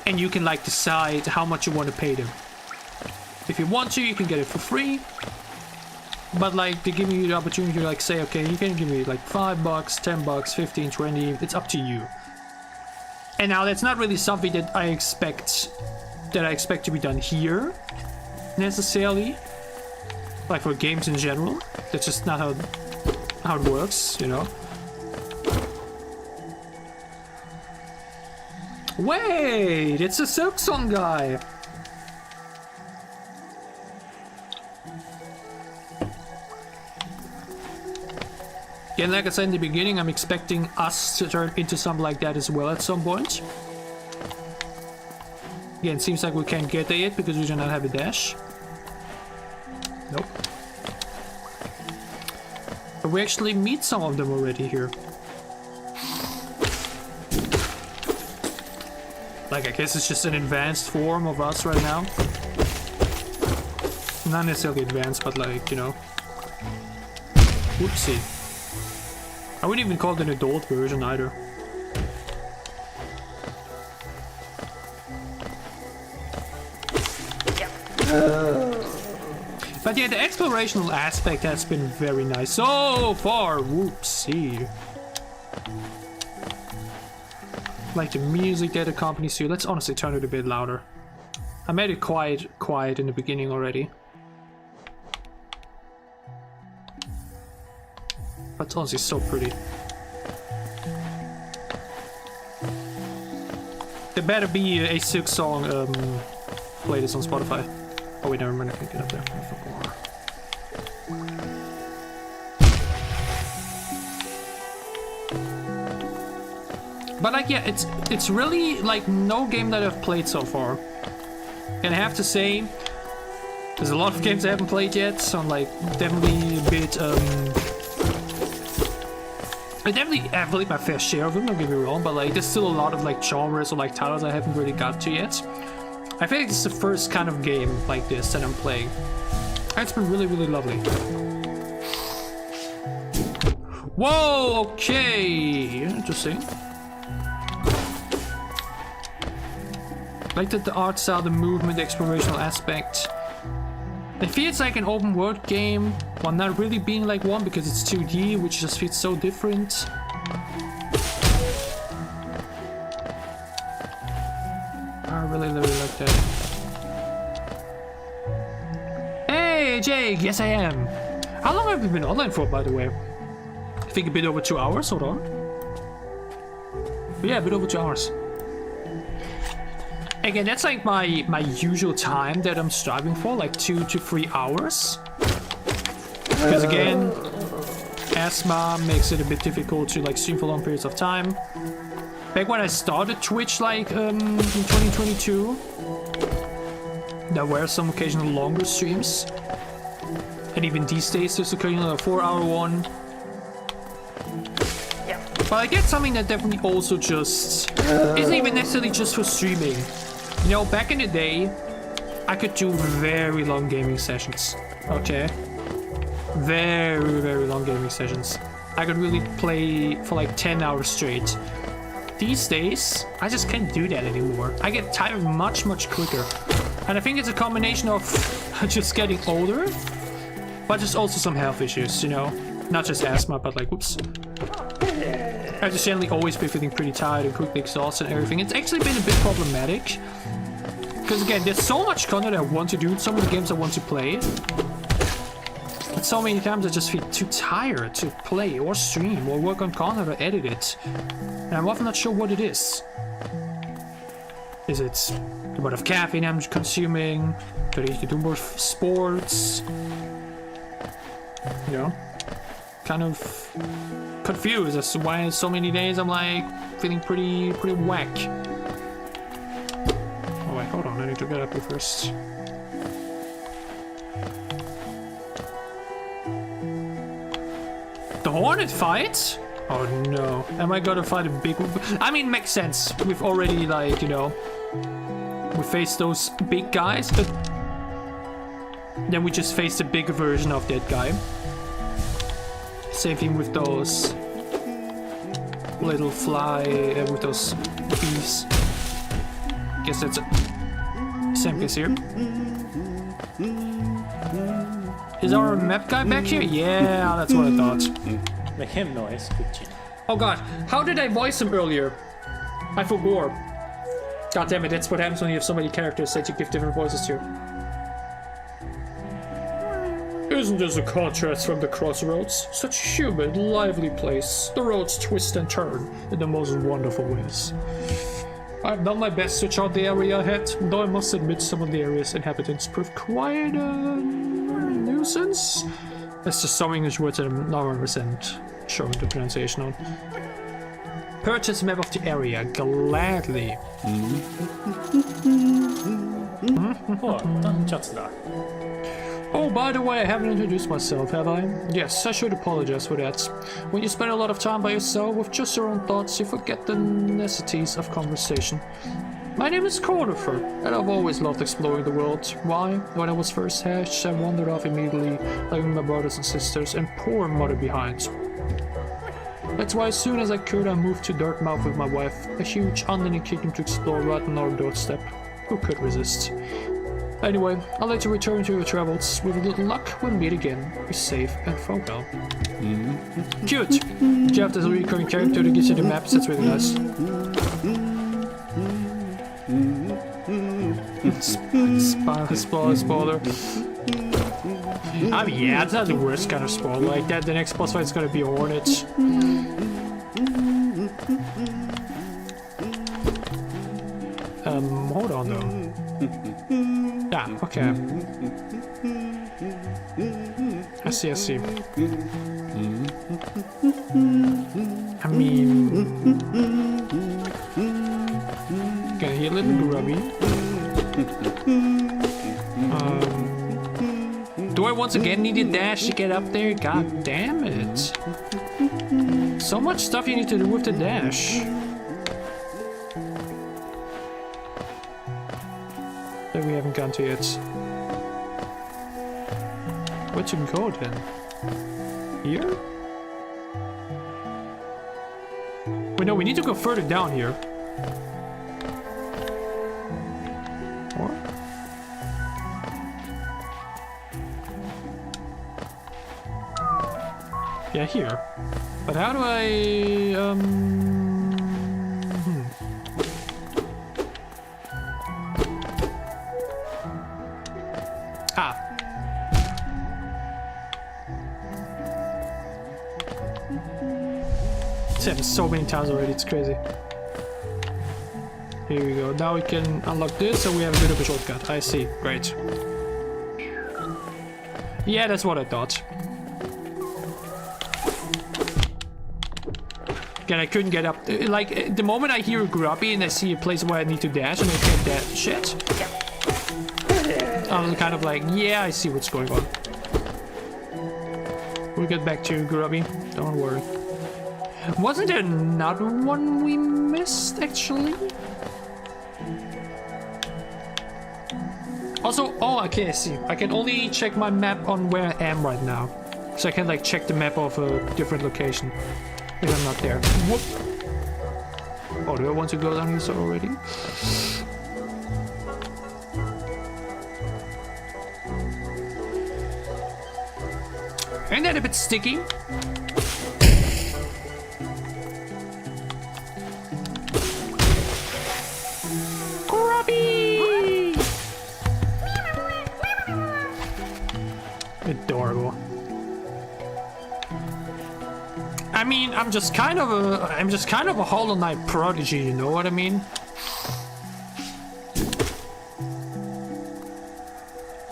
And you can like decide how much you want to pay them. If you want to, you can get it for free. But like, they give you the opportunity to like say, okay, you can give me like $5, $10, 15, 20, it's up to you. And now that's not really something that I expect to be done here, necessarily. Like for games in general. That's just not how it works, you know. Wait, it's a Silk Song guy. Again, like I said in the beginning, I'm expecting us to turn into something like that as well at some point. Again, seems like we can't get there yet because we do not have a dash. Nope. But we actually meet some of them already here. Like, I guess it's just an advanced form of us right now. Not necessarily advanced, but like, you know. Whoopsie. I wouldn't even call it an adult version either. But yeah, the explorational aspect has been very nice so far. Whoopsie. Like the music that accompanies you. Let's honestly turn it a bit louder. I made it quiet in the beginning already. But it's honestly so pretty. There better be a Silk Song playlist on Spotify. Oh wait, never mind, I can get up there. But like, yeah, it's really like no game that I've played so far. And I have to say, there's a lot of games I haven't played yet, so I'm like definitely a bit I definitely have played my fair share of them, don't get me wrong, but like there's still a lot of like genres or like titles I haven't really got to yet. I feel like this is the first kind of game like this that I'm playing. And it's been really, really lovely. Whoa, okay, interesting. Like that the art style, the movement, the explorational aspect. It feels like an open world game, while not really being like one because it's 2D, which just feels so different. I really, really like that. Hey, Jake! Yes, I am. How long have you been online for, by the way? I think a bit over 2 hours, hold on. But yeah, a bit over 2 hours. Again, that's like my usual time that I'm striving for, like 2 to 3 hours. Because again, asthma makes it a bit difficult to like stream for long periods of time. Back when I started Twitch, like in 2022, there were some occasional longer streams. And even these days, there's occasionally a 4-hour one. Yeah. But I get something that definitely also just isn't even necessarily just for streaming. You know, back in the day, I could do very long gaming sessions. Okay? Very, very long gaming sessions. I could really play for like 10 hours straight. These days, I just can't do that anymore. I get tired much, much quicker. And I think it's a combination of just getting older, but just also some health issues, you know? Not just asthma, but like, whoops. I just generally always be feeling pretty tired and quickly exhausted and everything. It's actually been a bit problematic. Because again, there's so much content I want to do, some of the games I want to play. But so many times I just feel too tired to play or stream or work on content or edit it. And I'm often not sure what it is. Is it the amount of caffeine I'm consuming? Do I need to do more sports? You know? Kind of confused as to why so many days I'm like feeling pretty whack. Oh wait, hold on, I need to get up here first. The Hornet fight? Oh no. Am I gonna fight a big one? I mean, makes sense. We've already, like, you know, we faced those big guys, but then we just faced a bigger version of that guy. Same thing with those little fly, with those bees. Guess that's a same case here. Is our map guy back here? Yeah, that's what I thought. Make him noise, good G. Oh god, how did I voice him earlier? I forgot. God damn it, that's what happens when you have so many characters that you give different voices to. Isn't this a contrast from the crossroads? Such a humid, lively place. The roads twist and turn in the most wonderful ways. I've done my best to chart the area ahead, though I must admit some of the area's inhabitants prove quite a nuisance. That's just some English words that I'm not 100% sure of the pronunciation on. Purchase map of the area, gladly. Oh, by the way, I haven't introduced myself, have I? Yes, I should apologize for that. When you spend a lot of time by yourself with just your own thoughts, you forget the necessities of conversation. My name is Cornifer, and I've always loved exploring the world. Why? When I was first hatched, I wandered off immediately, leaving my brothers and sisters and poor mother behind. That's why as soon as I could, I moved to Dirtmouth with my wife, a huge unending kingdom to explore right on our doorstep. Who could resist? Anyway, I'll let you return to your travels. With a little luck, we'll meet again. Be safe and farewell. Cute! Jeff is a recurring character that gives you the maps, that's really nice. Spoiler. I mean, yeah, it's not the worst kind of spoiler. Like that, the next boss fight is gonna be a Hornet. Hold on though. Yeah, okay. I see. I mean, getting here a little grubby. Do I once again need a dash to get up there? God damn it. So much stuff you need to do with the dash. That we haven't gone to yet. Where to go then? Here? Wait, no, we need to go further down here. Or? Yeah, here. But how do I, Ah. It's happened so many times already, it's crazy. Here we go. Now we can unlock this, so we have a bit of a shortcut. I see. Great. Yeah, that's what I thought. Again, I couldn't get up. Like, the moment I hear a grubby and I see a place where I need to dash and I can't dash shit, I'm kind of like, yeah, I see what's going on. We'll get back to grubby. Don't worry. Wasn't there another one we missed, actually? Also, oh, okay, I see. I can only check my map on where I am right now. So I can, like, check the map of a different location if I'm not there. Whoop! Oh, do I want to go down here already? Ain't that a bit sticky? Grubby! Adorable. I mean, I'm just kind of a Hollow Knight prodigy, you know what I mean?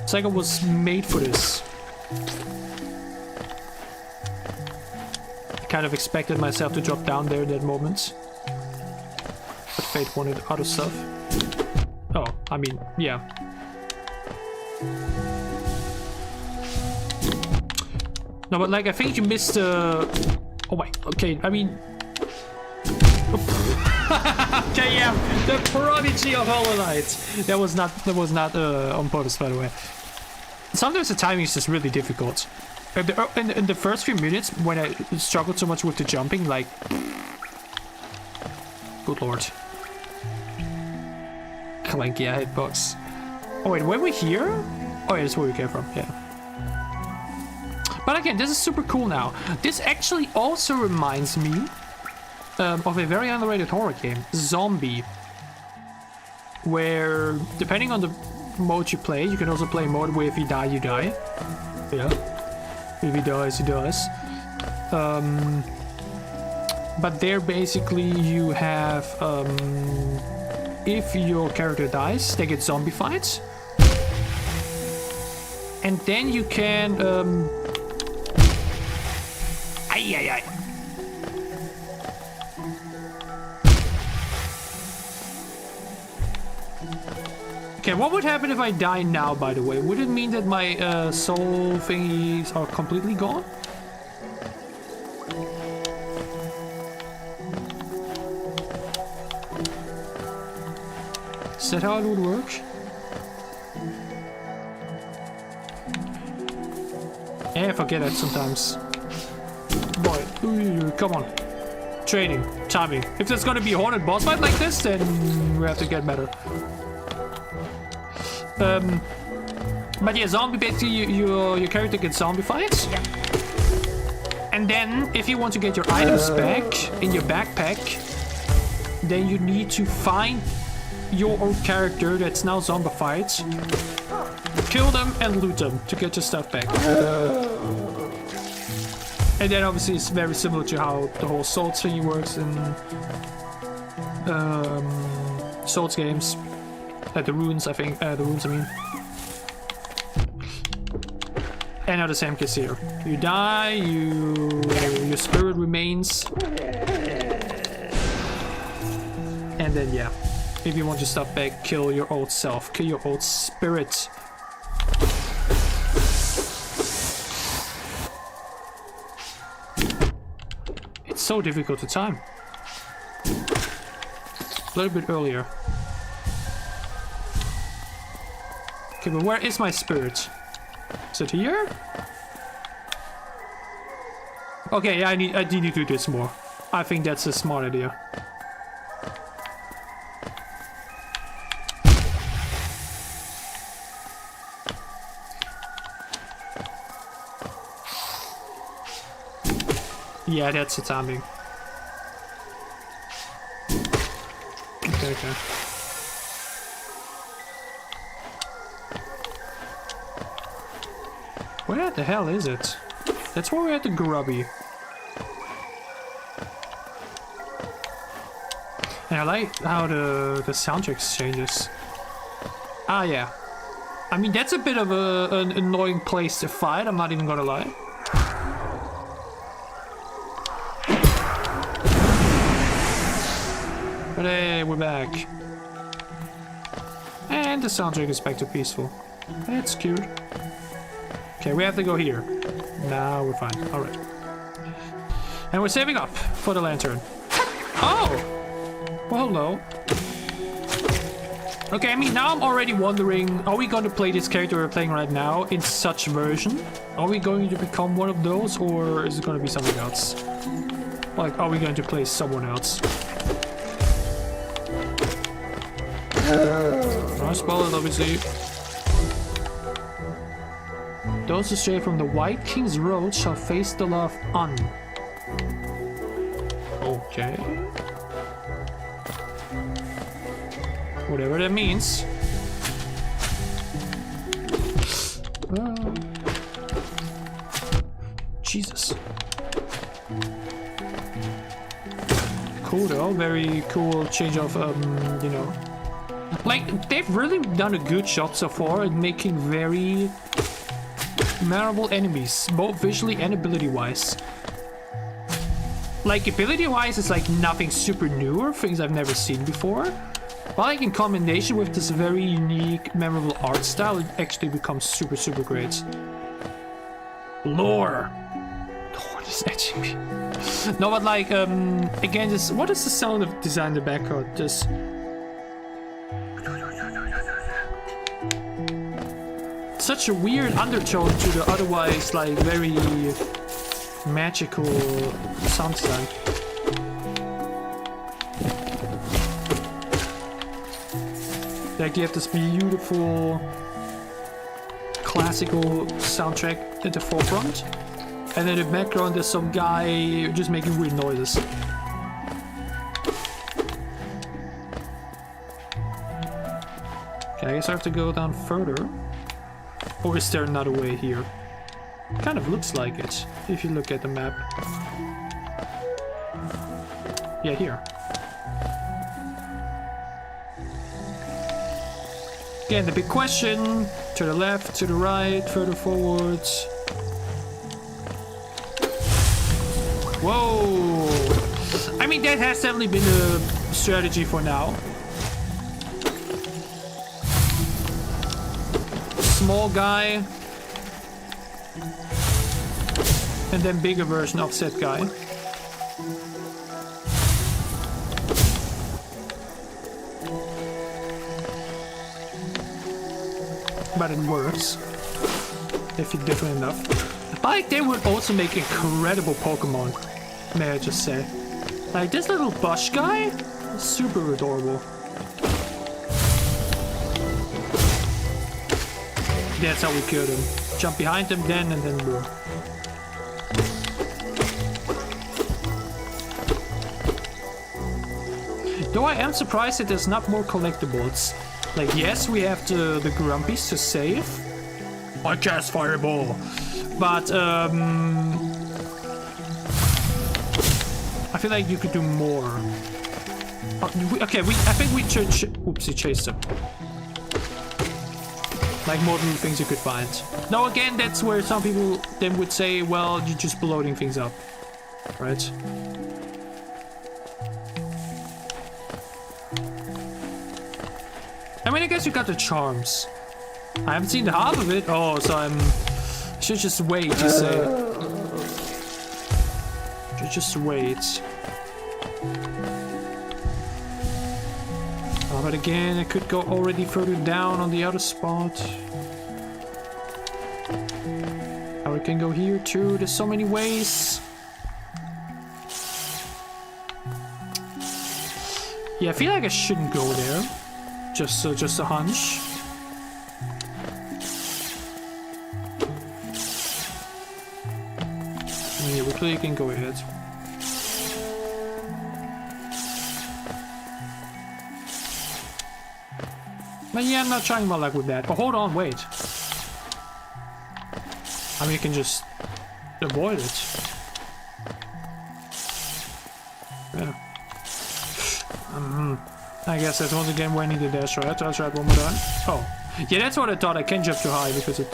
It's like I was made for this. I kind of expected myself to drop down there in that moment. But fate wanted other stuff. Oh, I mean, yeah. No, but like, I think you missed oh wait, okay, I mean... okay, yeah, the prodigy of Hollow Knight. That was not on purpose, by the way. Sometimes the timing is just really difficult. In the first few minutes, when I struggled so much with the jumping, like... Good lord. Clanky, I hitbox. Oh wait, were we here? Oh yeah, that's where we came from, yeah. But again, this is super cool now. This actually also reminds me of a very underrated horror game, Zombie. Where, depending on the mode you play, you can also play mode where if you die, you die. Yeah. If he dies, he dies. But there basically you have, if your character dies, they get zombified. And then you can, Ay. Okay, what would happen if I die now, by the way? Would it mean that my soul thingies are completely gone? Is that how it would work? Yeah, I forget that sometimes. Boy, come on. Training, timing. If there's gonna be a haunted boss fight like this, then we have to get better. But yeah, zombie, basically your character gets zombified. Yeah. And then, if you want to get your items back in your backpack, then you need to find your old character that's now zombified, kill them and loot them to get your stuff back. And then obviously it's very similar to how the whole Souls thingy works in Souls games. The runes, I think. The runes, I mean. And now the same case here. You die, your spirit remains. And then, yeah. If you want your stuff back, kill your old self. Kill your old spirit. It's so difficult to time. A little bit earlier. Okay, but where is my spirit? Is it here? Okay, yeah, I need to do this more. I think that's a smart idea. Yeah, that's the timing. Okay. Where the hell is it? That's where we're at the grubby. And I like how the soundtrack changes. Ah, yeah. I mean, that's a bit of an annoying place to fight, I'm not even gonna lie. But hey, we're back. And the soundtrack is back to peaceful. That's cute. Okay, we have to go here. Now we're fine. Alright. And we're saving up for the lantern. Oh! Well, hello. Okay, I mean, now I'm already wondering, are we going to play this character we're playing right now in such version? Are we going to become one of those, or is it going to be something else? Like, are we going to play someone else? I spoil it, obviously. Those who stray from the White King's Road shall face the law of Un. Okay. Whatever that means. Jesus. Cool though, very cool change of, you know. Like, they've really done a good job so far at making very memorable enemies, both visually and ability-wise. Like, ability-wise, it's like nothing super new or things I've never seen before. But like in combination with this very unique, memorable art style, it actually becomes super, super great. Lore! Lore is etching me. No, but like, again, this, what is the sound of design in the background? Just... such a weird undertone to the otherwise, like, very magical sound design. Like, you have this beautiful classical soundtrack at the forefront, and in the background there's some guy just making weird noises. Okay, I guess I have to go down further. Or is there another way here? Kind of looks like it, if you look at the map. Yeah, here. Again, the big question. To the left, to the right, further forwards. Whoa! I mean, that has definitely been a strategy for now. Small guy. And then bigger version of said guy. But it works. If you're different enough. Like, they would also make incredible Pokemon. May I just say. Like, this little bush guy? Super adorable. That's how we killed him. Jump behind him then, and then boom. Though I am surprised that there's not more collectibles. Like, yes, we have the Grumpies to save. I cast Fireball. But, I feel like you could do more. Okay, I think we should... Oopsie, chased him. Like, more new things you could find. Now, again, that's where some people then would say, well, you're just bloating things up. Right? I mean, I guess you got the charms. I haven't seen the half of it. Oh, so I should just wait, you say. Should just wait. Oh, but again, I could go already further down on the other spot. Or I can go here too. There's so many ways. Yeah, I feel like I shouldn't go there. Just a hunch. Yeah, we clearly can go ahead. But yeah, I'm not trying my luck with that. Oh, hold on, wait. I mean, you can just avoid it. Yeah. I guess that's once again where I need to dash, right? I'll try it one more time. Oh. Yeah, that's what I thought. I can't jump too high because it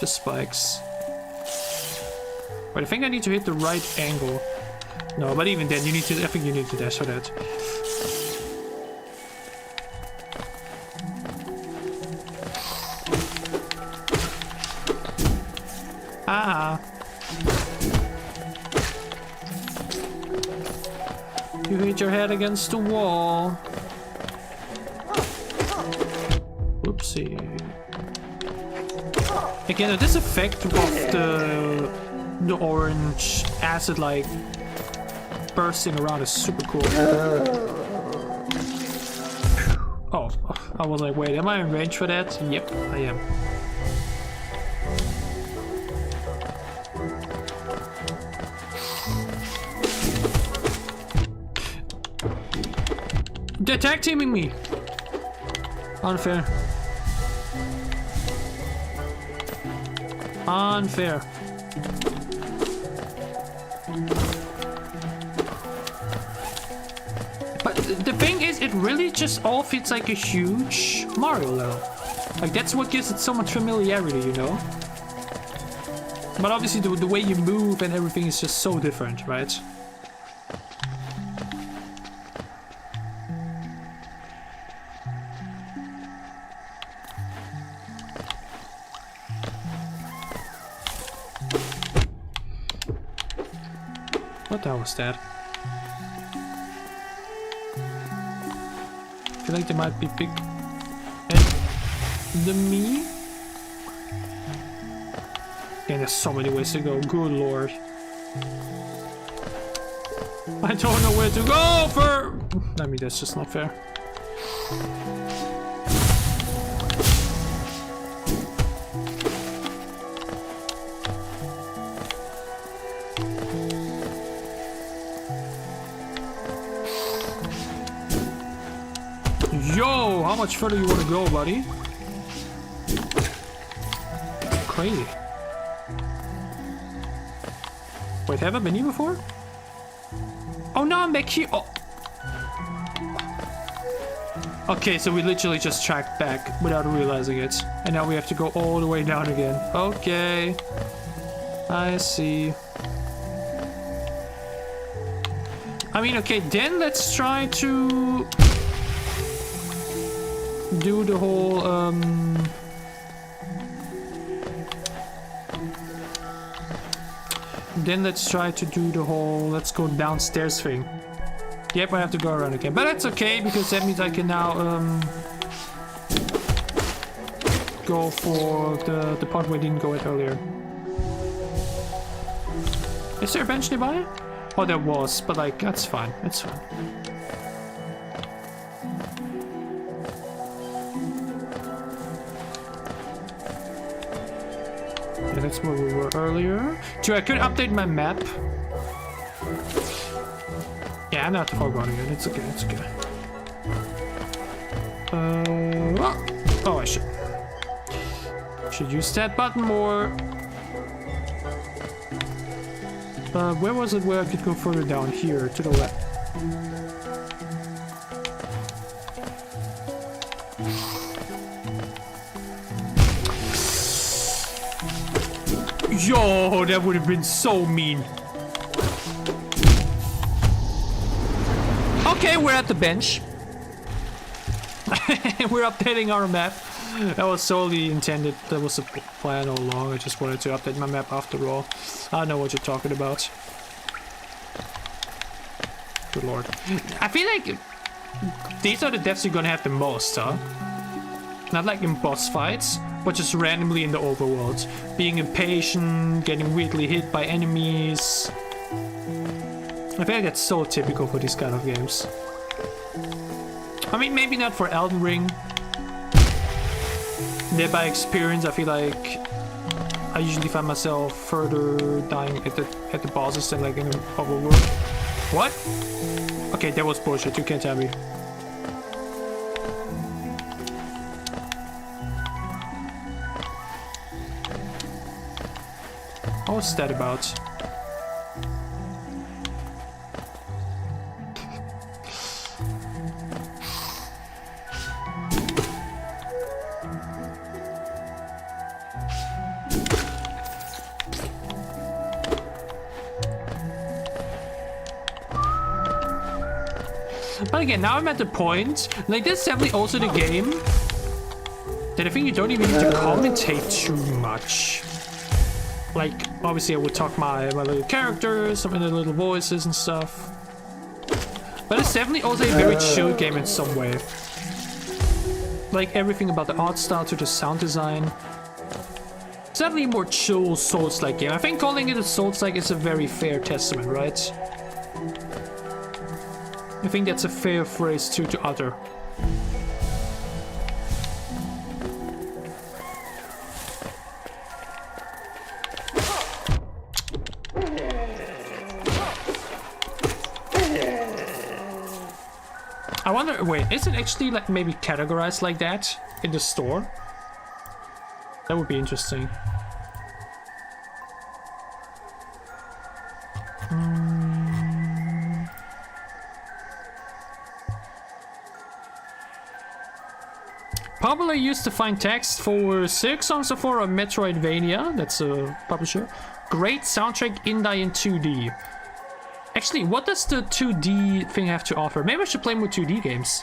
just spikes. But I think I need to hit the right angle. No, but even then, you need to. I think you need to dash for that. Ah. You hit your head against the wall. Oopsie. Again, this effect of the orange acid like bursting around is super cool. Oh, I was like, wait, am I in range for that? Yep, I am. They're tag teaming me. Unfair. Unfair. But the thing is, it really just all feels like a huge Mario level. Like, that's what gives it so much familiarity, you know? But obviously the way you move and everything is just so different, right? What the hell was that? I feel like they might be big than me. And there's so many ways to go, good lord. I don't know where to go for... I mean, that's just not fair. Yo, how much further you want to go, buddy? Crazy. Wait, have I been here before? Oh, no, I'm back here. Oh. Okay, so we literally just tracked back without realizing it. And now we have to go all the way down again. Okay. I see. I mean, okay, then let's try to... do the whole, Then let's try to do the whole let's go downstairs thing. Yep, I have to go around again. But that's okay, because that means I can now, go for the part where I didn't go it earlier. Is there a bench nearby? Oh, there was, but like, that's fine. It's fine. Yeah, that's where we were earlier. True, I could update my map. Yeah, I'm not far gone again. It's okay, it's okay. Oh, I should use that button more. Where was it where I could go further down? Here, to the left. Yo, that would have been so mean. Okay, we're at the bench. We're updating our map. That was solely intended. That was a plan all along. I just wanted to update my map after all. I know what you're talking about. Good lord. I feel like these are the deaths you're gonna have the most, huh? Not like in boss fights, but just randomly in the overworld. Being impatient, getting weirdly hit by enemies. I feel like that's so typical for these kind of games. I mean, maybe not for Elden Ring. There by experience, I feel like I usually find myself further dying at the bosses than like in the overworld. What? Okay, that was bullshit, you can't tell me. What's that about? But again, now I'm at the point, like this is definitely also the game that I think you don't even need to commentate too much. Like, obviously I would talk my little characters, some of the little voices and stuff. But it's definitely also a very chill game in some way. Like everything about the art style to the sound design. It's definitely a more chill Souls-like game. I think calling it a Souls-like is a very fair testament, right? I think that's a fair phrase to utter. I wonder, wait, is it actually like maybe categorized like that in the store? That would be interesting. Popular used to find text for Silk Songs of War or Metroidvania, that's a publisher. Great soundtrack indie in 2D. Actually, what does the 2D thing have to offer? Maybe I should play more 2D games.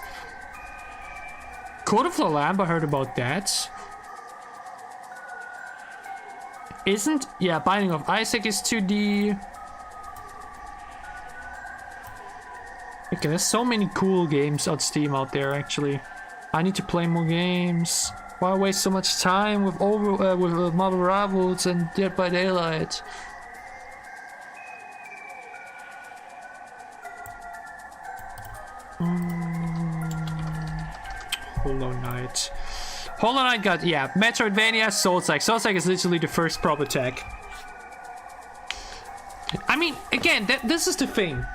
Code of the Lamb, I heard about that. Yeah, Binding of Isaac is 2D. Okay, there's so many cool games on Steam out there, actually. I need to play more games. Why waste so much time with Marvel Rivals and Dead by Daylight? Hollow Knight. Hollow Knight got, yeah, Metroidvania, Souls-like. Souls-like is literally the first proper tech. I mean, again, this is the thing.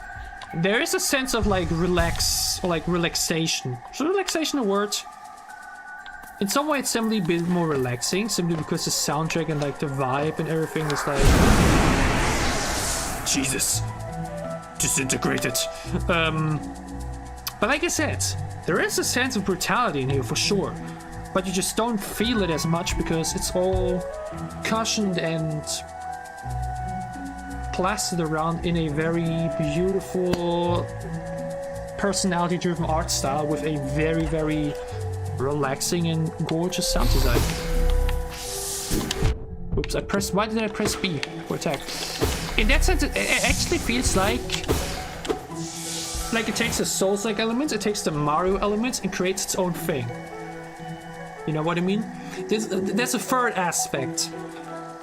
There is a sense of like relaxation. Is relaxation a word? In some way, it's simply a bit more relaxing, simply because the soundtrack and like the vibe and everything is like, Jesus, disintegrated. But like I said, there is a sense of brutality in here for sure, but you just don't feel it as much because it's all cushioned and plastered around in a very beautiful, personality-driven art style with a very, very relaxing and gorgeous sound design. Oops, why did I press B for attack? In that sense, it actually feels like it takes the Souls-like elements, it takes the Mario elements and creates its own thing. You know what I mean? There's a third aspect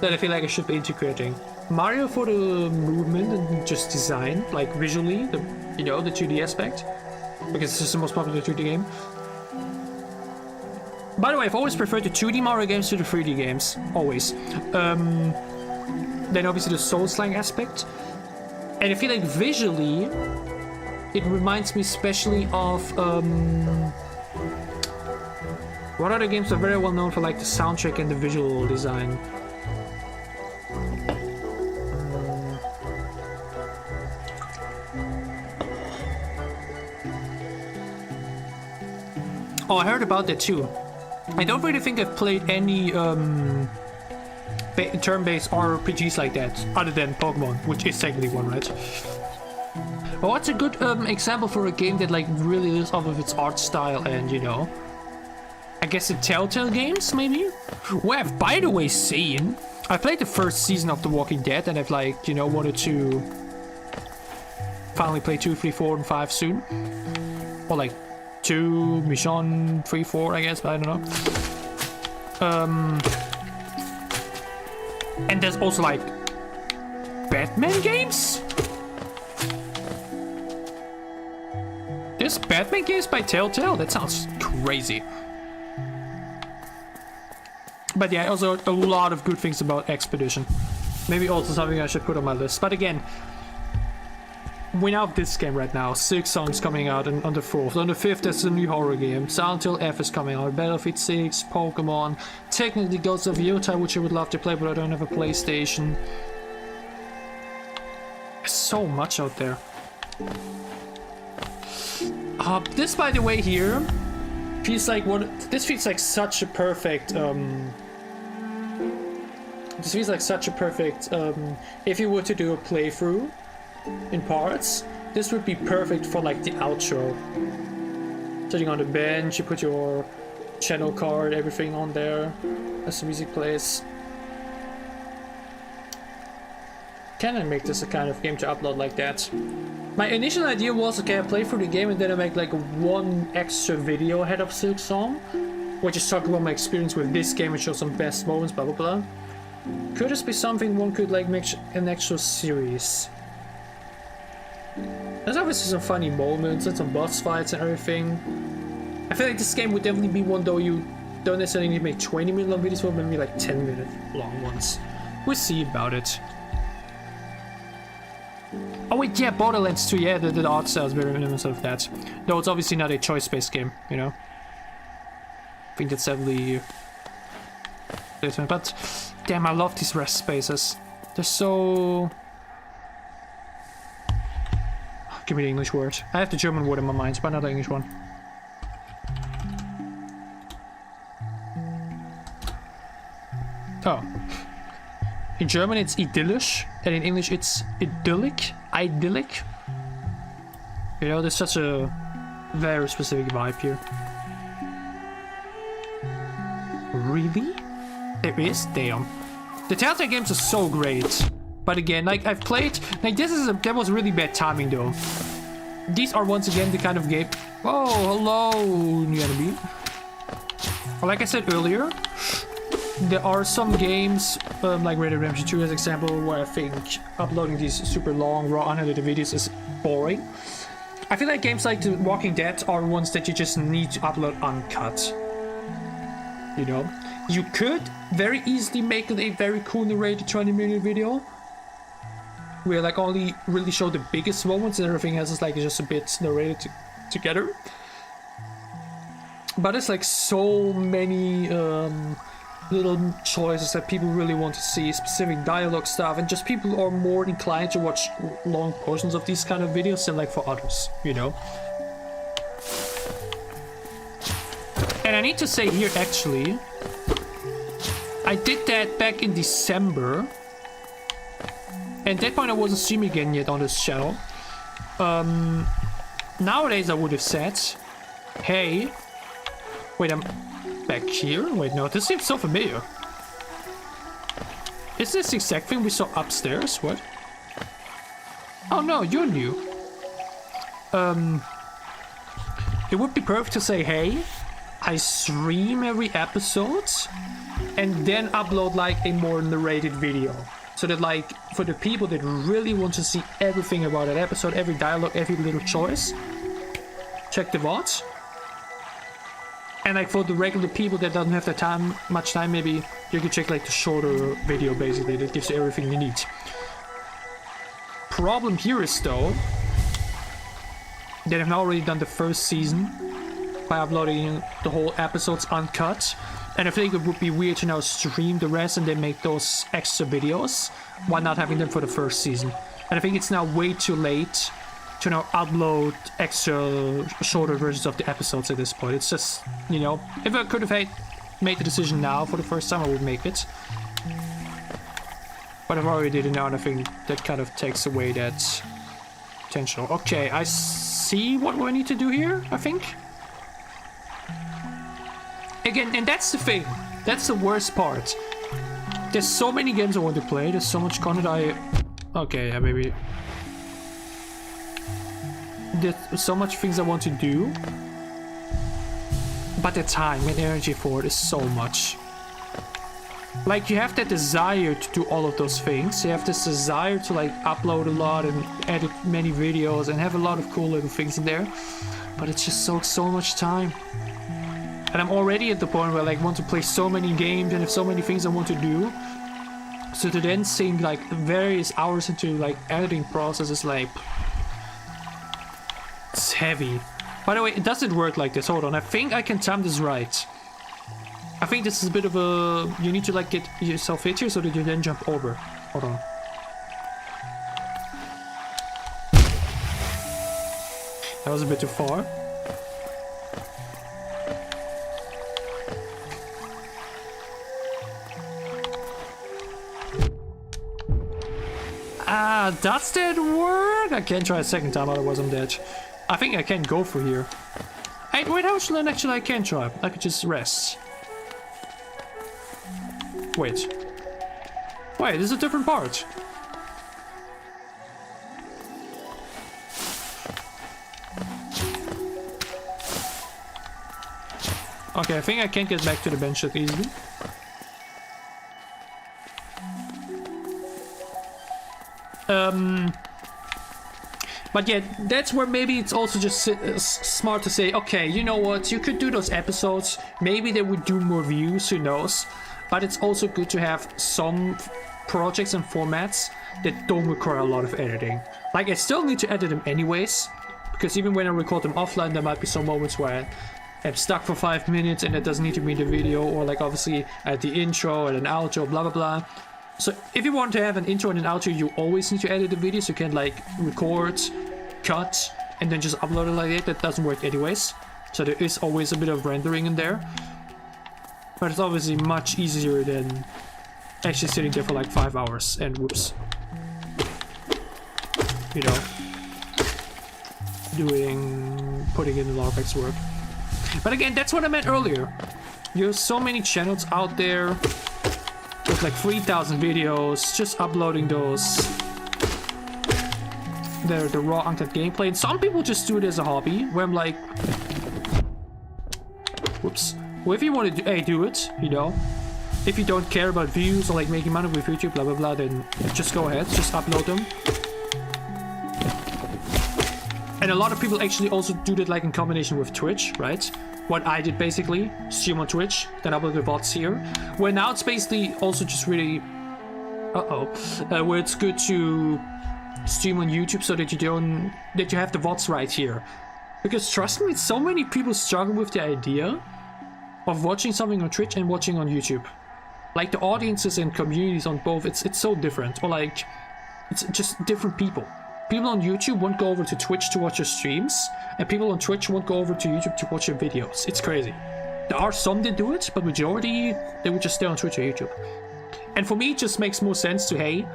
that I feel like I should be integrating. Mario for the movement and just design, like visually, the 2D aspect, because it's just the most popular 2D game. By the way, I've always preferred the 2D Mario games to the 3D games, always. Then obviously the Souls-like aspect, and I feel like visually, it reminds me especially of what other games are very well known for like the soundtrack and the visual design. Oh, I heard about that too. I don't really think I've played any turn-based RPGs like that, other than Pokemon, which is technically one, right? But what's a good example for a game that like really lives off of its art style and, I guess the Telltale games, maybe? Well, I've, by the way, seen... I played the first season of The Walking Dead and I've like, wanted to finally play 2, 3, 4, and 5 soon. Or like 2, Mission 3, 4, I guess, but I don't know. And there's also like Batman games? There's Batman games by Telltale? That sounds crazy. But yeah, also a lot of good things about Expedition. Maybe also something I should put on my list. But again, we now have this game right now. 6 songs coming out on the 4th. On the 5th, there's a new horror game. Silent Hill F is coming out. Battlefield 6, Pokemon. Technically Ghosts of Utah, which I would love to play, but I don't have a PlayStation. There's so much out there. This, by the way, here feels like this feels like such a perfect. This feels like such a perfect. If you were to do a playthrough in parts, this would be perfect for like the outro. Sitting on the bench, you put your channel card, everything on there as the music plays. Can I make this a kind of game to upload like that? My initial idea was, okay, I play through the game and then I make like one extra video ahead of Silk Song, which is talk about my experience with this game and show some best moments, blah blah blah. Could this be something one could like make an actual series? There's obviously some funny moments and some boss fights and everything. I feel like this game would definitely be one though you don't necessarily need to make 20-minute long videos for, maybe like 10-minute long ones. We'll see about it. Oh wait, yeah, Borderlands 2, yeah, the art style is very reminiscent of that. No, it's obviously not a choice-based game, you know? I think that's heavily... But, damn, I love these rest spaces. They're so... Give me the English word. I have the German word in my mind, but not the English one. Oh. In German it's idyllisch, and in English it's idyllic. Idyllic. You know, there's such a very specific vibe here. Really? There is? Damn. The Telltale games are so great. But again, like I've played, like that was really bad timing though. These are once again the kind of game. Oh, hello, new enemy. Like I said earlier, there are some games, like Red Dead Redemption 2 as example, where I think uploading these super long, raw, unedited videos is boring. I feel like games like The Walking Dead are ones that you just need to upload uncut. You know? You could very easily make it a very cool narrated 20-minute video, where like only really show the biggest moments and everything else is like just a bit narrated together. But it's like so many little choices that people really want to see, specific dialogue stuff, and just people are more inclined to watch long portions of these kind of videos than like for others, you know? And I need to say here actually, I did that back in December. And at that point I wasn't streaming again yet on this channel. Nowadays I would have said, hey, wait, I'm back here? Wait, no, this seems so familiar. Is this the exact thing we saw upstairs? What? Oh no, you're new. It would be perfect to say, hey, I stream every episode and then upload like a more narrated video. So that like, for the people that really want to see everything about that episode, every dialogue, every little choice, check the VODs. And like for the regular people that don't have the time, much time, maybe you can check like the shorter video basically that gives you everything you need. Problem here is though, that I've now already done the first season by uploading the whole episodes uncut. And I think it would be weird to now stream the rest and then make those extra videos while not having them for the first season. And I think it's now way too late to now upload extra shorter versions of the episodes at this point. It's just, you know, if I could have made the decision now for the first time, I would make it. But I've already did it now, and I think that kind of takes away that potential. Okay, I see what we need to do here, I think. Again, and that's the thing. That's the worst part. There's so many games I want to play. There's so much content Okay, yeah, maybe... There's so much things I want to do. But the time and energy for it is so much. Like, you have that desire to do all of those things. You have this desire to, like, upload a lot and edit many videos and have a lot of cool little things in there. But it's just so much time. And I'm already at the point where I like want to play so many games and have so many things I want to do. So to then sink like various hours into like editing process is like... It's heavy. By the way, it doesn't work like this. Hold on, I think I can time this right. I think this is a bit of a... You need to like get yourself hit here so that you then jump over. Hold on. That was a bit too far. Does that work? I can't try a second time, otherwise I'm dead. I think I can go for here. Hey, wait, actually I can try. I could just rest. Wait. Wait, this is a different part. Okay, I think I can't get back to the bench that easily. But yeah, that's where maybe it's also just smart to say, okay, you know what, you could do those episodes, maybe they would do more views, who knows. But it's also good to have some projects and formats that don't require a lot of editing. Like, I still need to edit them anyways, because even when I record them offline, there might be some moments where I'm stuck for 5 minutes and it doesn't need to be in the video, or like obviously at the intro and an outro, blah blah blah. So if you want to have an intro and an outro, you always need to edit the video, so you can like record, cut, and then just upload it like that. That doesn't work anyways. So there is always a bit of rendering in there. But it's obviously much easier than actually sitting there for like 5 hours and whoops. You know, putting in a lot of extra work. But again, that's what I meant earlier. There's so many channels out there with like 3,000 videos, just uploading those. The raw uncut gameplay. And some people just do it as a hobby, where I'm like, whoops. Well, if you want to do it, you know. If you don't care about views or like making money with YouTube, blah blah blah, then just go ahead, just upload them. And a lot of people actually also do that like in combination with Twitch, right? What I did basically, stream on Twitch, then upload the VODs here. Where now it's basically also just really, where it's good to stream on YouTube so that you have the VODs right here. Because trust me, so many people struggle with the idea of watching something on Twitch and watching on YouTube. Like the audiences and communities on both, it's so different. Or like, it's just different people. People on YouTube won't go over to Twitch to watch your streams, and people on Twitch won't go over to YouTube to watch your videos. It's crazy. There are some that do it, but majority, they would just stay on Twitch or YouTube. And for me, it just makes more sense to, hey,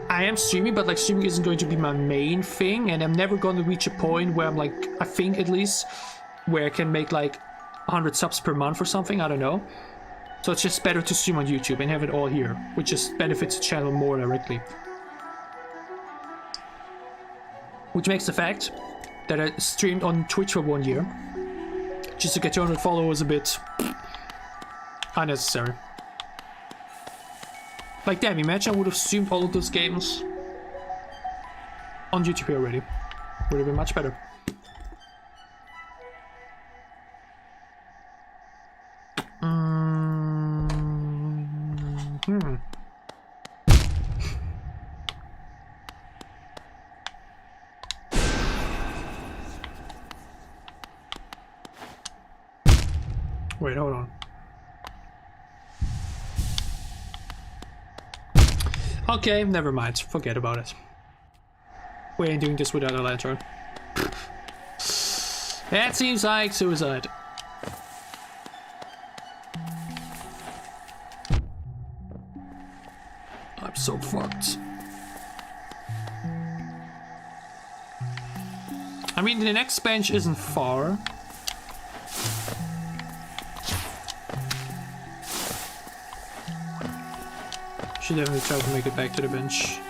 I am streaming, but like streaming isn't going to be my main thing, and I'm never going to reach a point where I'm like, I think at least, where I can make like 100 subs per month or something, I don't know. So it's just better to stream on YouTube and have it all here, which just benefits the channel more directly. Which makes the fact that I streamed on Twitch for 1 year, just to get 200 followers, a bit unnecessary. Like, damn, imagine I would have streamed all of those games on YouTube already. Would have been much better. Wait, hold on. Okay, never mind. Forget about it. We ain't doing this without a lantern. That seems like suicide. I'm so fucked. I mean, the next bench isn't far. Should definitely try to make it back to the bench.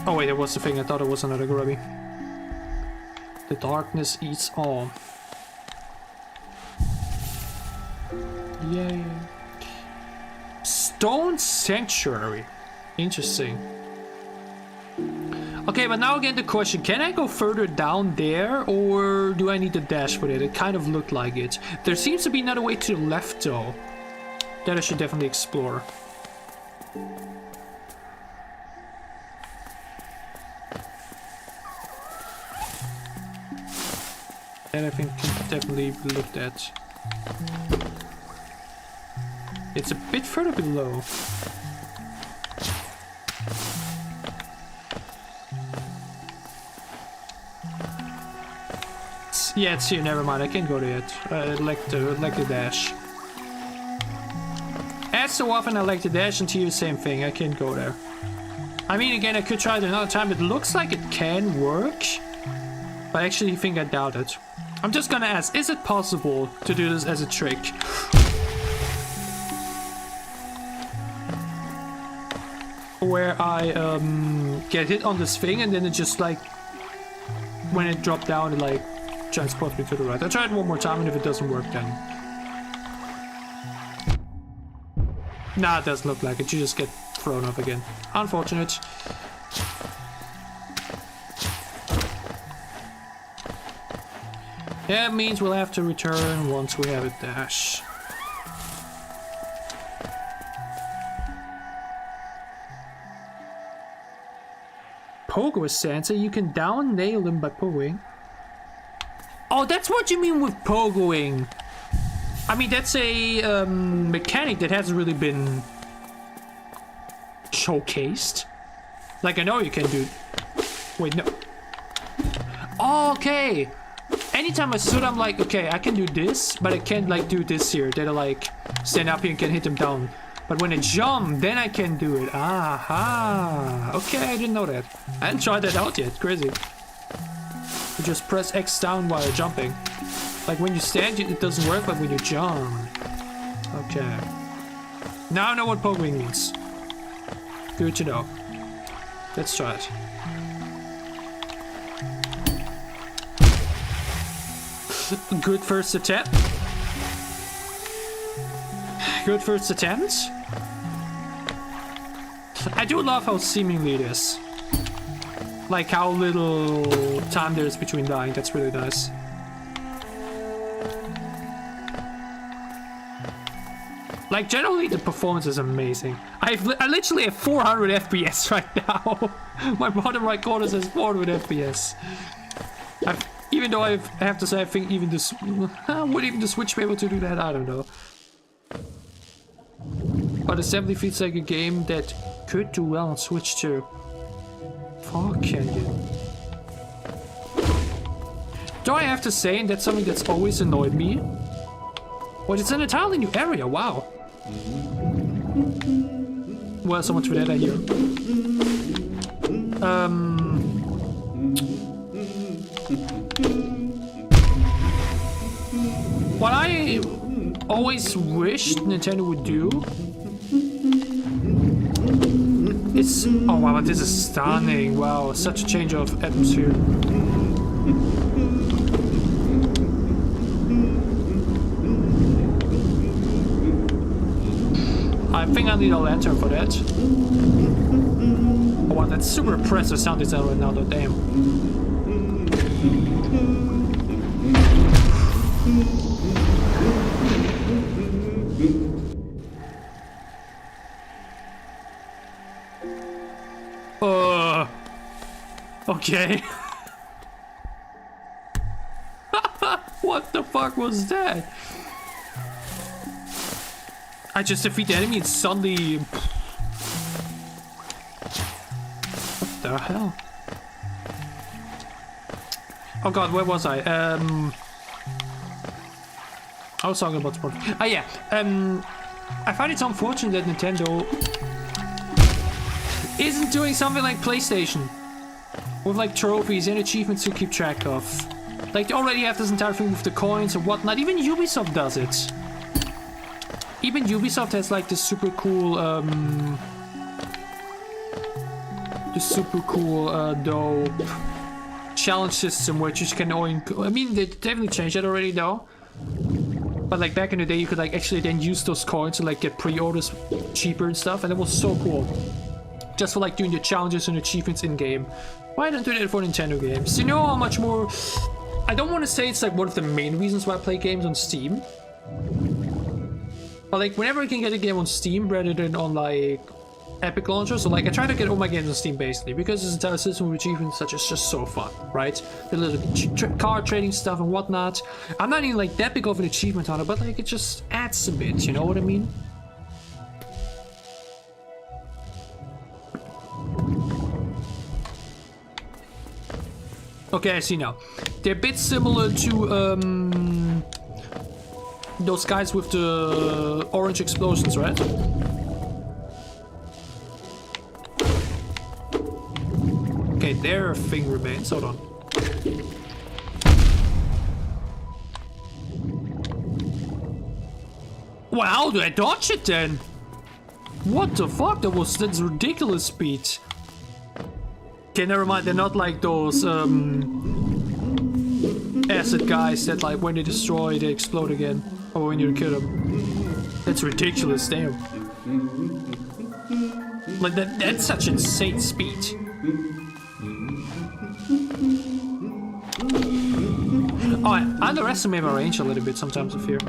Oh wait, that was the thing. I thought it was another grubby. The darkness eats all. Yay. Stone Sanctuary. Interesting. Okay, but now again the question, can I go further down there, or do I need to dash for it? It kind of looked like it. There seems to be another way to the left though, that I should definitely explore. That I think can definitely be looked at. It's a bit further below. Yeah, it's here. Never mind. I can't go there yet. Like the dash. As so often I like to dash into the same thing. I can't go there. I mean, again, I could try it another time. It looks like it can work, but I actually think I doubt it. I'm just gonna ask, is it possible to do this as a trick? Where I get hit on this thing and then it just like, when it dropped down, it like transports me to the right. I'll try it one more time, and if it doesn't work, then... Nah, it doesn't look like it. You just get thrown off again. Unfortunate. That means we'll have to return once we have a dash. Pogo is Santa. You can down nail him by pogoing. Oh, that's what you mean with pogoing. I mean, that's a mechanic that hasn't really been showcased. Like, I know you can do... Wait, no. Oh, okay. Anytime I shoot, I'm like, okay, I can do this, but I can't, like, do this here. That I, like, stand up here and can hit them down. But when I jump, then I can do it. Aha. Okay, I didn't know that. I hadn't tried that out yet. Crazy. You just press X down while you're jumping. Like when you stand, it doesn't work, but when you jump. Okay. Now I know what pogoing means. Good to know. Let's try it. Good first attempt. Good first attempt. I do love how seemingly it is. Like how little time there is between dying. That's really nice. Like generally the performance is amazing. I literally have 400 FPS right now. My bottom right corner says 400 FPS. Even though I have to say I think even this would even the Switch be able to do that? I don't know. But it definitely feels like a game that could do well on Switch too. Fucking you. Do I have to say, and that's something that's always annoyed me? Well, it's an entirely new area, wow. Well, so much for that, I hear. What I always wished Nintendo would do is... Oh wow, this is stunning. Wow, such a change of atmosphere. I think I need a lantern for that. Oh wow, that's super impressive sound design right now though, damn. Okay. What the fuck was that? I just defeat the enemy and suddenly... What the hell? Oh god, where was I? I was talking about sport. Oh yeah, I find it unfortunate that Nintendo isn't doing something like PlayStation. With like trophies and achievements to keep track of. Like they already have this entire thing with the coins and whatnot. Even Ubisoft does it. Even Ubisoft has like this super cool dope challenge system where you just can only... I mean, they definitely changed that already though. But like back in the day, you could like actually then use those coins to like get pre-orders cheaper and stuff, and it was so cool. Just for like doing the challenges and achievements in game. Why don't do that for Nintendo games? You know how much more... I don't want to say it's like one of the main reasons why I play games on Steam. But like whenever I can get a game on Steam rather than on like Epic Launcher, so like I try to get all my games on Steam basically because this entire system of achievements such is just so fun, right? The little card trading stuff and whatnot. I'm not even like that big of an achievement hunter, but like it just adds a bit, you know what I mean? Okay, I see now. They're a bit similar to those guys with the orange explosions, right? Okay, their thing remains. Hold on. Well, how do I dodge it then? What the fuck? That's ridiculous speed. Okay, never mind. They're not like those acid guys that like when they destroy, they explode again. Or when you kill them. That's ridiculous. Damn. Like that's such insane speed. Oh, I underestimate my range a little bit sometimes, I fear.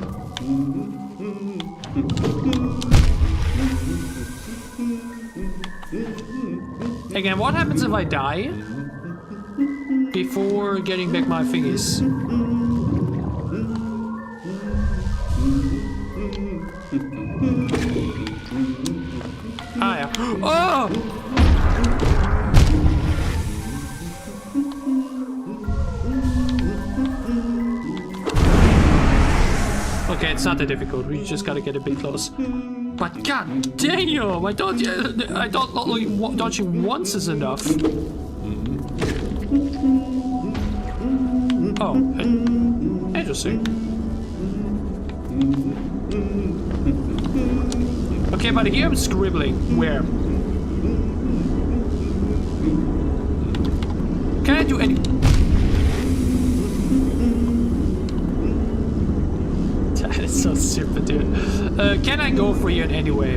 Again, what happens if I die before getting back my thingies? Ah, yeah. Oh! Okay, it's not that difficult. We just gotta get a bit close. But god damn! I thought dodging once is enough. Oh, interesting. Okay, but here I'm scribbling. Where? Can I do any? That's so stupid, dude. Can I go for you in any way?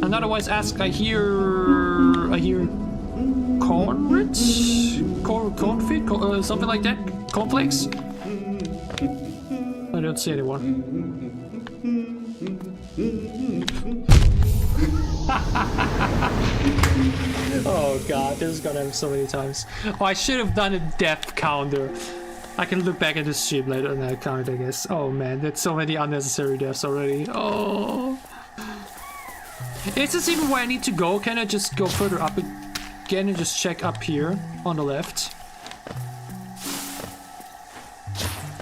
And otherwise ask, I hear cornflakes? Something like that? Cornflakes? I don't see anyone. Oh god, this is gonna happen so many times. Oh, I should have done a death counter. I can look back at this stream later and I count it, I guess. Oh man, that's so many unnecessary deaths already. Oh. Is this even where I need to go? Can I just go further up again and just check up here on the left?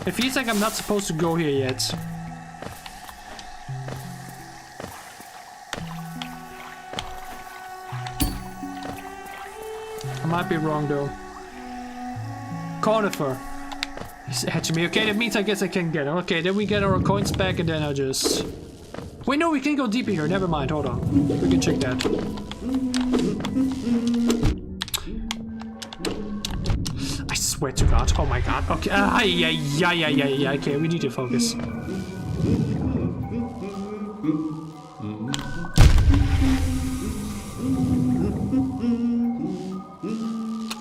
It feels like I'm not supposed to go here yet. I might be wrong though. Conifer. He's hatching me. Okay, that means I guess I can get him. Okay, then we get our coins back and then I'll just... Wait, no, we can go deeper here. Never mind. Hold on. We can check that. I swear to God. Oh my God. Okay. Yeah. Okay, we need to focus.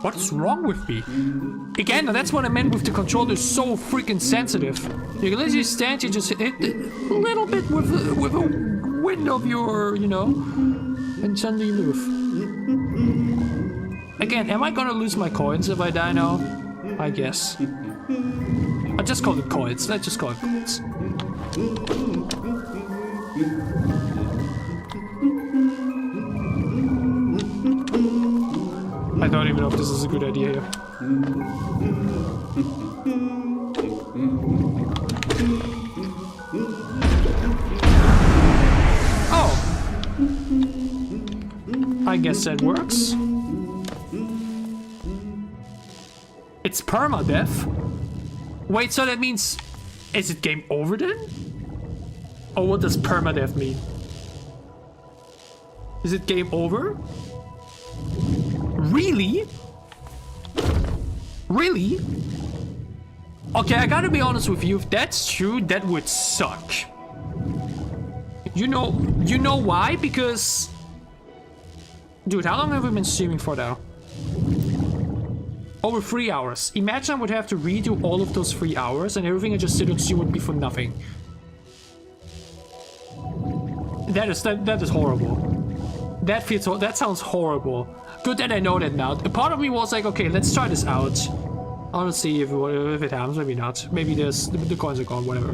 What's wrong with me? Again, that's what I meant with the controller so freaking sensitive. You can literally stand, you just hit a little bit with a wind of your, you know, and suddenly you move. Again, am I gonna lose my coins if I die now? I guess. I'll just call it coins. Let's just call it coins. I don't even know if this is a good idea here. Oh! I guess that works. It's permadeath? Wait, so that means... Is it game over then? Or what does permadeath mean? Is it game over? Really? Really? Okay, I gotta be honest with you. If that's true, that would suck. You know why? Because... Dude, how long have we been streaming for now? Over 3 hours. Imagine I would have to redo all of those 3 hours and everything I just did on stream would be for nothing. That is horrible. That sounds horrible. Good that I know that now. A part of me was like, okay, let's try this out. I want to see if it happens, maybe not. Maybe the coins are gone, whatever.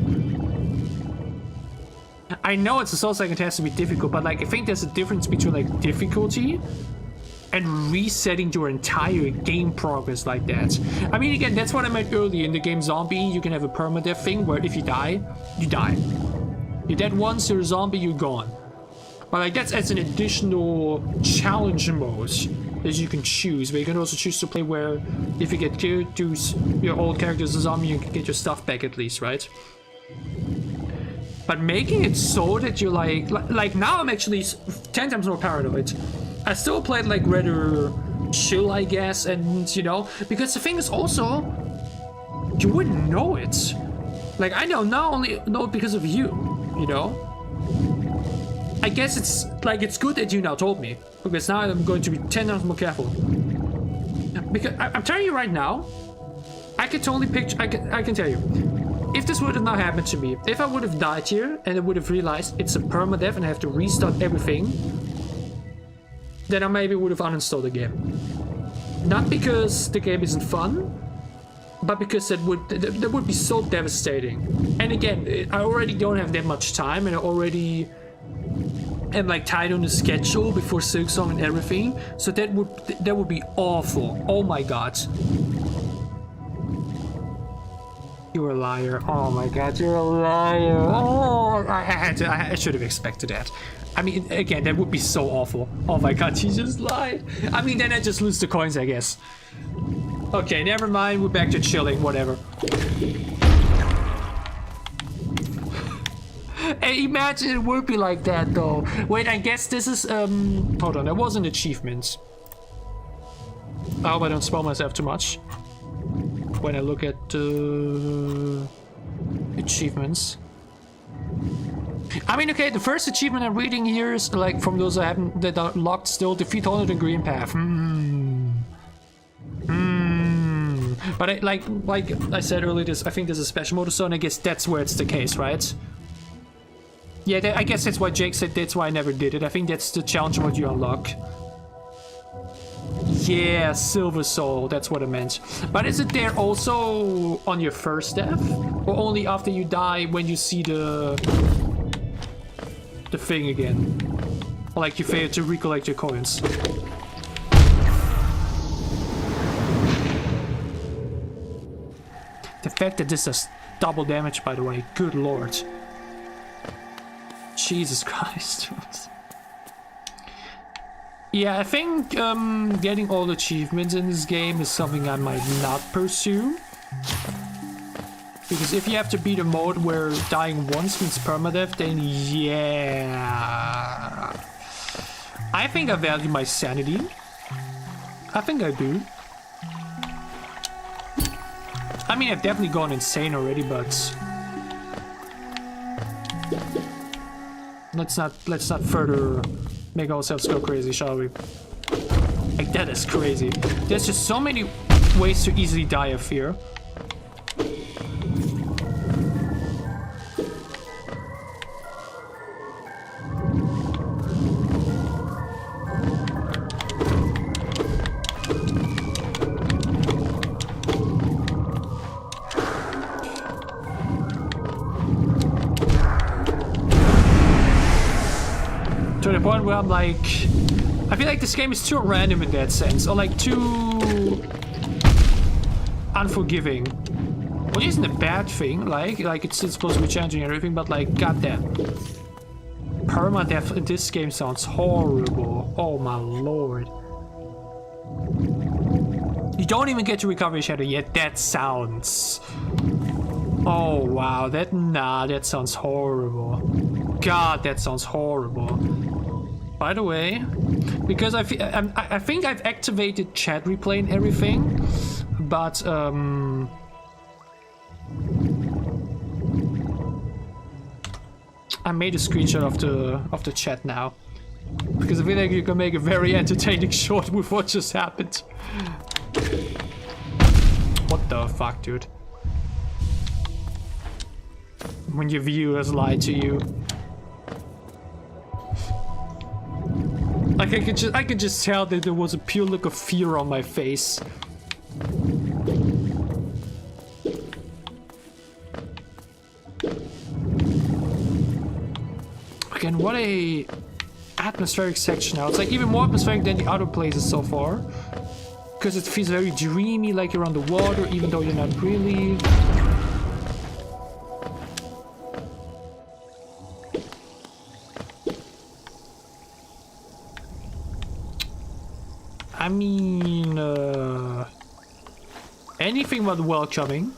I know it's a Souls like it has to be difficult, but like I think there's a difference between like difficulty and resetting your entire game progress like that. I mean, again, that's what I meant earlier. In the game Zombie, you can have a permadeath thing where if you die, you die. You're dead once, you're a zombie, you're gone. But like that's an additional challenge mode that you can choose. But you can also choose to play where if you get killed, do your old character as a zombie, you can get your stuff back at least, right? But making it so that you're like now I'm actually 10 times more paranoid. I still played like rather chill, I guess, and you know, because the thing is also you wouldn't know it. Like I now only know it because of you, you know. I guess it's like it's good that you now told me, because now I'm going to be 10 times more careful. Because I'm telling you right now, I can totally picture. I can tell you, if this would have not happened to me, if I would have died here and I would have realized it's a permadeath and I have to restart everything, then I maybe would have uninstalled the game. Not because the game isn't fun, but because that would be so devastating. And again, I already don't have that much time, and I already am like tied on the schedule before Silksong and everything. So that would be awful. Oh my god. You're a liar. Oh my god, you're a liar. Oh, I should have expected that. I mean, again, that would be so awful. Oh my god, he just lied. I mean, then I just lose the coins, I guess. Okay, never mind. We're back to chilling. Whatever. Hey, imagine it would be like that, though. Wait, I guess this is hold on, that was an achievement. I hope I don't spoil myself too much when I look at achievements. I mean, okay, the first achievement I'm reading here is like from those that are locked still. Defeat all of the green path. But like I said earlier, I think there's a special mode, so and I guess that's where it's the case, right? Yeah, I guess that's why Jake said that's why I never did it. I think that's the challenge mode you unlock. Yeah, Silver Soul, that's what I meant. But is it there also on your first death? Or only after you die when you see the thing again? Or like you fail to recollect your coins? The fact that this does double damage, by the way, good lord. Jesus Christ. Yeah, I think getting all the achievements in this game is something I might not pursue. Because if you have to beat a mode where dying once means permadeath, then yeah. I think I value my sanity. I think I do. I mean, I've definitely gone insane already, but let's not further make ourselves go crazy, shall we? Like, that is crazy. There's just so many ways to easily die of fear. To the point where I'm like, I feel like this game is too random in that sense, or like too unforgiving, which isn't a bad thing. Like it's still supposed to be challenging and everything, but like, goddamn, permadeath in this game sounds horrible. Oh my lord! You don't even get to recover your shadow yet. That sounds. Oh wow, that sounds horrible. God, that sounds horrible. By the way, because I think I've activated chat replay and everything, but I made a screenshot of the chat now, because I feel like you can make a very entertaining short with what just happened. What the fuck, dude? When your viewers lie to you. Like I could just tell that there was a pure look of fear on my face. Again, what a atmospheric section now. It's like even more atmospheric than the other places so far. Because it feels very dreamy, like you're on the water, even though you're not really. I mean, anything but welcoming.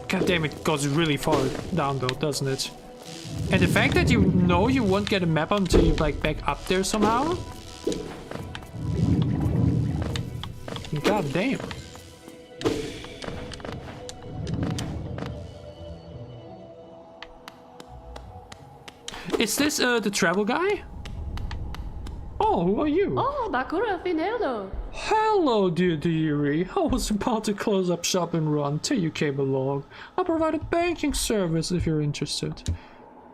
God damn, it goes really far down though, doesn't it? And the fact that you know you won't get a map until you like back up there somehow. God damn. Is this the travel guy? Oh, who are you? Oh, Bakura Finello. Hello, dear dearie. I was about to close up shop and run till you came along. I provide a banking service if you're interested.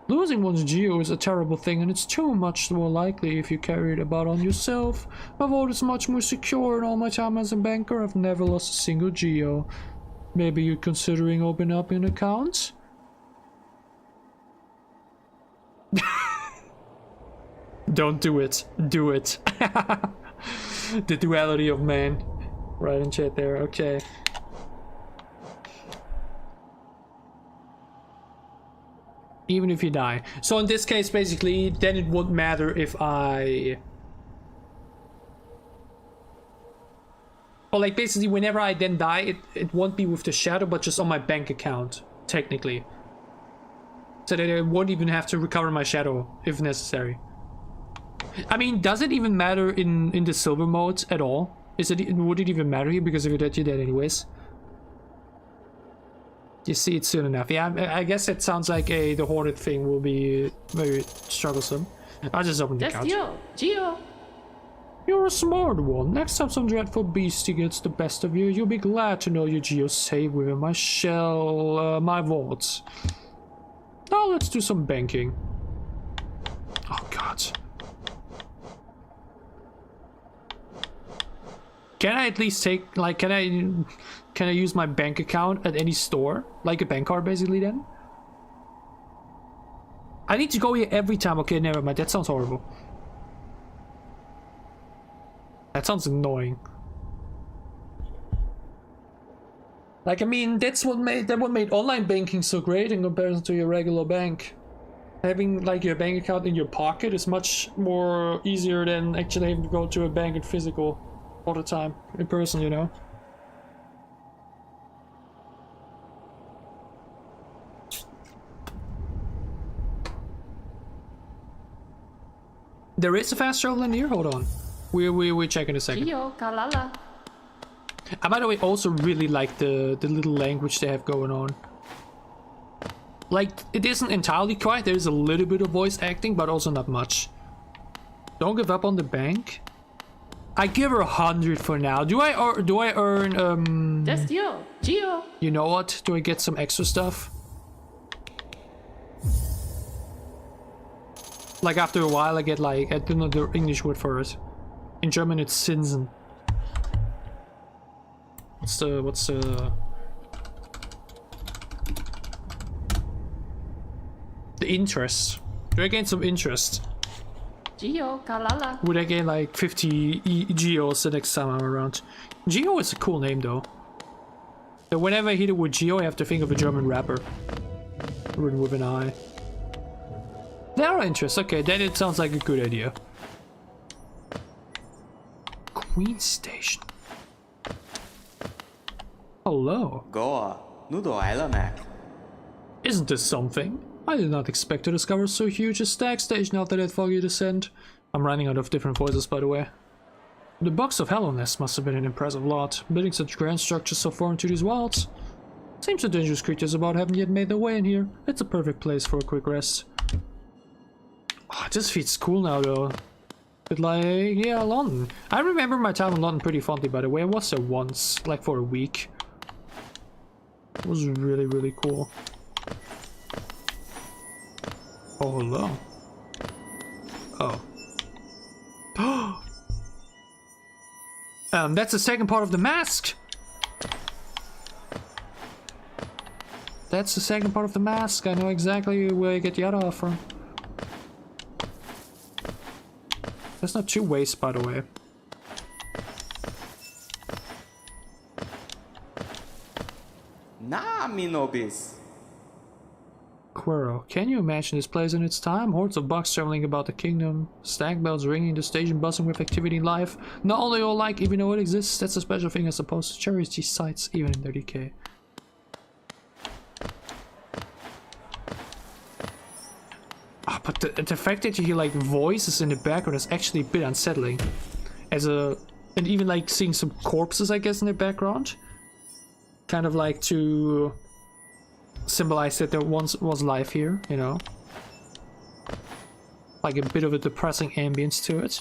Losing one's geo is a terrible thing, and it's too much more likely if you carry it about on yourself. My vault is much more secure, and all my time as a banker, I've never lost a single geo. Maybe you're considering opening up an account? Don't do it. Do it. The duality of man. Right in chat there. Okay. Even if you die. So in this case, basically, then it won't matter if I... Or like basically whenever I then die, it won't be with the shadow, but just on my bank account, technically. So that I won't even have to recover my shadow if necessary. I mean, does it even matter in the silver mode at all? Would it even matter here? Because if you're dead, you're dead anyways. You see it soon enough. Yeah, I guess it sounds like the Hornet thing will be very troublesome. I'll just open the couch. Geo. You're a smart one. Next time some dreadful beastie gets the best of you, you'll be glad to know your geo's safe within my shell, my vaults. Now let's do some banking. Oh god. Can I at least take, like, can I use my bank account at any store? Like a bank card, basically, then? I need to go here every time. Okay, never mind. That sounds horrible. That sounds annoying. Like, I mean, that's what made online banking so great in comparison to your regular bank. Having, like, your bank account in your pocket is much more easier than actually having to go to a bank in physical all the time, in person, you know? There is a fast travel in here? Hold on. We're checking a second. Geo, Kalala. I, by the way, also really like the little language they have going on. Like, it isn't entirely quiet. There's a little bit of voice acting, but also not much. Don't give up on the bank. I give her 100 for now. Do I earn That's Geo. You know what? Do I get some extra stuff? Like after a while I get like, I don't know the English word for it. In German it's Zinsen. What's the interest? Do I gain some interest? Geo, Kalala. Would I gain like 50 Geos the next time I'm around? Geo is a cool name though. So whenever I hit it with Geo, I have to think of a German rapper. Written with an I. There are interests. Okay, then it sounds like a good idea. Queen Station. Hello. Isn't this something? I did not expect to discover so huge a stack station after that foggy descent. I'm running out of different voices, by the way. The Box of Hallowness must have been an impressive lot, building such grand structures so far into these wilds. Seems the dangerous creatures about haven't yet made their way in here. It's a perfect place for a quick rest. Oh, this feels cool now, though. But like, yeah, London. I remember my time in London pretty fondly, by the way. I was there once, like for a week. It was really, really cool. Oh, hello. Oh. That's the second part of the mask. That's the second part of the mask. I know exactly where you get the other half from. There's not two ways, by the way. Na, Minobis. Quirrell. Can you imagine this place in its time? Hordes of bugs traveling about the kingdom, stag bells ringing, the station buzzing with activity and life. Not only all like, even though it exists, that's a special thing I suppose to cherish these sites, even in their decay. But the fact that you hear like voices in the background is actually a bit unsettling. And even like seeing some corpses, I guess, in the background. Kind of like to symbolize that there once was life here, you know. Like a bit of a depressing ambience to it.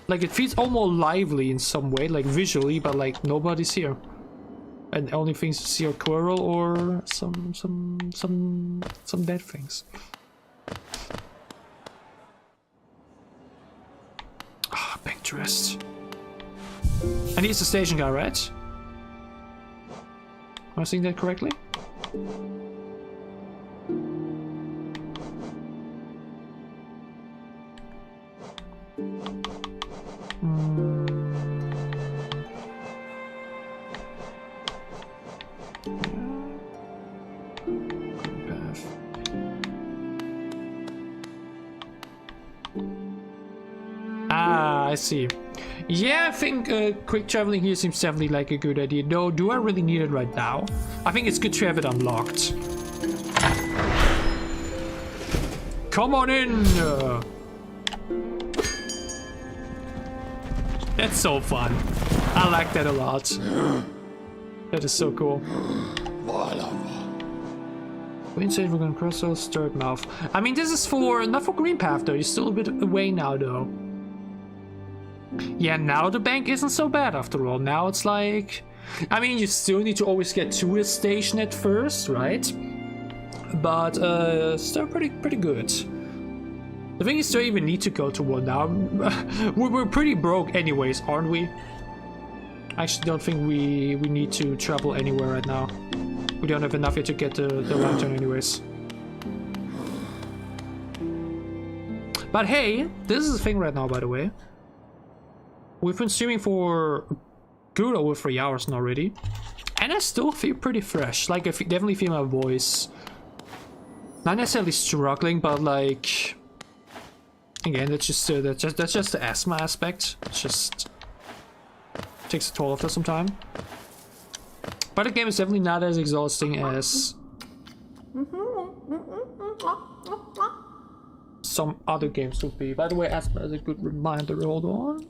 Like it feels almost lively in some way, like visually, but like nobody's here. And the only things you see are Quirrell or some dead things. Ah, bank dressed. And he's the station guy, right? Am I seeing that correctly? Ah, I see. Yeah, I think quick traveling here seems definitely like a good idea. Though, do I really need it right now? I think it's good to have it unlocked. Come on in! That's so fun. I like that a lot. That is so cool. We're inside, we're gonna cross those third mouth. I mean, this is for not for Green Path though. You're still a bit away now though. Yeah, now the bank isn't so bad after all. Now it's like, I mean, you still need to always get to the station at first, right? But still pretty good. The thing is, do I even need to go to one now? We're pretty broke anyways, aren't we? I actually don't think we need to travel anywhere right now. We don't have enough yet to get the lantern anyways. But hey, this is the thing right now, by the way. We've been streaming for good over 3 hours now already. And I still feel pretty fresh. Like, I definitely feel my voice. Not necessarily struggling, but like... Again, that's just the asthma aspect. It just takes a toll after some time. But the game is definitely not as exhausting as some other games would be. By the way, asthma is a good reminder. Hold on.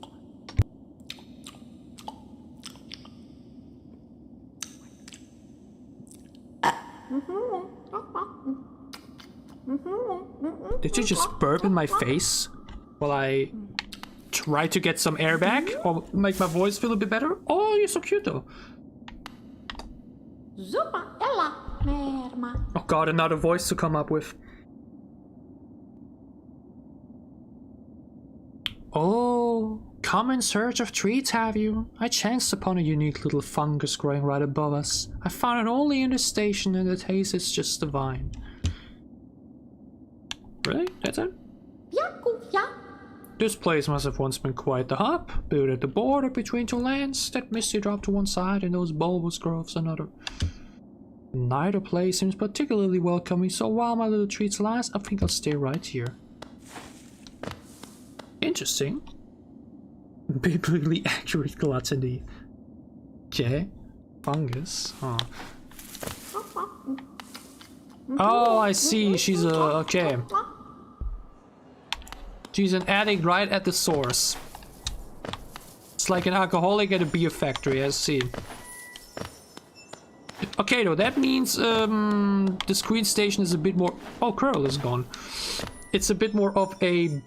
Did you just burp in my face while I try to get some air back or make my voice feel a bit better? Oh, you're so cute though. Oh god, another voice to come up with. Oh, come in search of treats, have you? I chanced upon a unique little fungus growing right above us. I found it only in the station and the taste is just divine. Really? That's it? This place must have once been quite the hub, built at the border between two lands. That misty drop to one side and those bulbous groves another. Neither place seems particularly welcoming, so while my little treats last, I think I'll stay right here. Interesting. Biblically accurate gluttony. Okay. Fungus. Huh. Oh, I see. She's a... okay. She's an addict right at the source. It's like an alcoholic at a beer factory, I see. Okay, though, that means the screen station is a bit more... Oh, Quirrell is gone. It's a bit more of a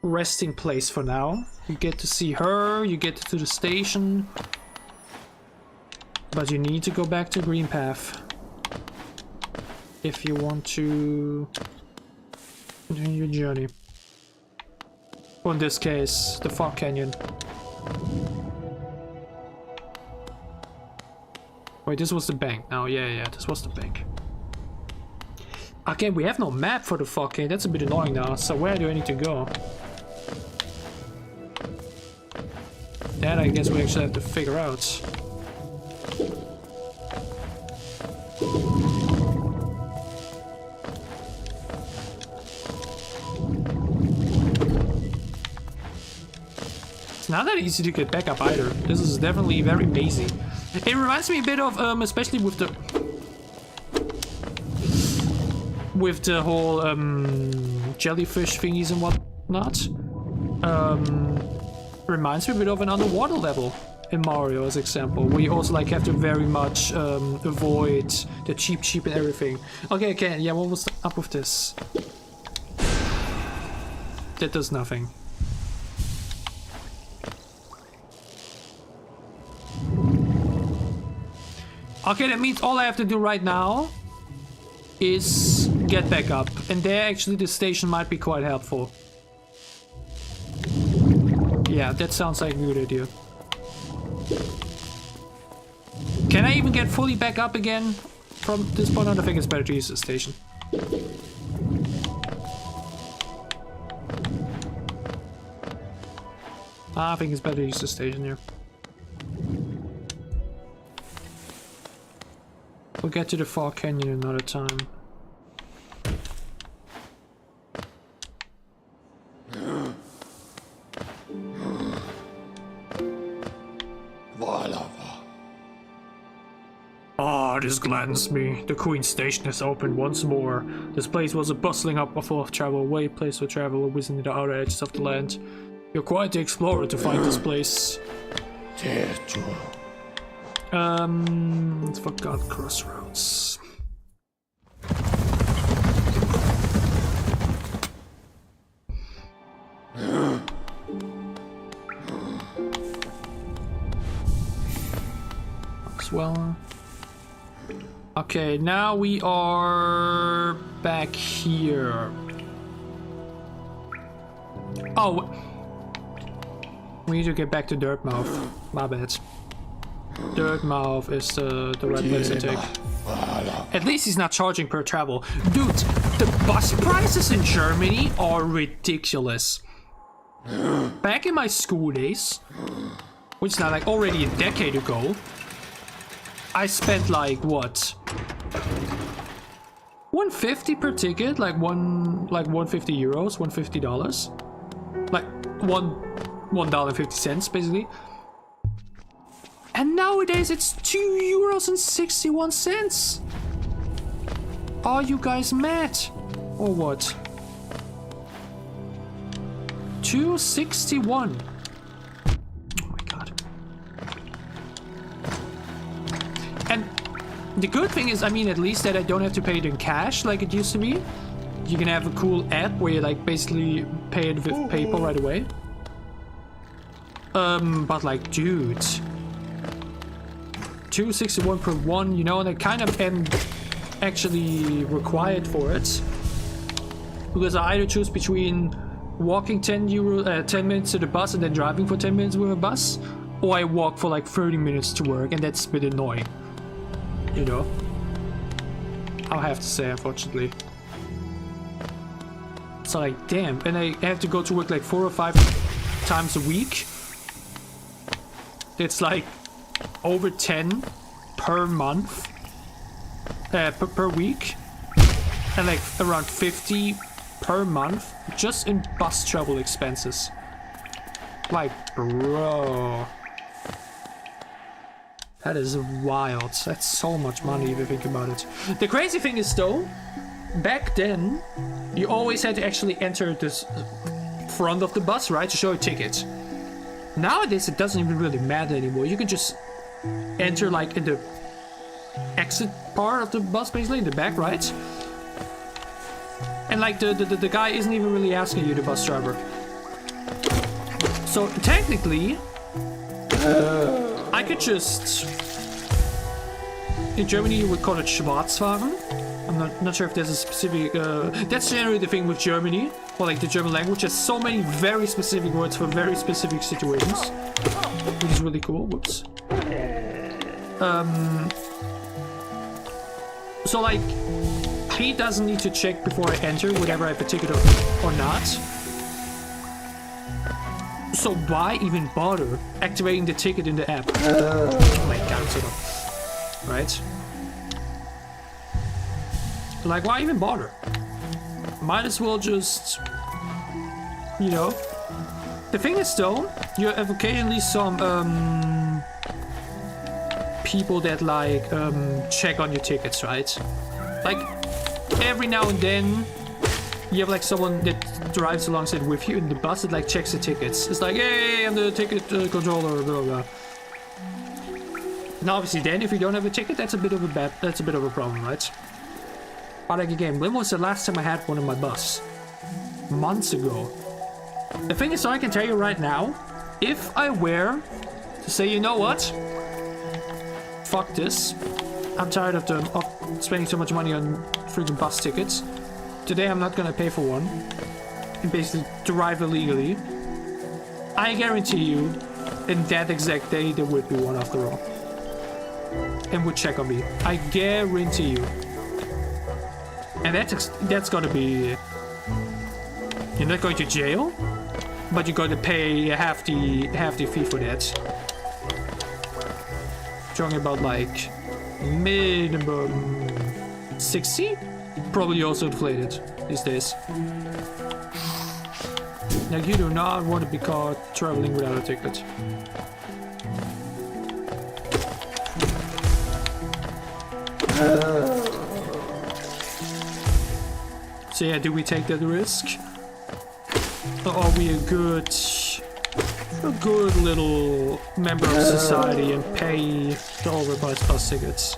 resting place for now. You get to see her, you get to the station. But you need to go back to Green Path if you want to continue your journey. Or in this case, the Fog Canyon. Wait, this was the bank. Oh, yeah, this was the bank. Again, we have no map for the Fog Canyon. That's a bit annoying now. So where do I need to go? That I guess we actually have to figure out. It's not that easy to get back up either. This is definitely very mazy. It reminds me a bit of, especially with the whole jellyfish thingies and whatnot. Reminds me a bit of an underwater level in Mario, as example, where you also like have to very much avoid the cheap and everything. Okay, yeah, what was up with this? That does nothing. Okay, that means all I have to do right now is get back up. And there actually the station might be quite helpful. Yeah, that sounds like a good idea. Can I even get fully back up again from this point on? I think it's better to use the station. I think it's better to use the station here. We'll get to the Far Canyon another time. Ah, this gladdens me. The Queen Station has opened once more. This place was a bustling hub full of travel, a way place for travel within the outer edges of the land. You're quite the explorer to find this place. Let's forgot Crossroads. As well. Okay, now we are back here. Oh, we need to get back to Dirtmouth. My bad. Dirtmouth is the right place to take. At least he's not charging per travel. Dude, the bus prices in Germany are ridiculous. Back in my school days, which is now like already a decade ago, I spent like what? 150 per ticket, like 150 euros, $150. Like $1.50 basically. And nowadays it's €2.61. Are you guys mad? Or what? 261. Oh my god. And the good thing is, I mean, at least that I don't have to pay it in cash like it used to be. You can have a cool app where you like basically pay it with PayPal right away. But like, dude, 261 per one, you know, and I kind of am actually required for it, because I either choose between walking 10 minutes to the bus and then driving for 10 minutes with a bus, or I walk for like 30 minutes to work, and that's a bit annoying, you know. I'll have to say, unfortunately. So like, damn, and I have to go to work like 4 or 5 times a week. It's like over 10 per month, per week, and like around 50 per month just in bus travel expenses. Like, bro, that is wild. That's so much money if you think about it. The crazy thing is though, back then you always had to actually enter this front of the bus, right, to show a ticket. Nowadays it doesn't even really matter anymore. You can just enter like in the exit part of the bus, basically in the back, right? And like the guy isn't even really asking you, the bus driver. So technically I could just, in Germany you would call it Schwarzfahren. I'm not sure if there's a specific that's generally the thing with Germany, or like the German language has so many very specific words for very specific situations, which is really cool. Whoops. So like, he doesn't need to check before I enter whether I have a ticket or not. So why even bother activating the ticket in the app? Oh my god, sort of. Right? Like, why even bother? Might as well just, you know. The thing is though, you have occasionally some people that like check on your tickets, right? Like every now and then you have like someone that drives alongside with you in the bus that like checks the tickets. It's like, hey, I'm the ticket controller, blah blah. Now obviously then if you don't have a ticket, that's a bit of a problem, right? But like again, when was the last time I had one on my bus? Months ago. The thing is, so I can tell you right now, if I were to say, you know what? Fuck this. I'm tired of spending so much money on freaking bus tickets. Today I'm not gonna pay for one. And basically drive illegally. I guarantee you, in that exact day there would be one after all. And would check on me. I guarantee you. And that's gotta be... You're not going to jail, but you're going to pay half the fee for that. Talking about like minimum 60? Probably also inflated these days. Now you do not want to be caught traveling without a ticket. So yeah, do we take that risk? Or are we a good little member of society and pay the overpriced bus tickets?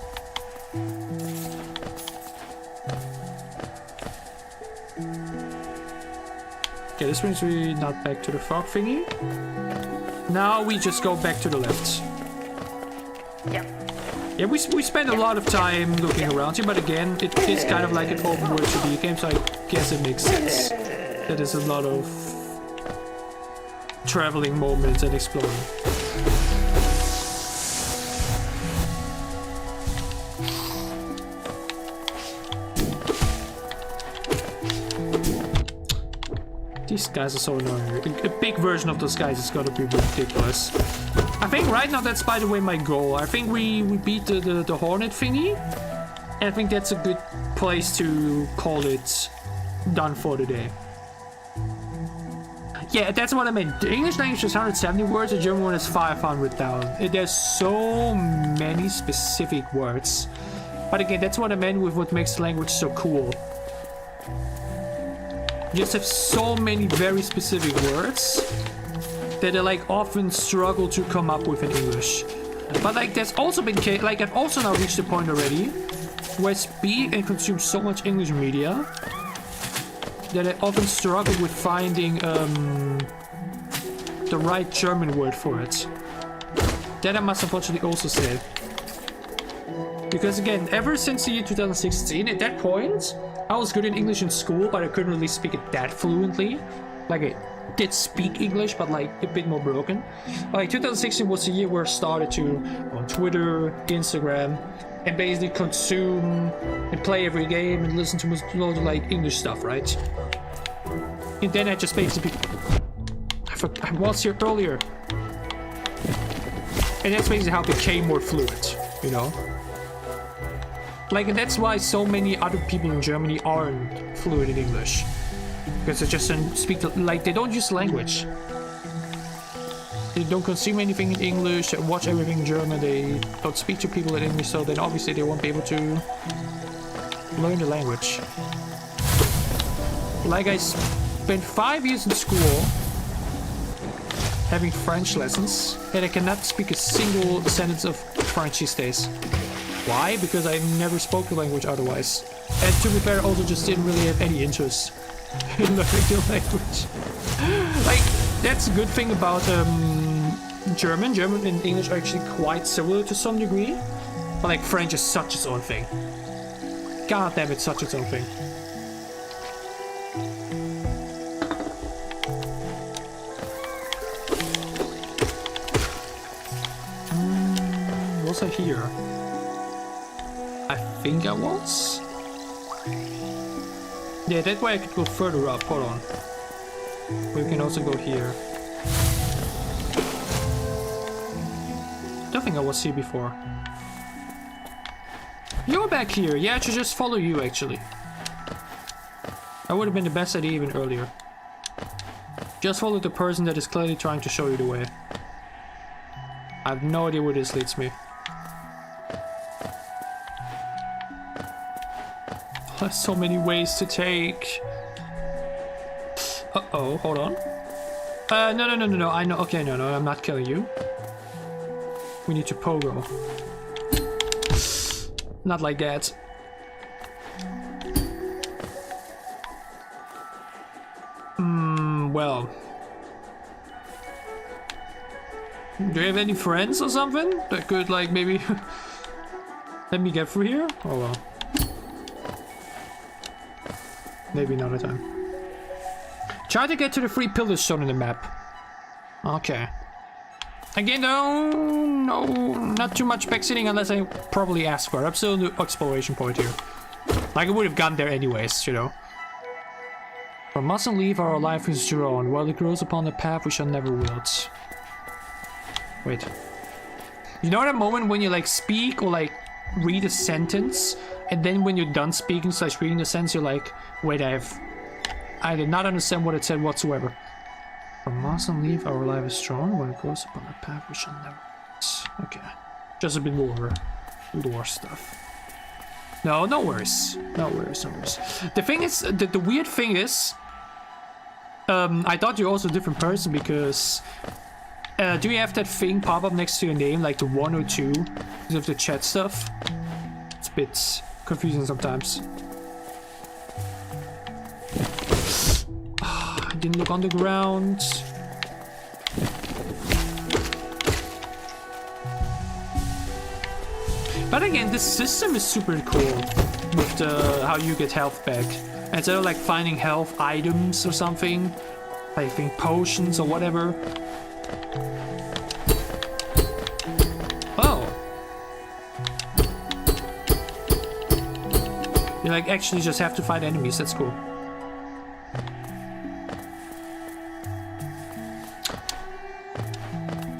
Okay, this brings me not back to the fog thingy. Now we just go back to the left. Yep. Yeah, we spend a lot of time looking around here, but again, it is kind of like an open world 2D game, so I guess it makes sense. That is a lot of traveling moments and exploring. These guys are so annoying. A big version of those guys is gonna be ridiculous. I think right now that's, by the way, my goal. I think we beat the Hornet thingy. And I think that's a good place to call it done for the day. Yeah, that's what I meant. The English language is 170 words, the German one is 500,000. There's so many specific words. But again, that's what I meant with what makes the language so cool. You just have so many very specific words that I like often struggle to come up with in English. But like there's also been like I've also now reached the point already where I speak and consume so much English media that I often struggle with finding the right German word for it. That I must unfortunately also say. Because again, ever since the year 2016, at that point, I was good in English in school, but I couldn't really speak it that fluently. Like I did speak English, but like a bit more broken. Like 2016 was the year where I started to on Twitter, Instagram, and basically consume and play every game and listen to loads of like English stuff, right? And then I just basically I was here earlier, and that's basically how I became more fluent, you know. Like, and that's why so many other people in Germany aren't fluent in English. Because they just don't speak, like, they don't use language. They don't consume anything in English, they watch everything in German, they don't speak to people in English, so then obviously they won't be able to learn the language. Like, I spent 5 years in school having French lessons, and I cannot speak a single sentence of French these days. Why? Because I never spoke the language otherwise. And to be fair, I also just didn't really have any interest in learning the language. Like, that's a good thing about German. German and English are actually quite similar to some degree. But like, French is such its own thing. God damn, it's such its own thing. Was I here? I think I was. Yeah, that way I could go further up. Hold on. We can also go here. I don't think I was here before. You're back here. Yeah, I should just follow you actually. That would have been the best idea even earlier. Just follow the person that is clearly trying to show you the way. I have no idea where this leads me. There's so many ways to take. Uh-oh, hold on. No, I know. Okay, no, I'm not killing you. We need to pogo. Not like that. Well. Do you have any friends or something that could, like, maybe let me get through here? Oh well. Maybe another time. Try to get to the 3 pillars shown in the map. Okay. Again, no, not too much backseating unless I probably ask for it. I'm still in the exploration point here. Like, I would have gone there anyways, you know. We mustn't leave our life is drawn. While it grows upon the path, we shall never wilt. Wait. You know that moment when you, like, speak or, like, read a sentence, and then when you're done speaking / reading the sentence, you're like, wait, I did not understand what it said whatsoever. We mustn't leave our life is drawn. When it grows upon the path, we shall never wilt. Okay. Just a bit more lore stuff. No worries. No worries. The thing is, the weird thing is, I thought you're also a different person because, do you have that thing pop up next to your name, like the 1 or 2, with the chat stuff? It's a bit confusing sometimes. I didn't look on the ground. But again, this system is super cool with the how you get health back. Instead of like finding health items or something, I think potions or whatever. Oh. You like actually just have to fight enemies, that's cool.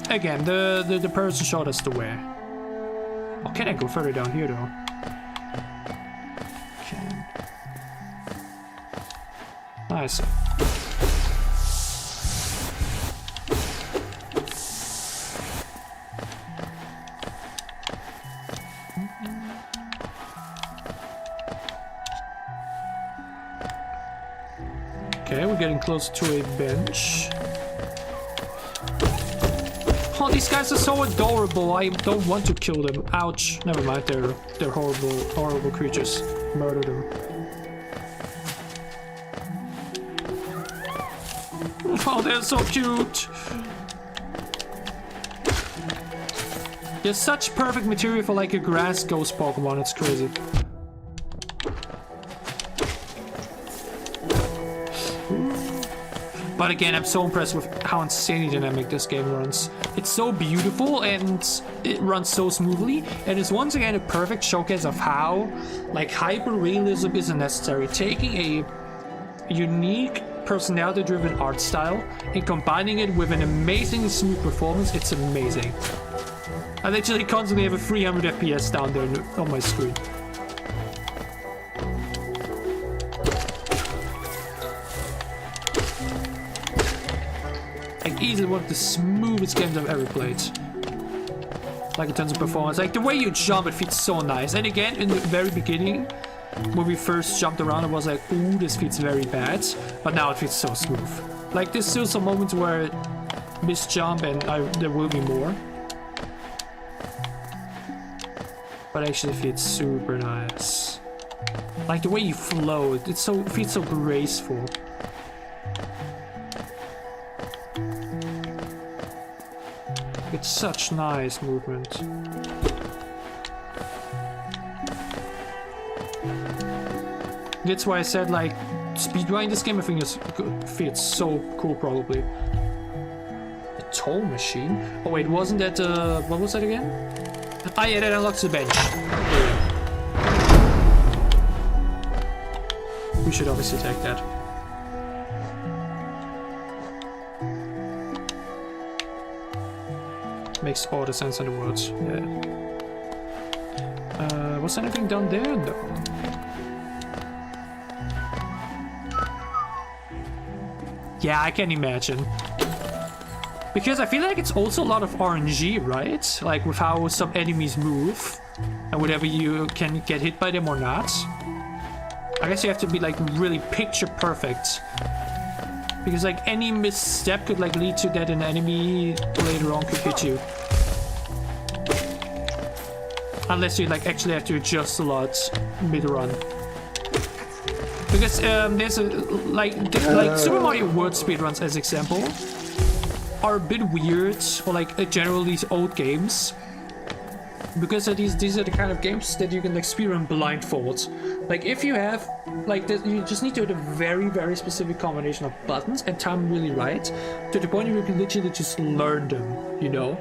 Again, the person showed us the way. Oh, can I go further down here though? Can. Nice. Okay, we're getting close to a bench. Oh, these guys are so adorable. I don't want to kill them. Ouch. Never mind. They're horrible creatures. Murder them. Oh, they're so cute. They're such perfect material for like a grass ghost Pokemon. It's crazy. But again, I'm so impressed with how insanely dynamic this game runs. It's so beautiful and it runs so smoothly, and it's once again a perfect showcase of how like hyper-realism isn't necessary. Taking a unique personality-driven art style and combining it with an amazingly smooth performance, it's amazing. I literally constantly have a 300 FPS down there on my screen. Easily one of the smoothest games I've ever played. Like in terms of performance, like the way you jump, it feels so nice. And again, in the very beginning, when we first jumped around, I was like, ooh, this feels very bad. But now it feels so smooth. Like there's still some moments where I misjump, and there will be more. But actually, it feels super nice. Like the way you float, it feels so graceful. It's such nice movement. That's why I said like speedrunning this game I think feels so cool probably. A toll machine? Oh wait, wasn't that what was that again? Ah yeah, that unlocks the bench. We should obviously take that. Makes all the sense in the world. Yeah. Was anything down there? No. Yeah, I can imagine. Because I feel like it's also a lot of RNG, right? Like with how some enemies move and whether you can get hit by them or not. I guess you have to be like really picture perfect. Because like any misstep could like lead to that an enemy later on could hit you. Unless you like actually have to adjust a lot mid-run. Because there's a like Super Mario World speedruns as example are a bit weird, or like generally these old games, because these are the kind of games that you can like speedrun blindfold. Like if you have like you just need to hit a very specific combination of buttons and time them really right to the point where you can literally just learn them, you know?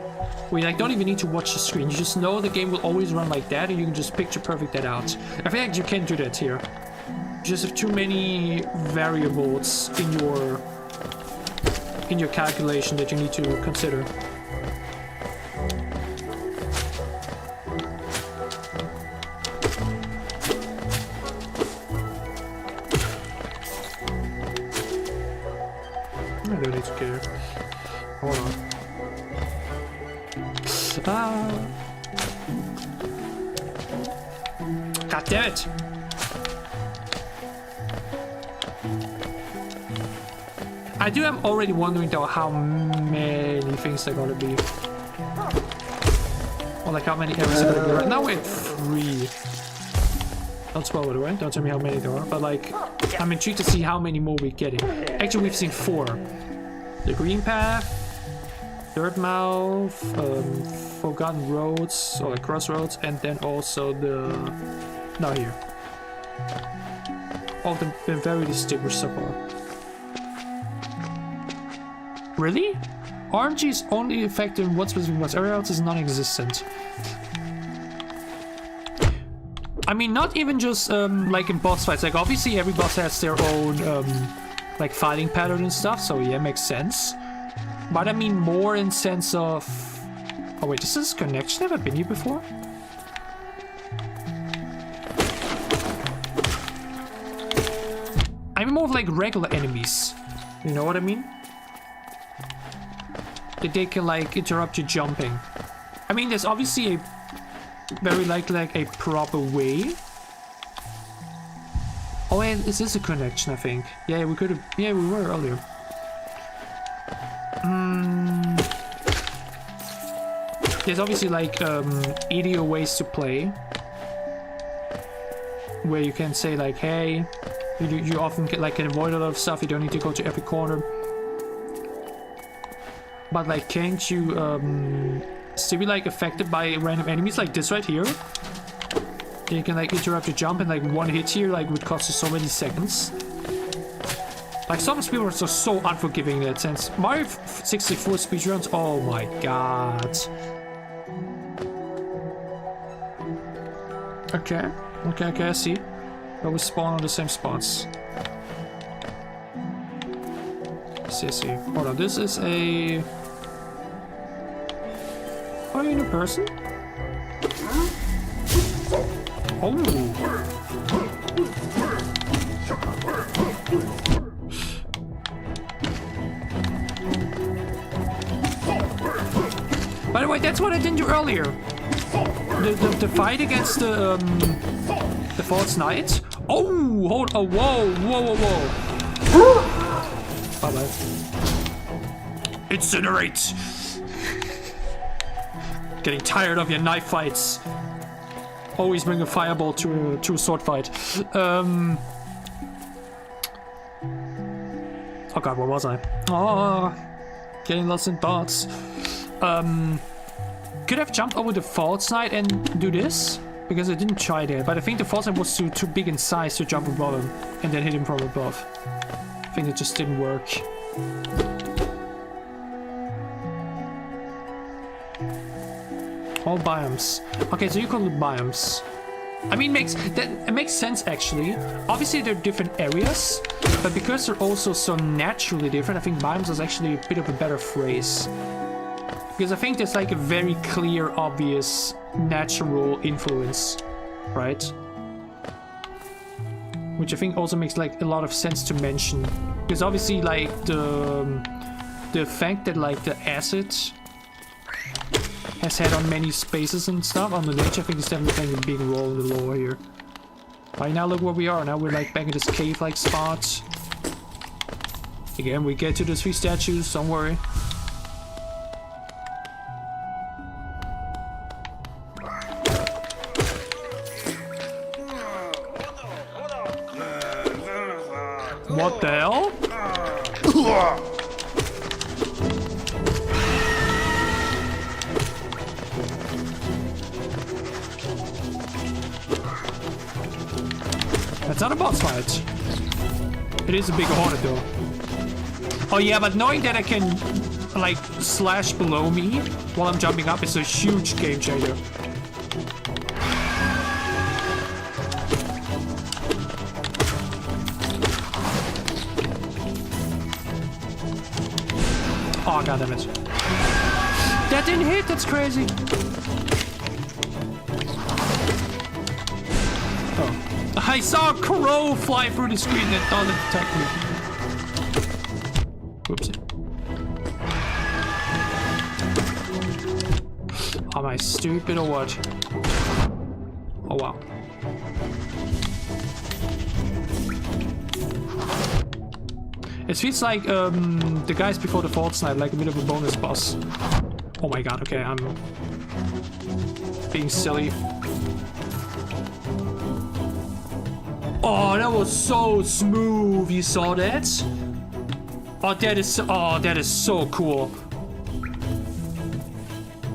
We like don't even need to watch the screen. You just know the game will always run like that, and you can just picture perfect that out. I feel like you can't do that here. You just have too many variables in your calculation that you need to consider. I don't need to care. Hold on. God damn it! I'm already wondering though how many things there are gonna be. Or like how many areas are gonna be. Right now we're at 3. Don't spoil it, right? Don't tell me how many there are. But like, I'm intrigued to see how many more we're getting. Actually, we've seen 4. The Green Path, Dirtmouth, Forgotten Roads, or like Crossroads, and then also the... Now here. All of them been very distinguished so far. Really? RNG is only effective in one specific boss. Everywhere else is non-existent. I mean, not even just like in boss fights. Like obviously every boss has their own like fighting pattern and stuff. So yeah, makes sense. But I mean more in sense of... Oh wait, this is connection. Have I been here before? I mean more of like regular enemies. You know what I mean? That they can like interrupt you jumping. I mean, there's obviously a very like a proper way. Oh, and is this a connection? I think. Yeah, we could have. Yeah, we were earlier. There's obviously like easier ways to play, where you can say like, hey, you often can avoid a lot of stuff. You don't need to go to every corner. But like, can't you still be like affected by random enemies like this right here? You can like interrupt your jump, and like one hit here like would cost you so many seconds. Like some speedruns are so unforgiving in that sense. Mario 64 speedruns, oh my god. Okay, I see. But we spawn on the same spots. I see. Hold on, this is a... Are you in a person? Oh! By the way, that's what I didn't do earlier. The fight against the false knight. Oh, hold! Oh, whoa! Bye bye. Incinerate. Getting tired of your knife fights. Always bring a fireball to a sword fight. Oh god, where was I? Oh, getting lost in thoughts. Could have jumped over the false knight and do this, because I didn't try that. But I think the false knight was too big in size to jump above him and then hit him from above. I think it just didn't work. All biomes. Okay, so you call it biomes. I mean, it makes sense actually. Obviously, they're different areas, but because they're also so naturally different, I think biomes is actually a bit of a better phrase. Because I think there's like a very clear, obvious, natural influence, right? which I think also makes like a lot of sense to mention, because obviously like the fact that like the acid has had on many spaces and stuff on the edge, I think is definitely playing a big role in the lore here. Right now, look where we are. Now we're like back in this cave-like spot. Again, we get to the 3 statues, don't worry. What the hell? That's not a boss fight. It is a big hornet though. Oh yeah, but knowing that I can like slash below me while I'm jumping up is a huge game changer. Oh god damn it. That didn't hit, that's crazy. Oh. I saw a crow fly through the screen that doesn't attack me. Whoopsie. Am I stupid or what? Oh wow. It feels like the guys before the Fault Snipe, like a bit of a bonus boss. Oh my god, okay, I'm being silly. Oh, that was so smooth. You saw that? Oh, that is so cool.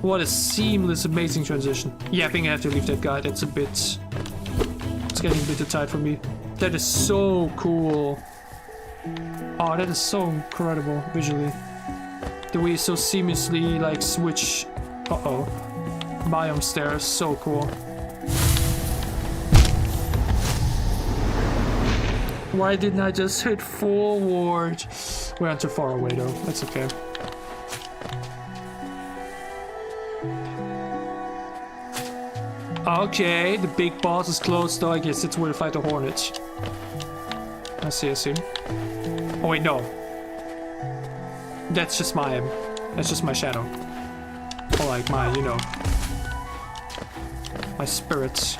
What a seamless, amazing transition. Yeah, I think I have to leave that guy. That's a bit... It's getting a bit too tight for me. That is so cool. Oh, that is so incredible visually. The way you so seamlessly like switch... Uh-oh. Biomes there is so cool. Why didn't I just hit forward? We're not too far away though. That's okay. Okay, the big boss is close though. I guess it's where to fight the Hornet. I see, I see. Oh wait, no. That's just my... That's just my shadow. Or like my, you know... My spirits.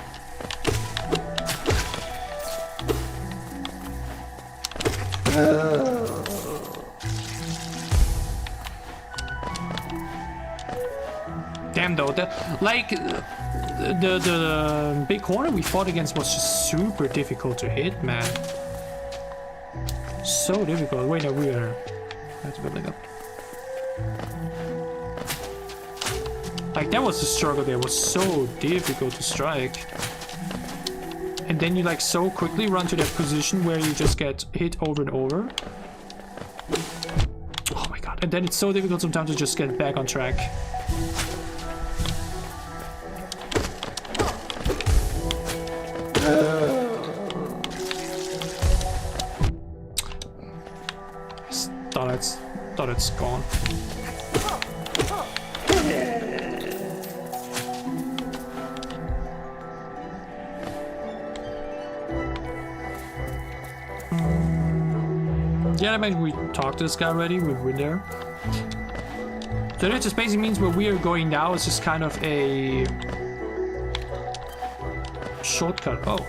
Damn though, the big hornet we fought against was just super difficult to hit, man. So difficult. Wait, no, we are. I have to build it up. Like that was the struggle. There was so difficult to strike. And then you like so quickly run to that position where you just get hit over and over. Oh my god. And then it's so difficult sometimes to just get back on track. Thought it's gone. Yeah, I mean, we talked to this guy already. We've been there. So that just basically means where we are going now is just kind of a shortcut. Oh.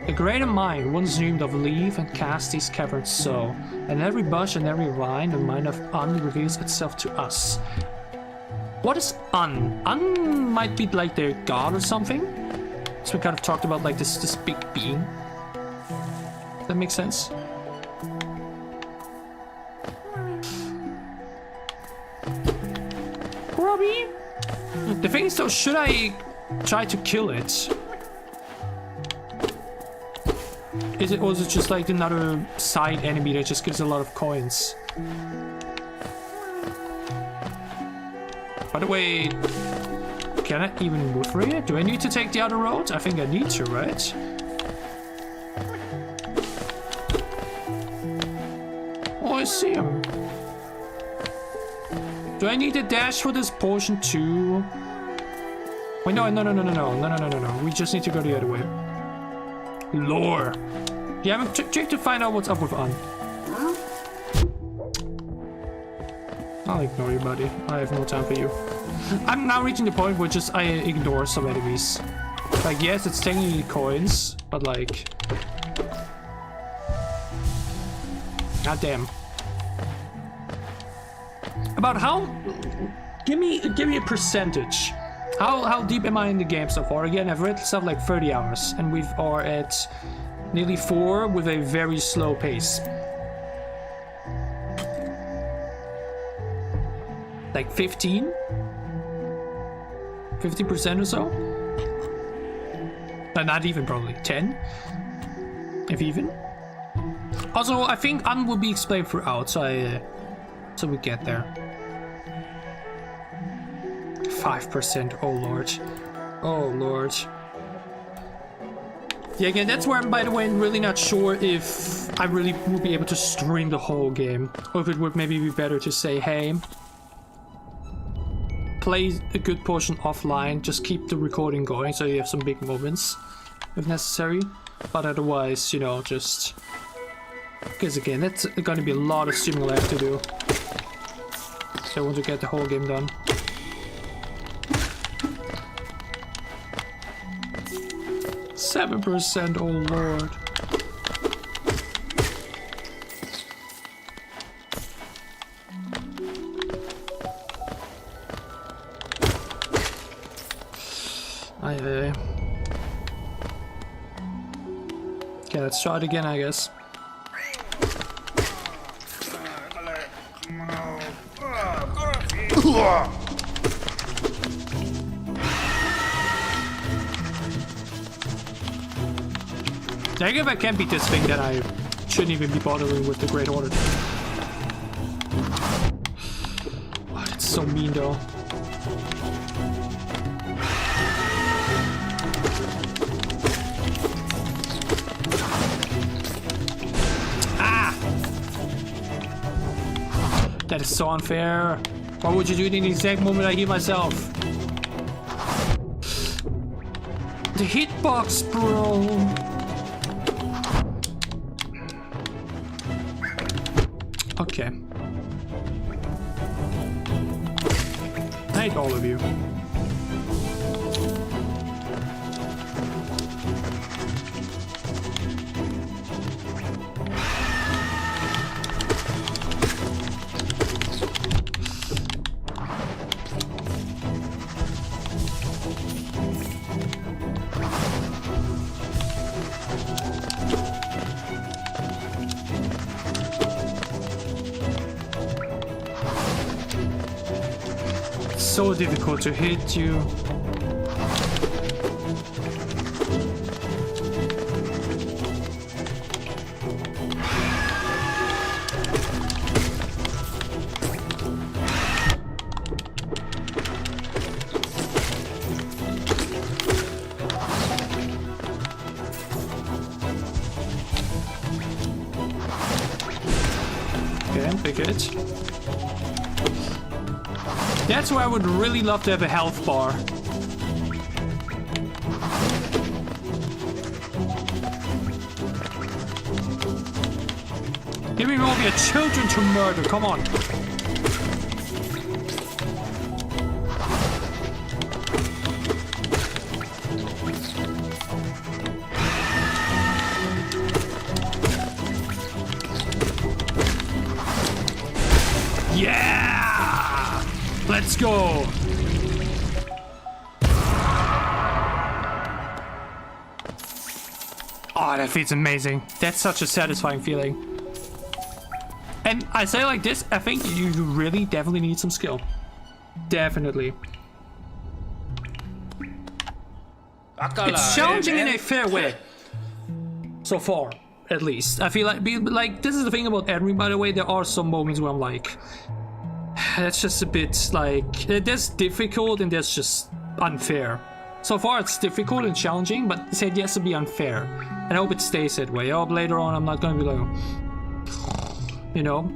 A greater mind once dreamed of leave and cast these caverns so, and every bush and every vine, the mind of Un reveals itself to us. What is Un? Un might be like their god or something. So we kind of talked about like this big being. That makes sense. Robbie? The thing is though, should I try to kill it? Is it, or is it just like another side enemy that just gives a lot of coins? By the way, can I even move for here? Do I need to take the other road? I think I need to, right? Oh, I see him. Do I need a dash for this portion too? Wait, no. We just need to go the other way. Lore. Yeah, I'm check to find out what's up with An. I'll ignore you, buddy. I have no time for you. I'm now reaching the point where just I ignore some enemies. Like, yes, it's technically coins, but like... God damn. About how... Give me a percentage. How deep am I in the game so far? Again, I've read stuff like 30 hours, and we are at nearly 4 with a very slow pace. Like 15? 50% or so? Not even, probably 10, if even. Also, I think An will be explained throughout, so we get there. 5%. Oh lord. Oh lord. Yeah, again, that's where I'm, by the way, really not sure if I really would be able to stream the whole game, or if it would maybe be better to say, hey, play a good portion offline, just keep the recording going so you have some big moments if necessary, but otherwise, you know, just because again, that's gonna be a lot of streaming I have to do, so I want to get the whole game done. %, oh lord. Aye. Okay, let's try it again, I guess. I think if I can't beat this thing, then I shouldn't even be bothering with the Great Order. Oh, that's so mean, though. That is so unfair. Why would you do it in the exact moment I heal myself? The hitbox, bro. Okay. I hate all of you. So difficult to hit you. Okay, big hit. That's why I would really love to have a health bar. Give me more of your children to murder, come on. Yeah! Let's go! Oh, that feels amazing. That's such a satisfying feeling. And I say like this, I think you really definitely need some skill. Definitely. It's challenging in a fair way. So far, at least. I feel like this is the thing about Henry, by the way. There are some moments where I'm like, that's just a bit like, that's difficult and that's just unfair. So far it's difficult and challenging, but it said yes to be unfair. And I hope it stays that way. I hope later on I'm not gonna be like, you know.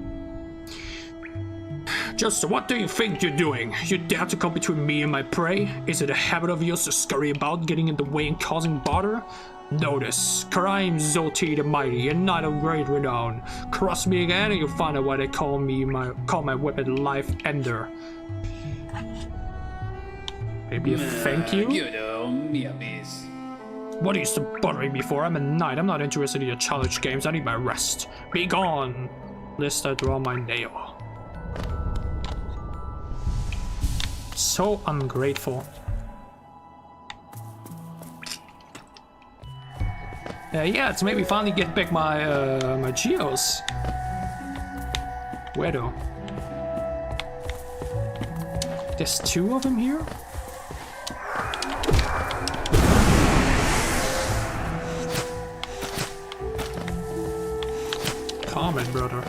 Just what do you think you're doing? You dare to come between me and my prey? Is it a habit of yours to scurry about, getting in the way and causing bother? Notice, I'm Zoti the Mighty, a knight of great renown. Cross me again and you'll find out why they call my weapon Life Ender. Maybe a thank you? What are you still bothering me for? I'm a knight. I'm not interested in your childish games. I need my rest. Be gone, lest I draw my nail. So ungrateful. Yeah, it's maybe finally get back my my geos. Where though? There's 2 of them here? Calm it, brother.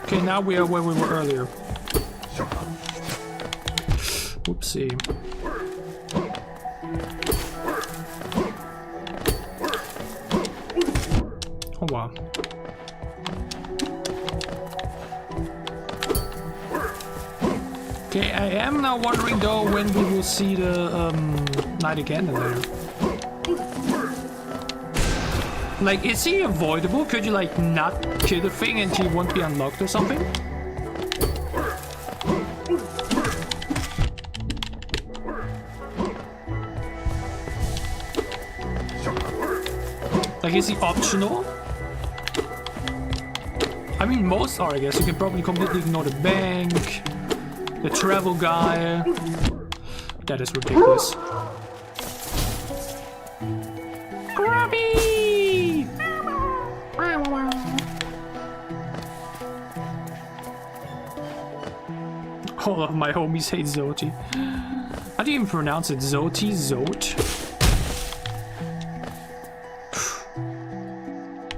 Okay, now we are where we were earlier. Whoopsie. Oh wow. Okay, I am now wondering though when we will see the knight again in there. Like, is he avoidable? Could you like not kill the thing and he won't be unlocked or something? Like, is he optional? I mean, most are, I guess. You can probably completely ignore the bank, the travel guy. That is ridiculous. Grubby! All of my homies hate Zoti. How do you even pronounce it? Zoti? Zote?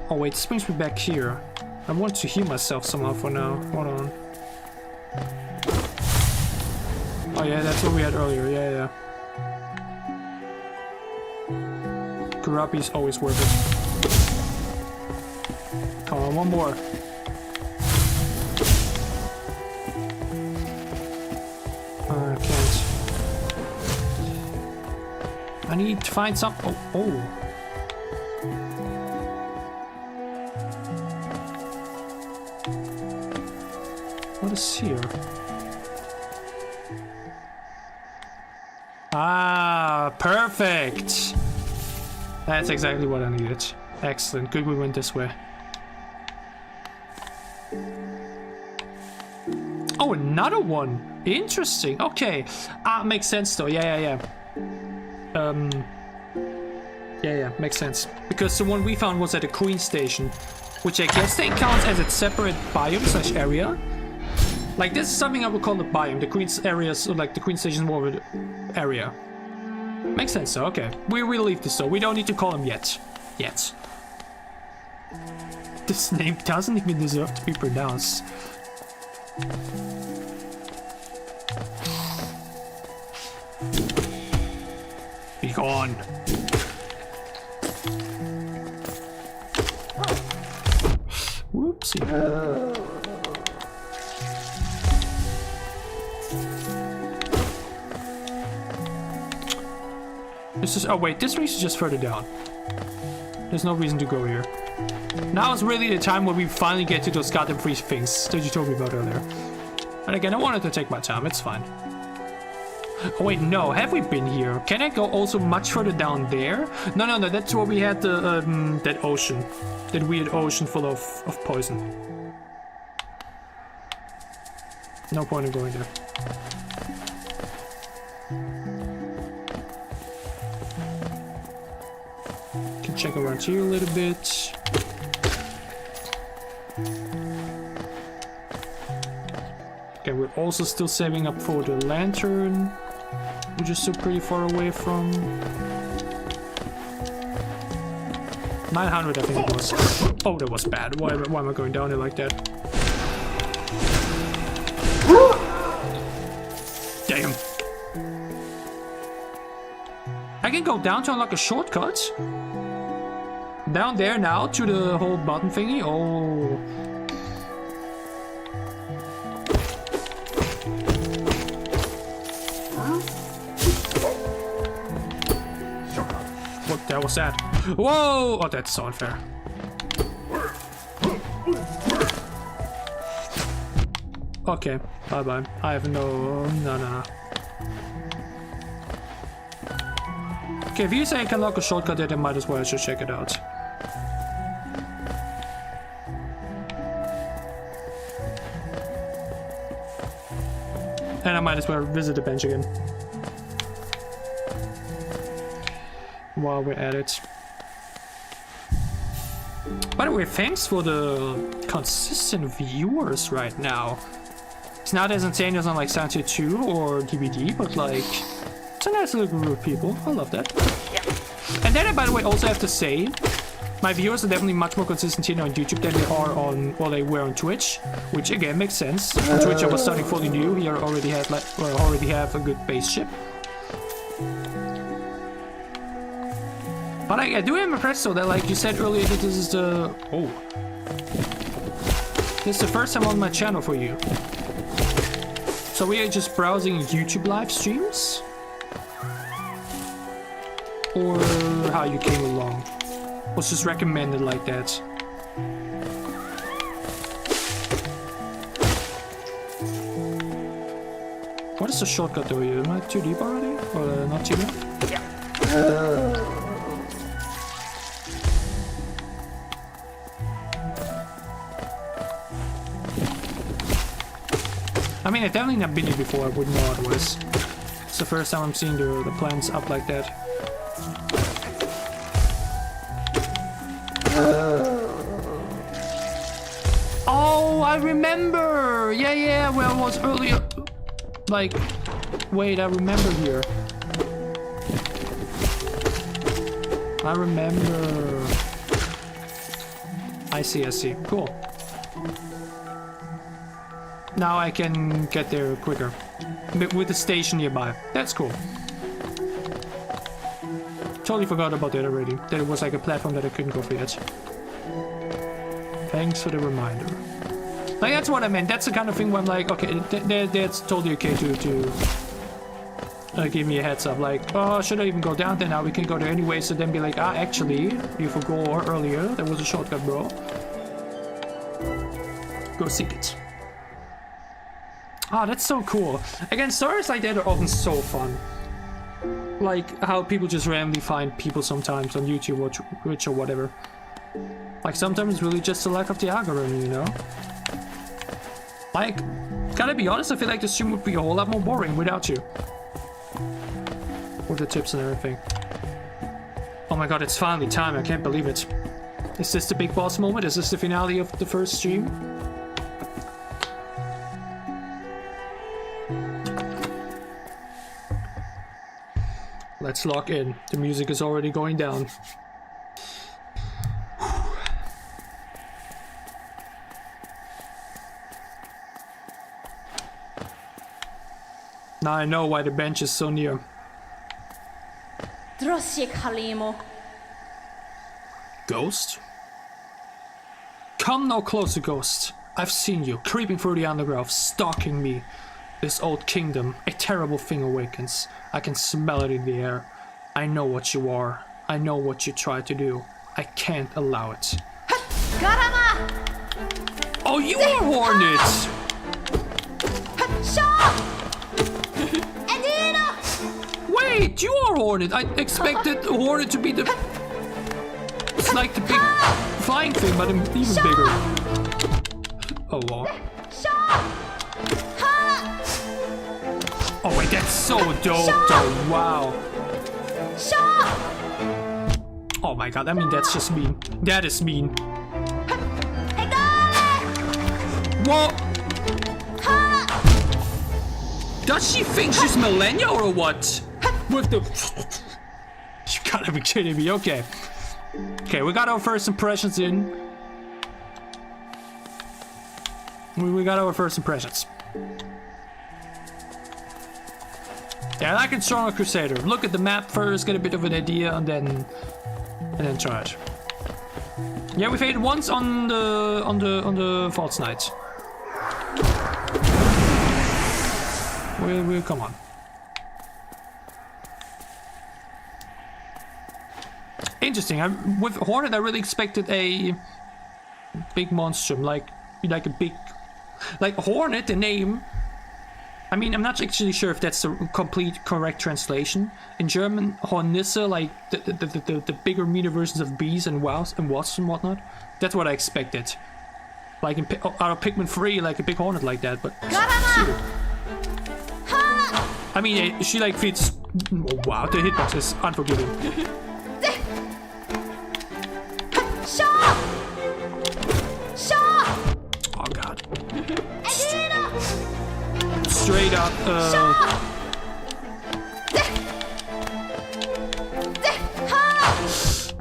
Oh wait, this brings me back here. I want to heal myself somehow for now. Hold on. Oh yeah, that's what we had earlier. Yeah. Grubby's always worth it. Come on, one more. I can't. I need to find some. Oh. What is here? Ah, perfect. That's exactly what I needed. Excellent. Good, we went this way. Oh, another one. Interesting. Okay. Makes sense though. Yeah. Yeah, makes sense. Because the one we found was at the Queen Station, which I guess then counts as a separate biome / area. Like, this is something I would call a biome. The Queen's areas, like the Queen Station, more of an area. Makes sense, so okay. We will leave this though. We don't need to call him yet. This name doesn't even deserve to be pronounced. Be gone. Whoopsie. This is, oh wait, this race is just further down. There's no reason to go here. Now is really the time where we finally get to those goddamn free things that you told me about earlier. And again, I wanted to take my time, it's fine. Oh wait, no, have we been here? Can I go also much further down there? No, that's where we had the, that ocean. That weird ocean full of poison. No point in going there. Check around here a little bit. Okay, we're also still saving up for the lantern, which is still pretty far away from 900, I think it was. Oh, that was bad. Why am I going down here like that? Damn. I can go down to unlock a shortcut. Down there now to the whole button thingy. Oh. What the hell was that? Whoa! Oh, that's so unfair. Okay, bye-bye. I have no... No. Okay, if you say I can lock a shortcut there, then might as well just check it out. And I might as well visit the bench again. While we're at it. By the way, thanks for the consistent viewers right now. It's not as insane as on like Sanity 2 or DVD, but like, it's a nice little group of people. I love that. Yeah. And then I, by the way, also have to say, my viewers are definitely much more consistent here on YouTube than they are on, well, they were on Twitch, which again makes sense. On Twitch I was starting fully new. Here I already had like, well, already have a good base ship. But I do am impressed though that, like you said earlier, that this is the... Oh. This is the first time on my channel for you. So we are just browsing YouTube live streams? Or how you came along? Was just recommended like that? What is the shortcut though? Am I too deep already? Or not too deep? Yeah. I mean, I've definitely not been here before, I wouldn't know otherwise. It's the first time I'm seeing the plans up like that. Oh, I remember! Yeah, where I was earlier. Like, wait, I remember here. I remember. I see. Cool. Now I can get there quicker. With the station nearby. That's cool. Totally forgot about that already. That it was like a platform that I couldn't go for yet. Thanks for the reminder. Like, that's what I meant. That's the kind of thing where I'm like, okay, that's totally okay to give me a heads up. Like, oh, should I even go down there now? We can go there anyway. So then be like, ah, actually, you forgot earlier. There was a shortcut, bro. Go seek it. Ah, that's so cool. Again, stories like that are often so fun. Like how people just randomly find people sometimes on YouTube or Twitch or whatever. Like sometimes it's really just the lack of the algorithm, you know? Like, gotta be honest, I feel like the stream would be a whole lot more boring without you. With the tips and everything. Oh my god, it's finally time, I can't believe it. Is this the big boss moment? Is this the finale of the first stream? Let's lock in. The music is already going down. Now I know why the bench is so near. Ghost? Come no closer, ghost. I've seen you, creeping through the undergrowth, stalking me. This old kingdom, a terrible thing awakens. I can smell it in the air. I know what you are. I know what you tried to do. I can't allow it. Oh, you are Hornet! Wait, you are Hornet! I expected Hornet to be the... It's like the big flying thing, but even bigger. Oh, wow. Oh wait, that's so dope though, wow. Oh my god, I mean that's just mean. That is mean. Whoa! Does she think she's Millennia or what? With the... You gotta be kidding me, okay. Okay, we got our first impressions in. We got our first impressions. Yeah, I can start a Crusader. Look at the map first, get a bit of an idea, and then try it. Yeah, we faded once on the false knights. We'll come on. Interesting. With Hornet, I really expected a big monstrum, like a big, like Hornet. The name. I mean, I'm not actually sure if that's the complete correct translation. In German, Hornisse, like the bigger, meaner versions of bees and wasps and whatnot. That's what I expected. Like out of Pikmin 3, like a big hornet like that, but... I mean, she like fits... Oh, wow, the hitbox is unforgiving. Oh god. Straight up,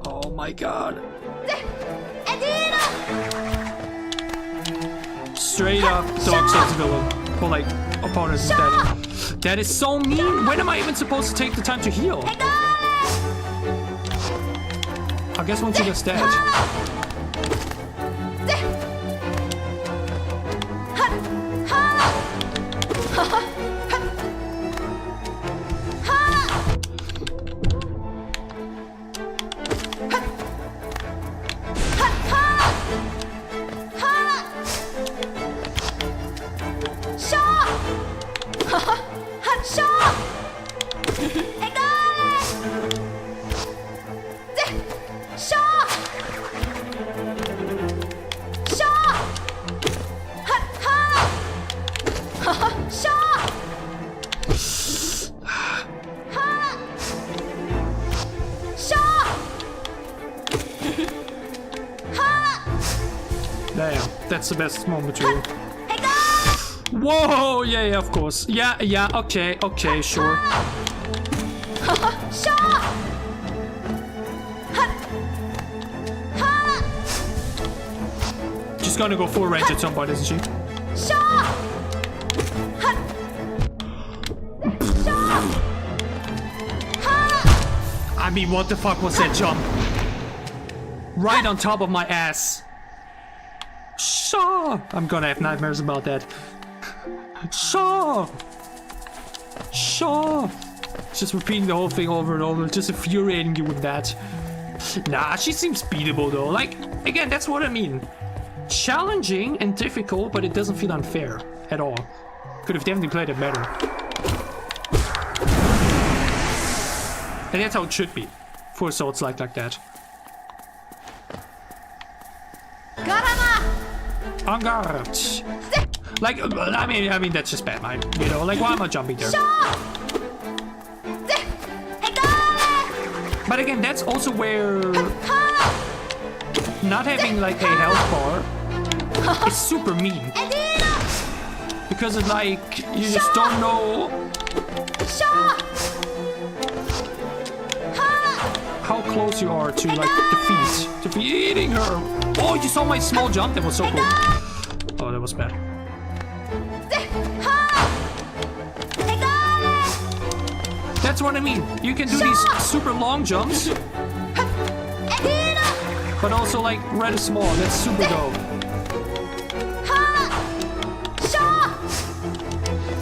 oh my god. Straight up Dark Souls villain. For like opponents instead. That is so mean. When am I even supposed to take the time to heal? I guess once you get dead. Damn, that's the best moment too. Whoa, yeah, of course. Yeah, okay, sure. She's gonna go full range at some point, isn't she? I mean, what the fuck was that jump? Right on top of my ass. Shaw! I'm gonna have nightmares about that. Shaw! Just repeating the whole thing over and over, just infuriating you with that. Nah, she seems beatable though. Like, again, that's what I mean. Challenging and difficult, but it doesn't feel unfair at all. Could have definitely played it better. And that's how it should be for swords like that. En garde. Like, I mean that's just bad, man. You know, like, why am I jumping there? But again, that's also where not having like a health bar is super mean. Because it's like, you just don't know how close you are to like defeating her. Oh, you saw my small jump? That was so cool. Oh, that was bad. That's what I mean. You can do these super long jumps, but also like rather small. That's super dope.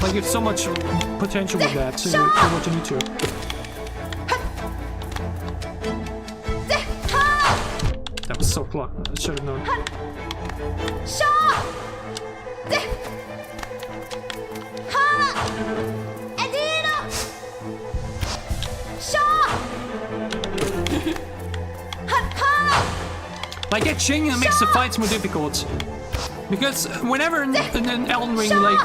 Like, you have so much potential with that to do what you need to. That was so close. I should have known. Like, that genuinely makes the fights more difficult. Because whenever in Elden Ring, like,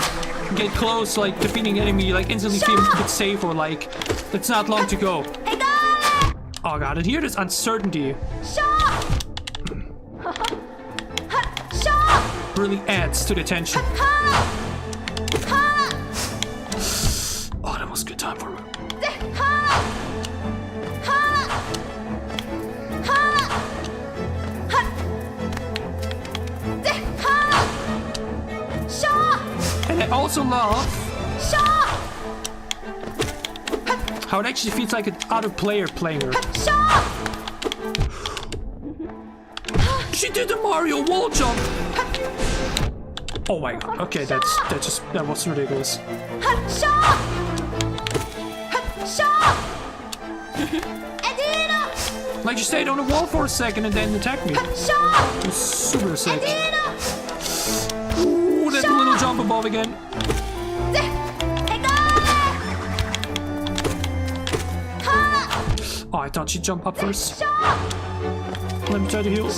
get close, like, defeating enemy, like, instantly feel a bit safe, or like, it's not long to go. Oh god, and here there's uncertainty. Really adds to the tension. Oh, that was a good time for me. And I also love how it actually feels like an other player playing her. she did the Mario wall jump. Oh my god. Okay, that was ridiculous. Like, she stayed on the wall for a second and then attacked me. It was super sick. Ooh, that little jump above again. Oh, I thought she'd jump up first. Let me try to heal.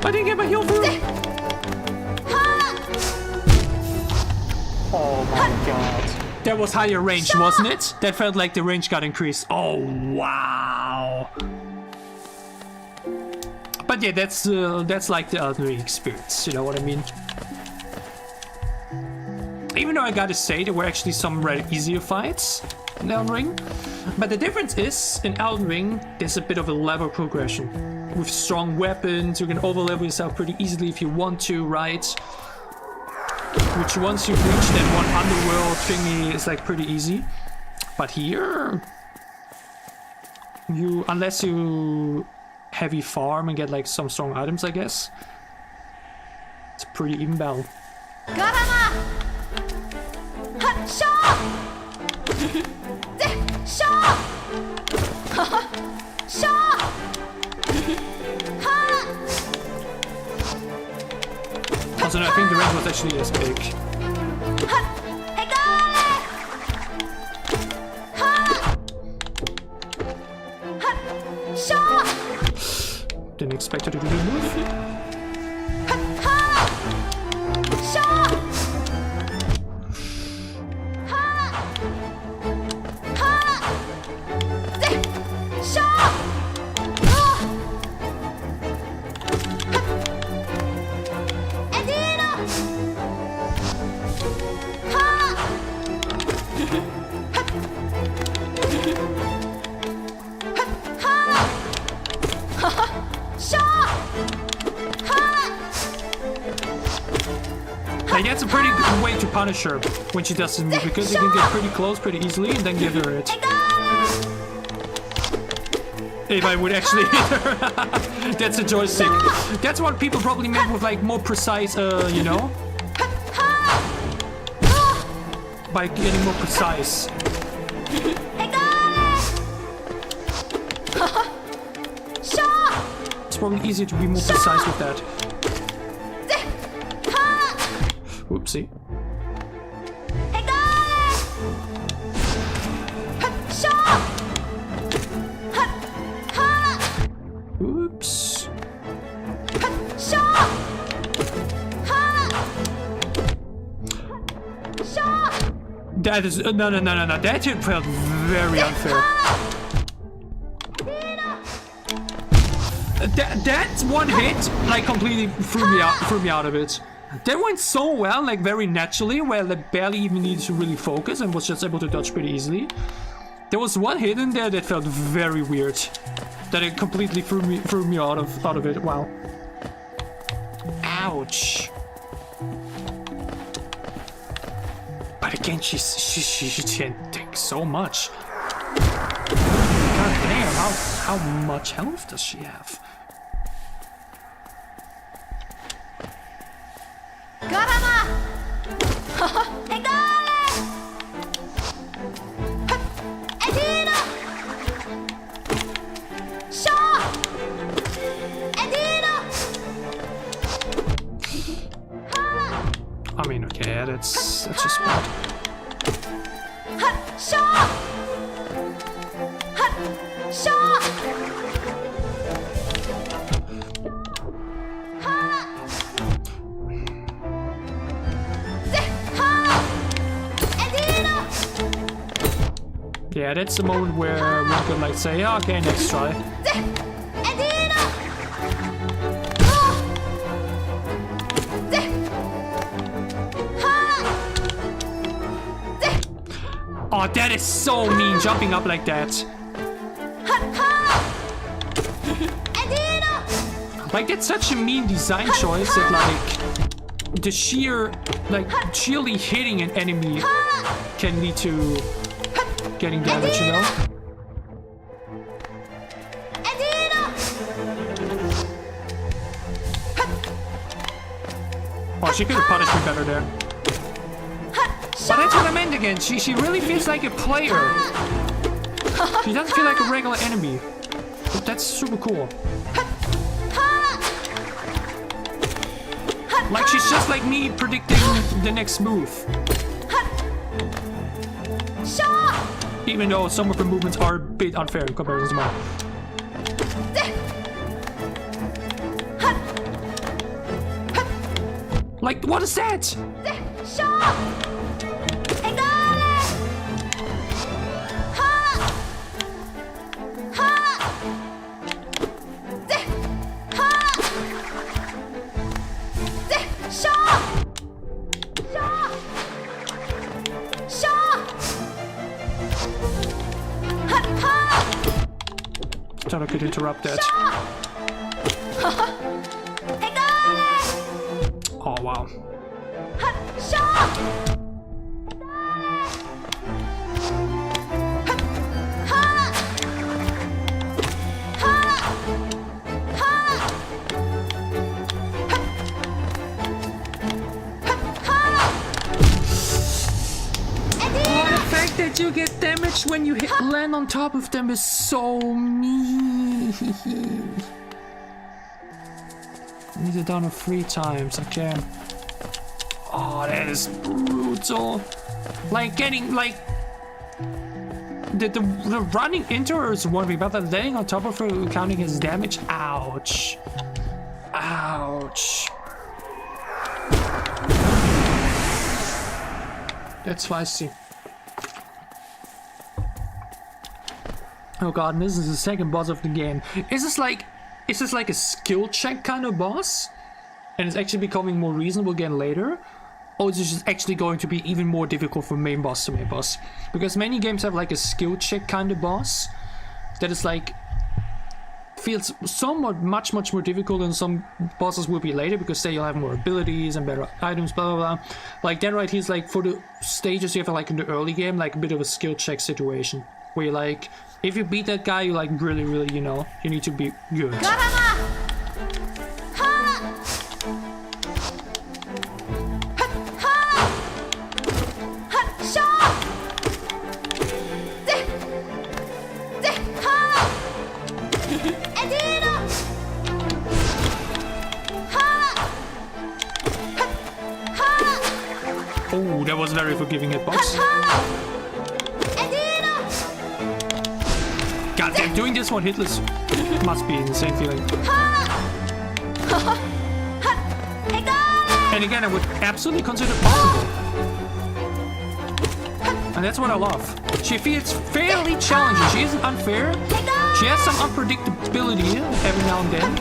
I didn't get my heal through. Oh my god. That was higher range, wasn't it? That felt like the range got increased. Oh, wow. But yeah, that's like the Elden Ring experience, you know what I mean? Even though I gotta say, there were actually some rather easier fights in Elden Ring. But the difference is, in Elden Ring, there's a bit of a level progression. With strong weapons, you can overlevel yourself pretty easily if you want to, right? Which once you've reached that one underworld thingy is like pretty easy. But here, unless you heavy farm and get like some strong items, I guess, it's a pretty even battle. Also, I think the range was actually as big. Didn't expect her to do the move. Like, that's a pretty good way to punish her when she does this move, because you can get pretty close pretty easily and then give her it. If I would actually hit her. That's a joystick. That's what people probably meant with like more precise, you know? By getting more precise. It's probably easier to be more precise with that. Whoopsie. Oops. That is no. That hit felt very unfair. That one hit like completely threw me out of it. That went so well, like very naturally, where I barely even needed to really focus and was just able to dodge pretty easily. There was one hit in there that felt very weird. That it completely threw me out of it. Wow. Ouch. But again, she can take so much. God damn, how much health does she have? I mean, okay, that's just bad. Yeah, that's the moment where one could like say, oh, okay, next try. Oh, that is so mean, jumping up like that. Like, that's such a mean design choice that, like, the sheerly hitting an enemy can lead to getting damage, you know? she could have punished me better there. But that's what I meant again. She really feels like a player. She doesn't feel like a regular enemy. But that's super cool. Like she's just like me predicting the next move. Even though some of her movements are a bit unfair in comparison to mine. Like, what is that? Thought I could interrupt that. Oh wow. That you get damaged when you land on top of them is so mean. Need it done 3 times, okay. Oh, that is brutal. Like getting like the running into her is one thing, but the laying on top of her counting his damage. Ouch. Ouch. That's spicy. Oh god, and this is the second boss of the game. Is this like a skill check kind of boss? And it's actually becoming more reasonable again later? Or is it just actually going to be even more difficult from main boss to main boss? Because many games have like a skill check kind of boss that is like feels somewhat much more difficult than some bosses will be later, because say you'll have more abilities and better items, blah blah blah. Like that right here's like for the stages you have like in the early game, like a bit of a skill check situation. Where you're like, if you beat that guy, you like really, you know, you need to be good. Oh, that was very forgiving hitbox. God damn, doing this one hitless must be an insane feeling. And again, I would absolutely consider it possible. And that's what I love. She feels fairly challenging. She isn't unfair. She has some unpredictability every now and then.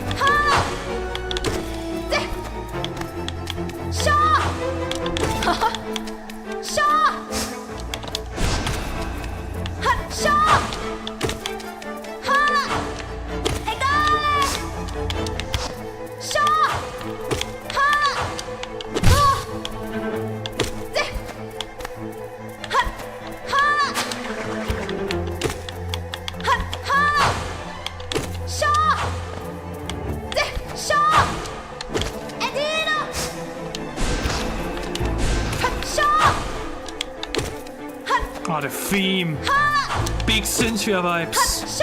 Oh, the theme. Big Cynthia vibes.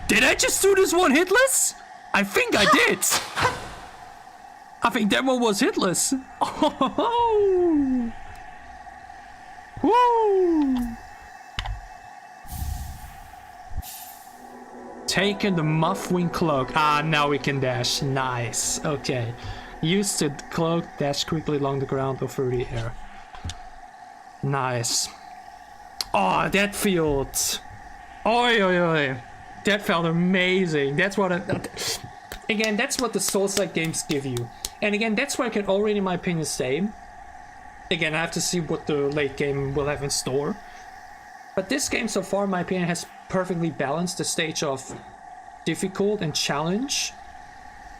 Did I just do this one hitless? I think I did. I think that one was hitless. Oh. Woo. Taking the Muffwing cloak. Ah, now we can dash. Nice. Okay. Use the cloak, dash quickly along the ground or through the air. Nice. Oh, that felt... Oi, oi, oi. That felt amazing. That's what again, that's what the Souls-like games give you. And again, that's what I can already, in my opinion, say. Again, I have to see what the late game will have in store. But this game so far, in my opinion, has perfectly balanced the stage of difficult and challenge,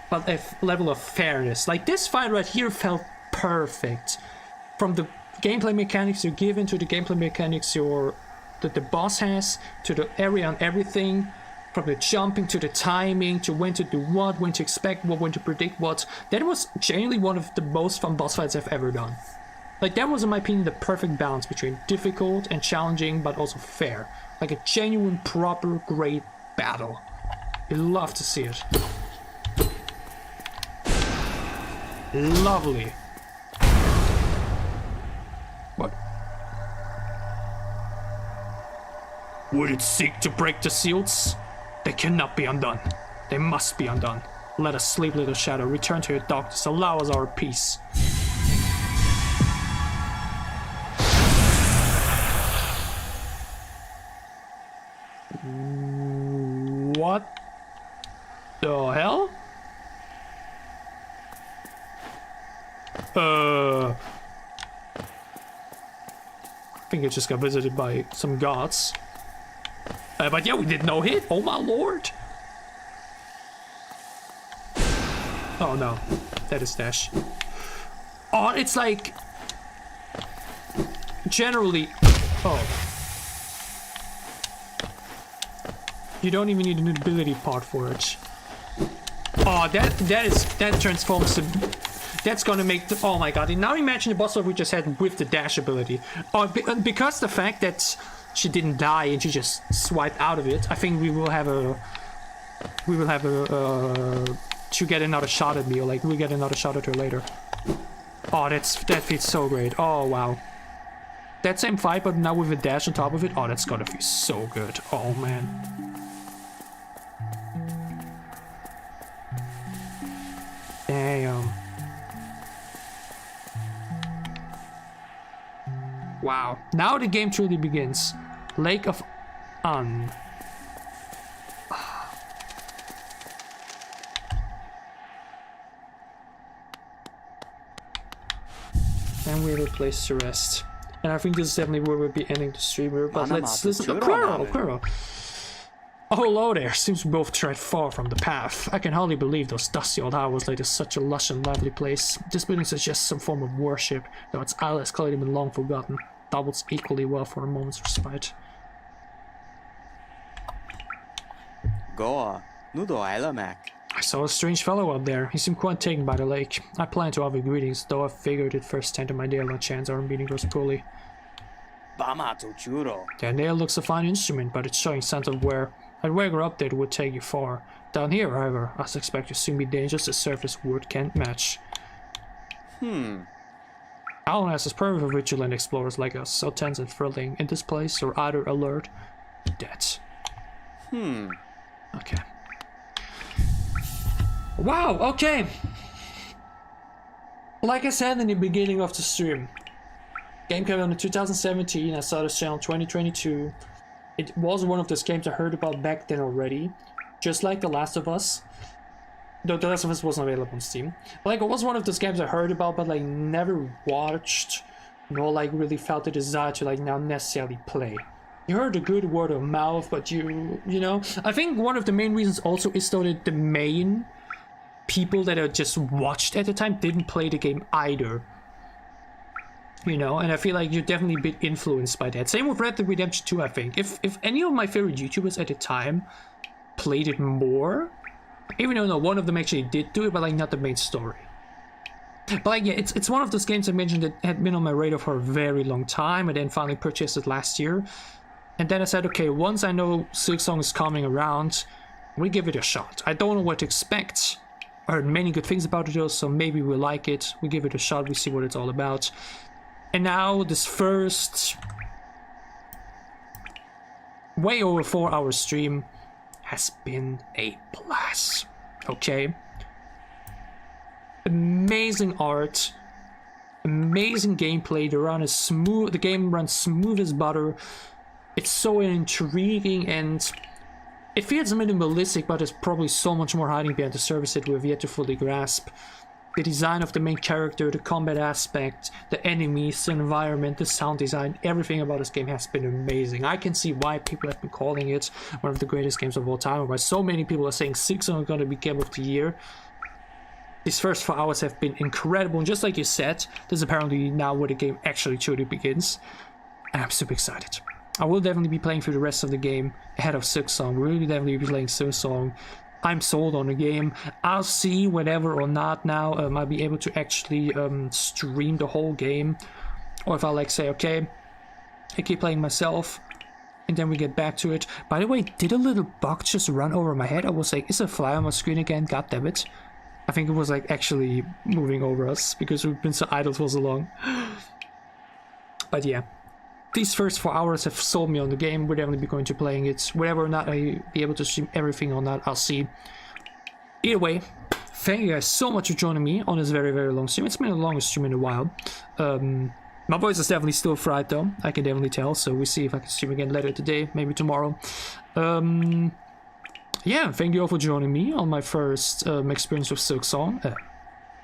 but a level of fairness. Like this fight right here felt perfect. From the gameplay mechanics you give into the gameplay mechanics that the boss has, to the area and everything. from the jumping to the timing to when to do what, when to expect what, when to predict what. That was genuinely one of the most fun boss fights I've ever done. Like, that was, in my opinion, the perfect balance between difficult and challenging, but also fair. Like a genuine, proper, great battle. I love to see it. Lovely. What? Would it seek to break the seals? They cannot be undone. They must be undone. Let us sleep, little shadow. Return to your darkness. Allow us our peace. What the hell? I think it just got visited by some gods. But yeah, we did no hit. Oh my lord. Oh no, that is dash. Oh, it's like generally. Oh, you don't even need an ability part for it. Oh, that transforms to. That's gonna make the. Oh my god! Now imagine the boss fight we just had with the dash ability. Oh, because the fact that she didn't die and she just swiped out of it, I think we will have a. To get another shot at me, or like we get another shot at her later. Oh, that feels so great. Oh wow. That same fight, but now with a dash on top of it. Oh, that's gonna feel so good. Oh man. Damn. Wow. Now the game truly begins. Lake of Un. And we're in a place to rest. And I think this is definitely where we'll be ending the stream. But let's listen to Quirrell. Oh, hello there. Seems we both tread far from the path. I can hardly believe those dusty old hours led to such a lush and lively place. This building suggests some form of worship, though its isle has clearly been long forgotten. Doubles equally well for a moment's respite. Goa, nudo isla Mac. I saw a strange fellow up there. He seemed quite taken by the lake. I planned to offer greetings, though I figured it first tend to my dear chance our meeting goes poorly. Bama to churo. The nail looks a fine instrument, but it's showing signs of wear. I'd wager up that it would take you far. Down here, however, I suspect you'll soon be dangerous as surface wood can't match. Alan is perfect for vigilant explorers like us, so tense and thrilling. In this place, you're either alert or dead. Okay. Wow, okay. Like I said in the beginning of the stream, game came out in 2017, I saw this channel in 2022. It was one of those games I heard about back then already, just like The Last of Us. Though The Last of Us wasn't available on Steam. Like, it was one of those games I heard about, but like never watched, nor like really felt the desire to like now necessarily play. You heard a good word of mouth, but you know, I think one of the main reasons also is though that the main people that are just watched at the time didn't play the game either. You know, and I feel like you're definitely a bit influenced by that. Same with Red Dead Redemption 2, I think. If any of my favorite YouTubers at the time played it more, even though no one of them actually did do it, but like not the main story. But like yeah, it's one of those games I mentioned that had been on my radar for a very long time, and then finally purchased it last year. And then I said, okay, once I know Silksong is coming around, we give it a shot. I don't know what to expect. I heard many good things about it though, so maybe we like it. We give it a shot, we see what it's all about. And now this first way over 4-hour stream has been a blast. Okay? Amazing art, amazing gameplay. The game runs smooth as butter. It's so intriguing and it feels minimalistic, but there's probably so much more hiding behind the surface that we've yet to fully grasp. The design of the main character, the combat aspect, the enemies, the environment, the sound design, everything about this game has been amazing. I can see why people have been calling it one of the greatest games of all time, and why so many people are saying 6 are going to be Game of the Year. These first 4 hours have been incredible, and just like you said, this is apparently now where the game actually truly begins, and I'm super excited. I will definitely be playing through the rest of the game ahead of Silksong. We'll definitely be playing Silksong. I'm sold on the game. I'll see whether or not now I'll be able to actually stream the whole game, or if I'll like say, okay, I keep playing myself and then we get back to it. By the way, did a little bug just run over my head? I was like, is a fly on my screen again? God damn it. I think it was like actually moving over us because we've been so idle for so long. But yeah, these first 4 hours have sold me on the game. We're definitely going to playing it. Whether or not I be able to stream everything or not, I'll see. Either way, thank you guys so much for joining me on this very, very long stream. It's been the longest stream in a while. My voice is definitely still fried though. I can definitely tell. So we'll see if I can stream again later today, maybe tomorrow. Yeah, thank you all for joining me on my first experience with Silksong.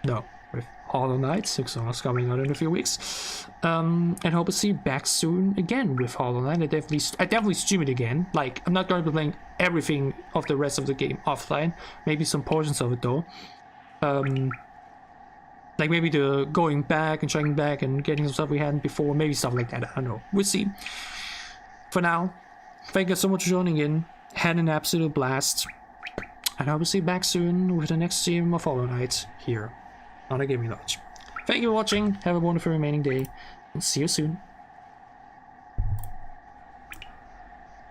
No, with Hollow Knight. Silksong is coming out in a few weeks. And hope to see you back soon again with Hollow Knight. I definitely stream it again. Like, I'm not going to be playing everything of the rest of the game offline. Maybe some portions of it though. Like maybe the going back and checking back and getting some stuff we hadn't before. Maybe stuff like that. I don't know. We'll see. For now, thank you so much for joining in. Had an absolute blast, and I will see you back soon with the next stream of Hollow Knight here on the Gaming Lodge. Thank you for watching, have a wonderful remaining day, and see you soon.